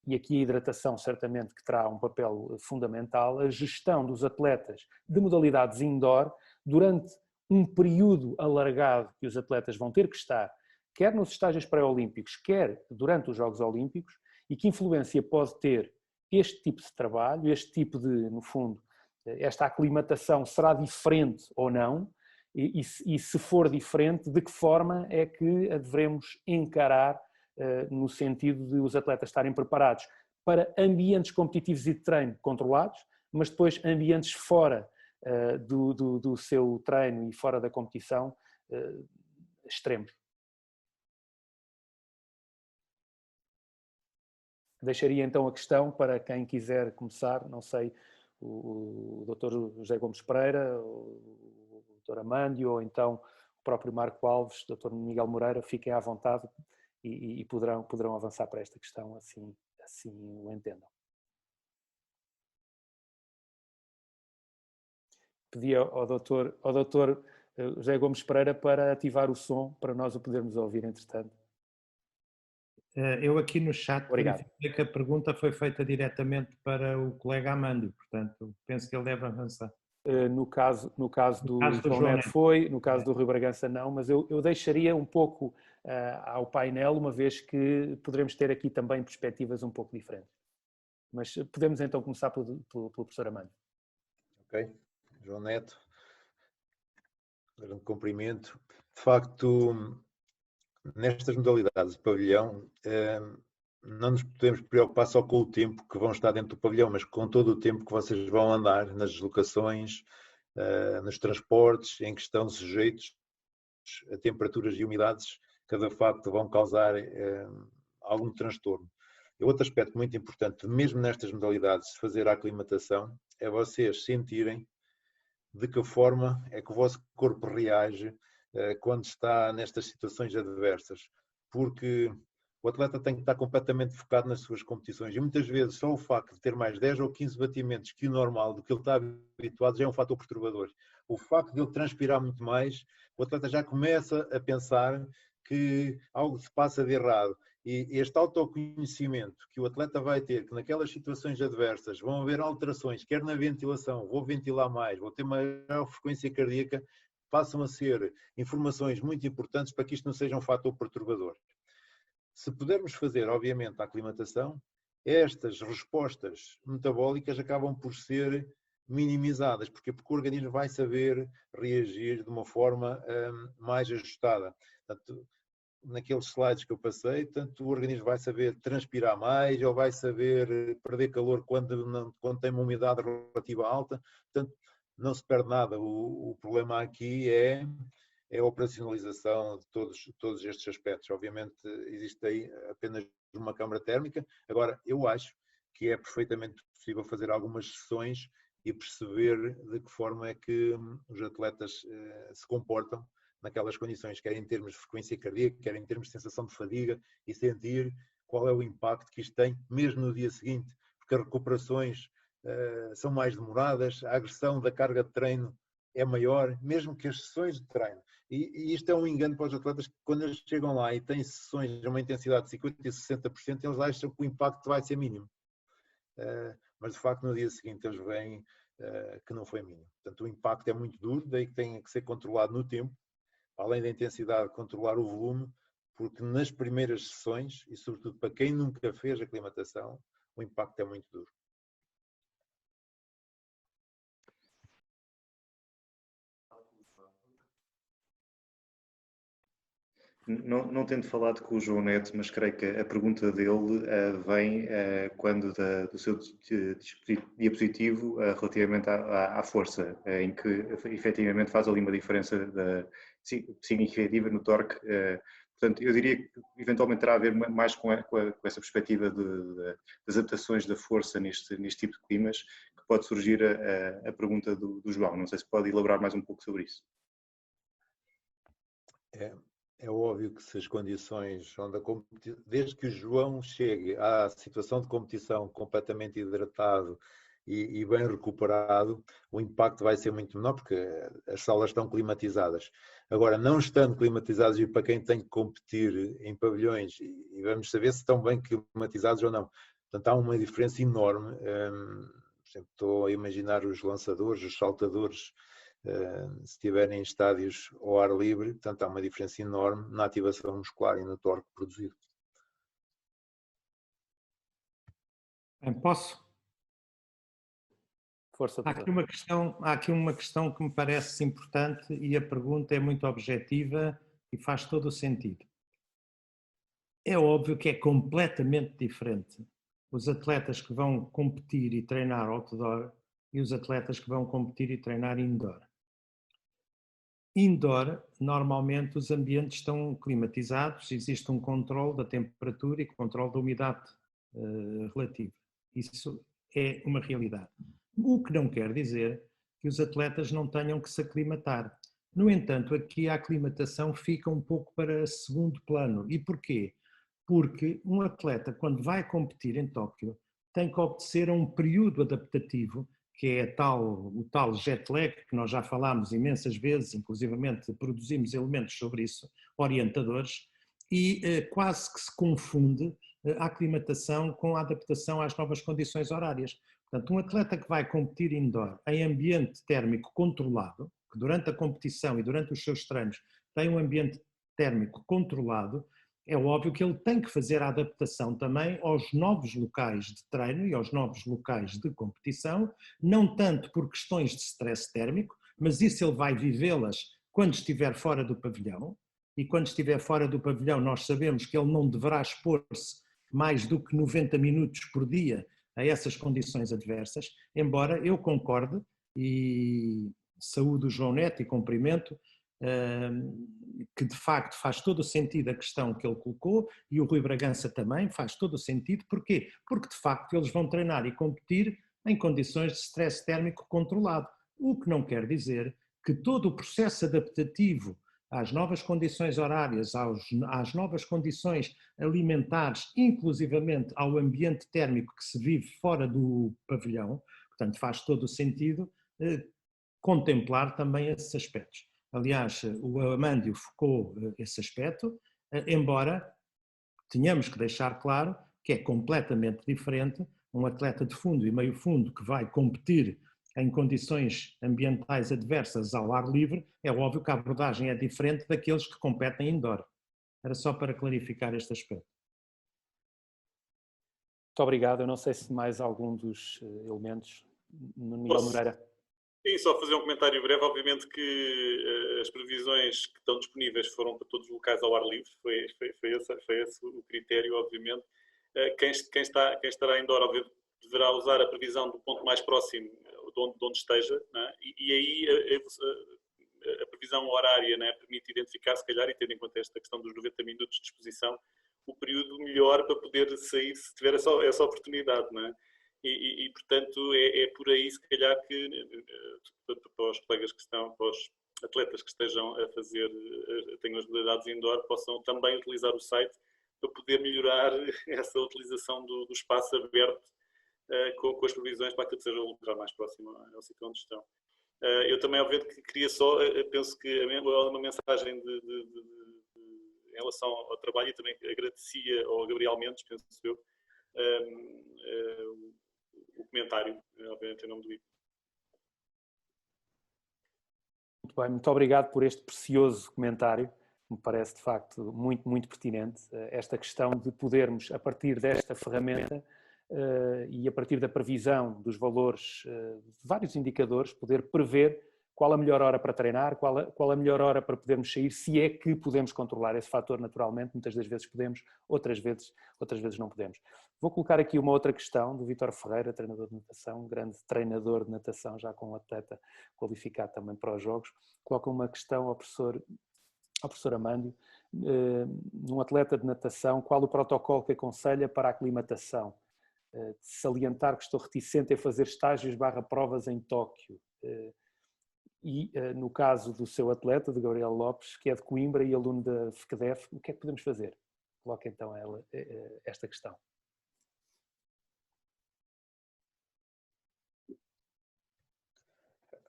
e aqui a hidratação certamente que terá um papel fundamental, a gestão dos atletas de modalidades indoor durante um período alargado que os atletas vão ter que estar, quer nos estágios pré-olímpicos, quer durante os Jogos Olímpicos, e que influência pode ter este tipo de trabalho, este tipo de, no fundo, esta aclimatação será diferente ou não, e se for diferente, de que forma é que a devemos encarar no sentido de os atletas estarem preparados para ambientes competitivos e de treino controlados, mas depois ambientes fora do seu treino e fora da competição extremos. Deixaria então a questão para quem quiser começar, não sei, o Dr. José Gomes Pereira, o Dr. Amândio, ou então o próprio Marco Alves, o Dr. Miguel Moreira, fiquem à vontade e poderão avançar para esta questão, assim o entendam. Pedi ao Dr. José Gomes Pereira para ativar o som, para nós o podermos ouvir, entretanto. Eu aqui no chat verifiquei que a pergunta foi feita diretamente para o colega Amândio, portanto penso que ele deve avançar. No caso do João Neto foi, no caso do Rui Bragança não, mas eu deixaria um pouco ao painel, uma vez que poderemos ter aqui também perspectivas um pouco diferentes. Mas podemos então começar pelo professor Amândio. Ok, João Neto, grande cumprimento. De facto, nestas modalidades de pavilhão, não nos podemos preocupar só com o tempo que vão estar dentro do pavilhão, mas com todo o tempo que vocês vão andar nas deslocações, nos transportes, em que estão sujeitos a temperaturas e umidades que de facto vão causar algum transtorno. E outro aspecto muito importante, mesmo nestas modalidades, de fazer a aclimatação, é vocês sentirem de que forma é que o vosso corpo reage quando está nestas situações adversas, porque o atleta tem que estar completamente focado nas suas competições e muitas vezes só o facto de ter mais 10 ou 15 batimentos que o normal, do que ele está habituado, já é um fator perturbador. O facto de ele transpirar muito mais, o atleta já começa a pensar que algo se passa de errado. E este autoconhecimento que o atleta vai ter, que naquelas situações adversas vão haver alterações, quer na ventilação, vou ventilar mais, vou ter maior frequência cardíaca, passam a ser informações muito importantes para que isto não seja um fator perturbador. Se pudermos fazer, obviamente, a aclimatação, estas respostas metabólicas acabam por ser minimizadas. Porquê? Porque o organismo vai saber reagir de uma forma mais ajustada. Portanto, naqueles slides que eu passei, tanto o organismo vai saber transpirar mais, ou vai saber perder calor quando tem uma umidade relativa alta. Portanto, não se perde nada. O problema aqui é a operacionalização de todos estes aspectos. Obviamente existe aí apenas uma câmara térmica. Agora, eu acho que é perfeitamente possível fazer algumas sessões e perceber de que forma é que os atletas se comportam naquelas condições, quer em termos de frequência cardíaca, quer em termos de sensação de fadiga, e sentir qual é o impacto que isto tem, mesmo no dia seguinte, porque as recuperações são mais demoradas, a agressão da carga de treino é maior, mesmo que as sessões de treino. E isto é um engano para os atletas, que quando eles chegam lá e têm sessões de uma intensidade de 50% e 60%, eles acham que o impacto vai ser mínimo. Mas de facto no dia seguinte eles veem que não foi mínimo. Portanto, o impacto é muito duro, daí que tem que ser controlado no tempo, além da intensidade, controlar o volume, porque nas primeiras sessões, e sobretudo para quem nunca fez aclimatação, o impacto é muito duro. Não tendo falado com o João Neto, mas creio que a pergunta dele vem quando do seu diapositivo relativamente à força, em que efetivamente faz ali uma diferença significativa no torque. Portanto, eu diria que eventualmente terá a ver mais com essa perspectiva das adaptações da força neste tipo de climas, que pode surgir a pergunta do João. Não sei se pode elaborar mais um pouco sobre isso. É óbvio que se as condições, desde que o João chegue à situação de competição completamente hidratado e bem recuperado, o impacto vai ser muito menor, porque as salas estão climatizadas. Agora, não estando climatizadas, e para quem tem que competir em pavilhões, e vamos saber se estão bem climatizados ou não. Portanto, há uma diferença enorme. Por exemplo, estou a imaginar os lançadores, os saltadores, se estiverem em estádios ao ar livre, portanto há uma diferença enorme na ativação muscular e no torque produzido. Posso? Força. Há aqui uma questão que me parece importante e a pergunta é muito objetiva e faz todo o sentido. É óbvio que é completamente diferente os atletas que vão competir e treinar outdoor e os atletas que vão competir e treinar indoor. Indoor, normalmente os ambientes estão climatizados, existe um controle da temperatura e controle da umidade relativa. Isso é uma realidade. O que não quer dizer que os atletas não tenham que se aclimatar. No entanto, aqui a aclimatação fica um pouco para segundo plano. E porquê? Porque um atleta, quando vai competir em Tóquio, tem que obedecer a um período adaptativo, que é o tal jet lag, que nós já falámos imensas vezes, inclusivamente produzimos elementos sobre isso, orientadores, e quase que se confunde a aclimatação com a adaptação às novas condições horárias. Portanto, um atleta que vai competir indoor em ambiente térmico controlado, que durante a competição e durante os seus treinos tem um ambiente térmico controlado, é óbvio que ele tem que fazer a adaptação também aos novos locais de treino e aos novos locais de competição, não tanto por questões de stress térmico, mas isso ele vai vivê-las quando estiver fora do pavilhão, e quando estiver fora do pavilhão nós sabemos que ele não deverá expor-se mais do que 90 minutos por dia a essas condições adversas, embora eu concorde e saúdo o João Neto e cumprimento, que de facto faz todo o sentido a questão que ele colocou, e o Rui Bragança também faz todo o sentido. Porquê? Porque de facto eles vão treinar e competir em condições de stress térmico controlado, o que não quer dizer que todo o processo adaptativo às novas condições horárias, às novas condições alimentares, inclusivamente ao ambiente térmico que se vive fora do pavilhão, portanto faz todo o sentido contemplar também esses aspectos. Aliás, o Amândio focou esse aspecto, embora tenhamos que deixar claro que é completamente diferente um atleta de fundo e meio fundo que vai competir em condições ambientais adversas ao ar livre. É óbvio que a abordagem é diferente daqueles que competem indoor. Era só para clarificar este aspecto. Muito obrigado. Eu não sei se mais algum dos elementos, Miguel Moreira. Sim, só fazer um comentário breve. Obviamente que as previsões que estão disponíveis foram para todos os locais ao ar livre, foi esse o critério, obviamente. Quem estará indoor, obviamente, deverá usar a previsão do ponto mais próximo de onde esteja, né? E aí a previsão horária, né, permite identificar, se calhar, e tendo em conta esta questão dos 90 minutos de exposição, o período melhor para poder sair se tiver essa oportunidade, né? E portanto, é por aí, se calhar, que para os colegas que estão, para os atletas que estejam a fazer, tenham as modalidades indoor, possam também utilizar o site para poder melhorar essa utilização do espaço aberto com as previsões para que seja o local mais próximo ao sítio onde estão. Eu também, obviamente, que queria só, penso que uma mensagem em relação ao trabalho, e também agradecia ao Gabriel Mendes, penso eu, o comentário, obviamente, em nome do IP. Muito bem, muito obrigado por este precioso comentário, que me parece de facto muito, muito pertinente. Esta questão de podermos, a partir desta ferramenta e a partir da previsão dos valores de vários indicadores, poder prever qual a melhor hora para treinar, qual a melhor hora para podermos sair, se é que podemos controlar esse fator naturalmente. Muitas das vezes podemos, outras vezes não podemos. Vou colocar aqui uma outra questão do Vítor Ferreira, treinador de natação, um grande treinador de natação, já com um atleta qualificado também para os Jogos. Coloca uma questão ao professor Amândio, num atleta de natação, qual o protocolo que aconselha para a aclimatação? De salientar que estou reticente a fazer estágios / provas em Tóquio. E no caso do seu atleta, de Gabriel Lopes, que é de Coimbra e aluno da FCDEF, o que é que podemos fazer? Coloca então esta questão.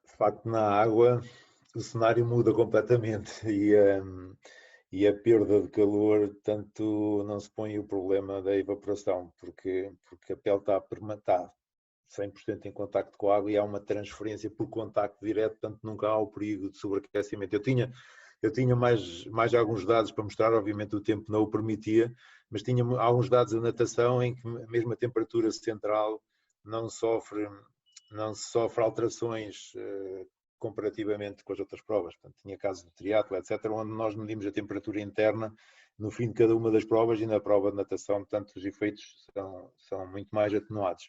De facto, na água o cenário muda completamente e a perda de calor, tanto não se põe o problema da evaporação, porque a pele está 100% em contacto com a água e há uma transferência por contacto direto, portanto nunca há o perigo de sobreaquecimento. Eu tinha mais alguns dados para mostrar, obviamente o tempo não o permitia, mas tinha alguns dados da natação em que mesmo a temperatura central não sofre alterações comparativamente com as outras provas. Portanto, tinha casos de triatlo, etc., onde nós medimos a temperatura interna no fim de cada uma das provas, e na prova de natação, portanto, os efeitos são muito mais atenuados.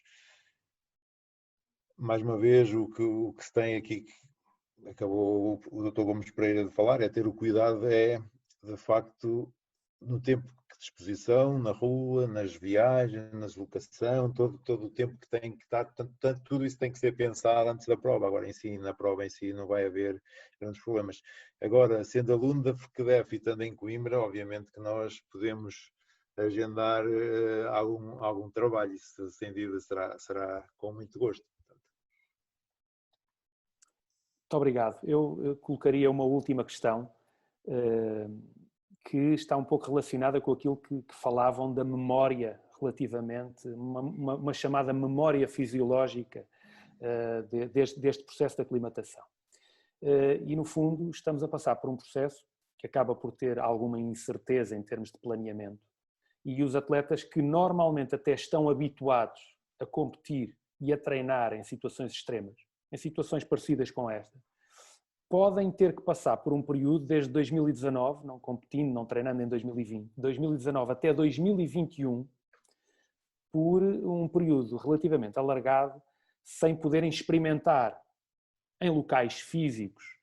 Mais uma vez, o que se tem aqui, que acabou o Dr. Gomes Pereira de falar, é ter o cuidado, de facto, no tempo de disposição, na rua, nas viagens, na deslocação, todo o tempo que tem que estar, portanto, tudo isso tem que ser pensado antes da prova. Agora, na prova em si não vai haver grandes problemas. Agora, sendo aluno da FCDEF e estando em Coimbra, obviamente que nós podemos agendar algum trabalho, isso sem dúvida será com muito gosto. Muito obrigado. Eu colocaria uma última questão que está um pouco relacionada com aquilo que falavam da memória relativamente, uma chamada memória fisiológica deste processo de aclimatação. E no fundo estamos a passar por um processo que acaba por ter alguma incerteza em termos de planeamento, e os atletas que normalmente até estão habituados a competir e a treinar em situações extremas, em situações parecidas com esta, podem ter que passar por um período desde 2019, não competindo, não treinando em 2020, 2019 até 2021, por um período relativamente alargado, sem poderem experimentar em locais físicos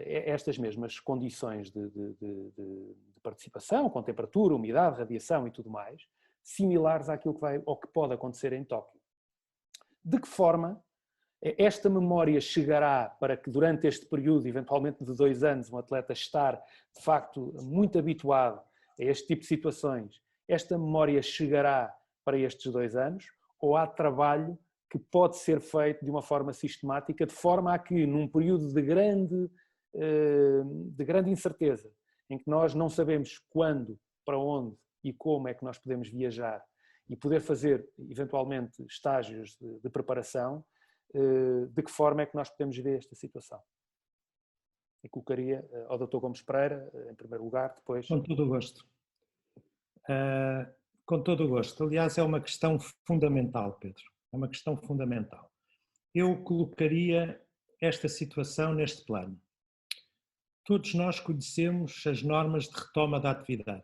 estas mesmas condições de participação, com temperatura, umidade, radiação e tudo mais, similares àquilo ao que pode acontecer em Tóquio. De que forma esta memória chegará para que durante este período, eventualmente de 2 anos, um atleta estar de facto muito habituado a este tipo de situações, esta memória chegará para estes 2 anos, ou há trabalho que pode ser feito de uma forma sistemática, de forma a que num período de grande incerteza, em que nós não sabemos quando, para onde e como é que nós podemos viajar e poder fazer eventualmente estágios de preparação, de que forma é que nós podemos ver esta situação? E colocaria ao Dr. Gomes Pereira, em primeiro lugar, depois... Com todo o gosto. Com todo o gosto. Aliás, é uma questão fundamental, Pedro. É uma questão fundamental. Eu colocaria esta situação neste plano. Todos nós conhecemos as normas de retoma da atividade.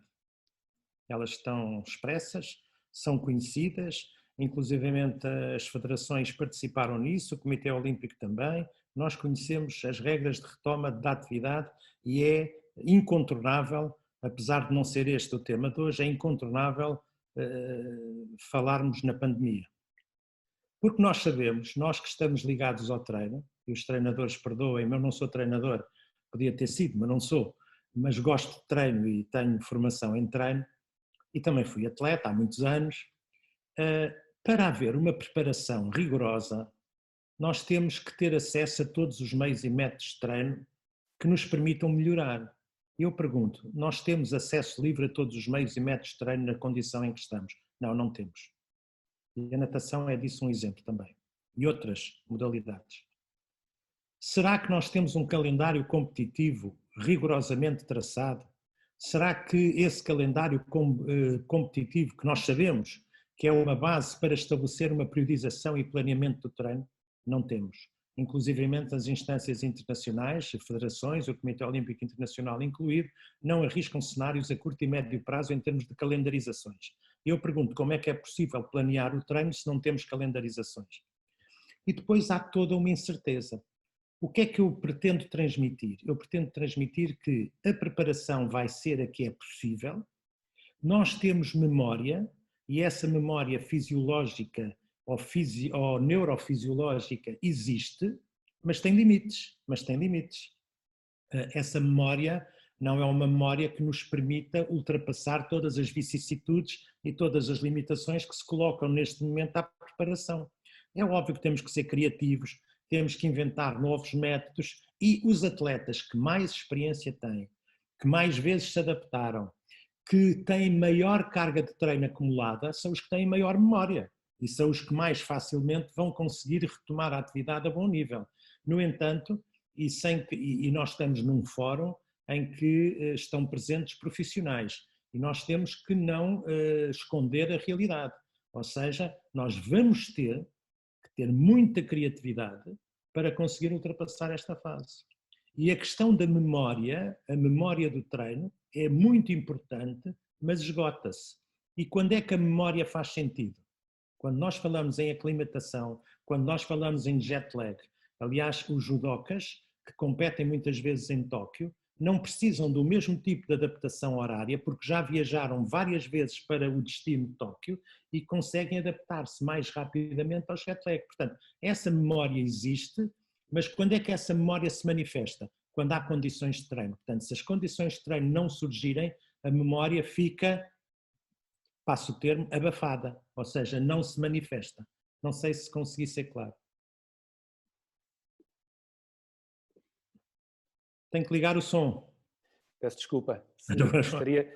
Elas estão expressas, são conhecidas, inclusivamente as federações participaram nisso, o Comitê Olímpico também. Nós conhecemos as regras de retoma da atividade e é incontornável, apesar de não ser este o tema de hoje, é incontornável falarmos na pandemia. Porque nós sabemos, nós que estamos ligados ao treino, e os treinadores perdoem-me, eu não sou treinador, podia ter sido, mas não sou, mas gosto de treino e tenho formação em treino, e também fui atleta há muitos anos. Para haver uma preparação rigorosa, nós temos que ter acesso a todos os meios e métodos de treino que nos permitam melhorar. Eu pergunto, nós temos acesso livre a todos os meios e métodos de treino na condição em que estamos? Não, não temos. E a natação é disso um exemplo também. E outras modalidades. Será que nós temos um calendário competitivo rigorosamente traçado? Será que esse calendário competitivo, que nós sabemos que é uma base para estabelecer uma periodização e planeamento do treino, não temos? Inclusivamente as instâncias internacionais, as federações, o Comitê Olímpico Internacional incluído, não arriscam cenários a curto e médio prazo em termos de calendarizações. Eu pergunto, como é que é possível planear o treino se não temos calendarizações? E depois há toda uma incerteza. O que é que eu pretendo transmitir? Eu pretendo transmitir que a preparação vai ser a que é possível, nós temos memória, e essa memória fisiológica ou neurofisiológica existe, mas tem limites. Essa memória não é uma memória que nos permita ultrapassar todas as vicissitudes e todas as limitações que se colocam neste momento à preparação. É óbvio que temos que ser criativos, temos que inventar novos métodos e os atletas que mais experiência têm, que mais vezes se adaptaram, que têm maior carga de treino acumulada, são os que têm maior memória e são os que mais facilmente vão conseguir retomar a atividade a bom nível. No entanto, e nós estamos num fórum em que estão presentes profissionais e nós temos que não esconder a realidade. Ou seja, nós vamos ter que ter muita criatividade para conseguir ultrapassar esta fase. E a questão da memória, a memória do treino, é muito importante, mas esgota-se. E quando é que a memória faz sentido? Quando nós falamos em aclimatação, quando nós falamos em jet lag. Aliás, os judocas, que competem muitas vezes em Tóquio, não precisam do mesmo tipo de adaptação horária, porque já viajaram várias vezes para o destino de Tóquio e conseguem adaptar-se mais rapidamente ao jet lag. Portanto, essa memória existe, mas quando é que essa memória se manifesta? Quando há condições de treino. Portanto, se as condições de treino não surgirem, a memória fica, passo o termo, abafada, ou seja, não se manifesta. Não sei se consegui ser claro. Tenho que ligar o som. Peço desculpa.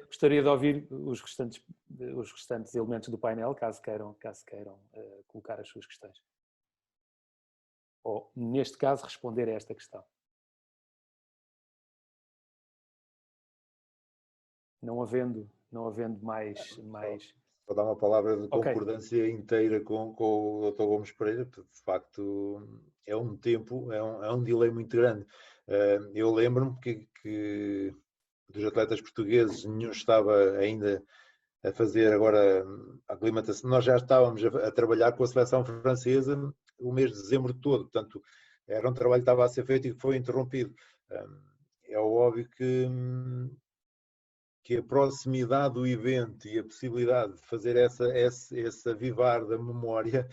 Gostaria de ouvir os restantes elementos do painel, caso queiram colocar as suas questões. Ou, neste caso, responder a esta questão. não havendo mais... Vou dar uma palavra de concordância inteira com o Dr. Gomes Pereira, porque de facto é um tempo, é um delay muito grande. Eu lembro-me que dos atletas portugueses nenhum estava ainda a fazer agora a aclimatação. Nós já estávamos a trabalhar com a seleção francesa o mês de dezembro todo, portanto era um trabalho que estava a ser feito e que foi interrompido. É óbvio que a proximidade do evento e a possibilidade de fazer esse avivar da memória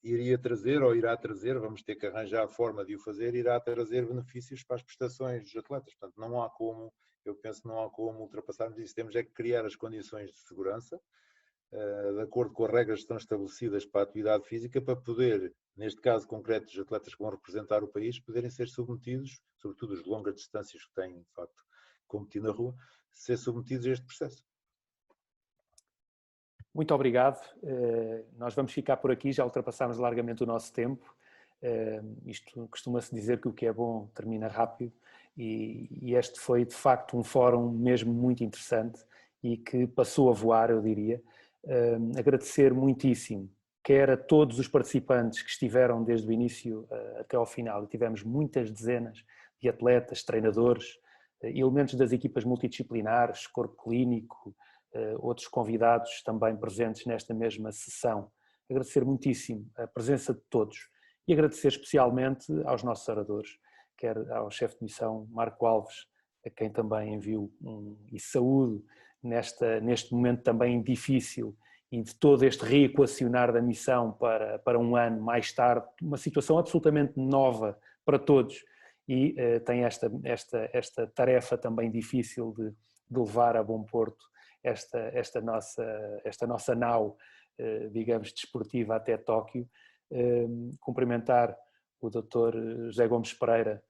iria trazer, ou irá trazer, vamos ter que arranjar a forma de o fazer, irá trazer benefícios para as prestações dos atletas. Portanto, não há como, eu penso que não há como ultrapassarmos isso. Temos é que criar as condições de segurança, de acordo com as regras que estão estabelecidas para a atividade física, para poder, neste caso concreto dos atletas que vão representar o país, poderem ser submetidos, sobretudo os de longas distâncias que têm, de facto, competir na rua, ser submetidos a este processo. Muito obrigado. Nós vamos ficar por aqui, já ultrapassámos largamente o nosso tempo. Isto costuma-se dizer que o que é bom termina rápido e este foi de facto um fórum mesmo muito interessante e que passou a voar, eu diria. Agradecer muitíssimo, quer a todos os participantes que estiveram desde o início até ao final, e tivemos muitas dezenas de atletas, treinadores, elementos das equipas multidisciplinares, corpo clínico, outros convidados também presentes nesta mesma sessão. Agradecer muitíssimo a presença de todos e agradecer especialmente aos nossos oradores, quer ao chefe de missão Marco Alves, a quem também envio e saúdo neste momento também difícil e de todo este reequacionar da missão para um ano mais tarde, uma situação absolutamente nova para todos e tem esta tarefa também difícil de levar a bom porto esta nossa nau, digamos, desportiva até Tóquio. Cumprimentar o Dr. José Gomes Pereira,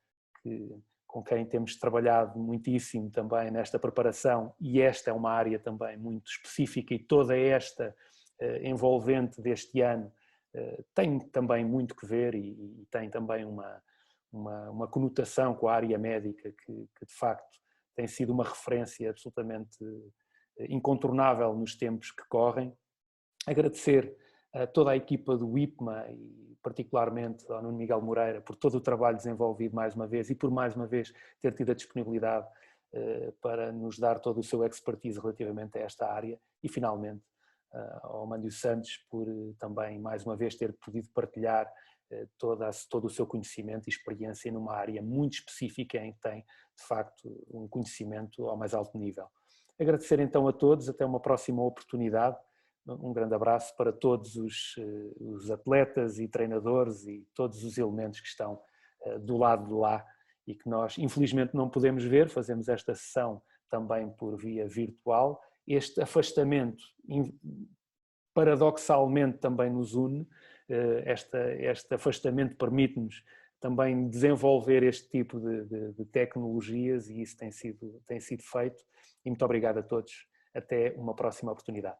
com quem temos trabalhado muitíssimo também nesta preparação, e esta é uma área também muito específica e toda esta envolvente deste ano tem também muito que ver e tem também uma conotação com a área médica que de facto tem sido uma referência absolutamente incontornável nos tempos que correm. Agradecer a toda a equipa do IPMA e particularmente ao Nuno Miguel Moreira por todo o trabalho desenvolvido mais uma vez e por mais uma vez ter tido a disponibilidade para nos dar todo o seu expertise relativamente a esta área e finalmente ao Mândio Santos por também mais uma vez ter podido partilhar todo o seu conhecimento e experiência numa área muito específica em que tem de facto um conhecimento ao mais alto nível. Agradecer então a todos, até uma próxima oportunidade. Um grande abraço para todos os atletas e treinadores e todos os elementos que estão do lado de lá e que nós infelizmente não podemos ver, fazemos esta sessão também por via virtual. Este afastamento paradoxalmente também nos une, este afastamento permite-nos também desenvolver este tipo de tecnologias e isso tem sido feito. E muito obrigado a todos. Até uma próxima oportunidade.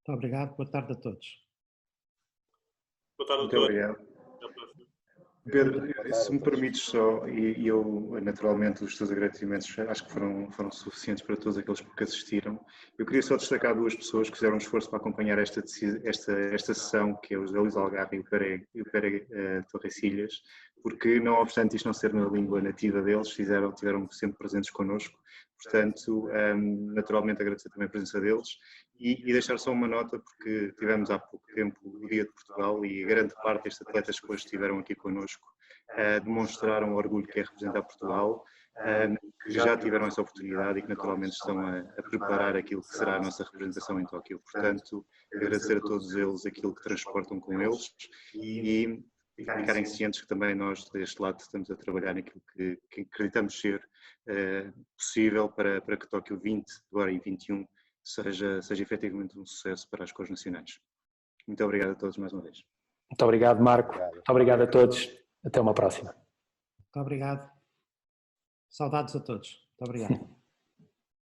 Muito obrigado. Boa tarde a todos. Boa tarde a Muito todos. obrigado. Pedro, se me permites só, e eu naturalmente os teus agradecimentos acho que foram suficientes para todos aqueles que assistiram. Eu queria só destacar duas pessoas que fizeram um esforço para acompanhar esta sessão, que é o José Luís Algarve e o Pere Torrecilhas, porque não obstante isto não ser na língua nativa deles, tiveram sempre presentes connosco. Portanto, naturalmente agradecer também a presença deles e deixar só uma nota, porque tivemos há pouco tempo o Dia de Portugal e grande parte destes atletas que hoje estiveram aqui connosco demonstraram o orgulho que é representar Portugal, que já tiveram essa oportunidade e que naturalmente estão a preparar aquilo que será a nossa representação em Tóquio. Portanto, agradecer a todos eles aquilo que transportam com eles e ficarem cientes que também nós deste lado estamos a trabalhar naquilo que acreditamos ser possível para que Tóquio 20, agora em 21, seja efetivamente um sucesso para as cores nacionais. Muito obrigado a todos mais uma vez. Muito obrigado, Marco. Muito obrigado a todos. Até uma próxima. Muito obrigado. Saudades a todos. Muito obrigado.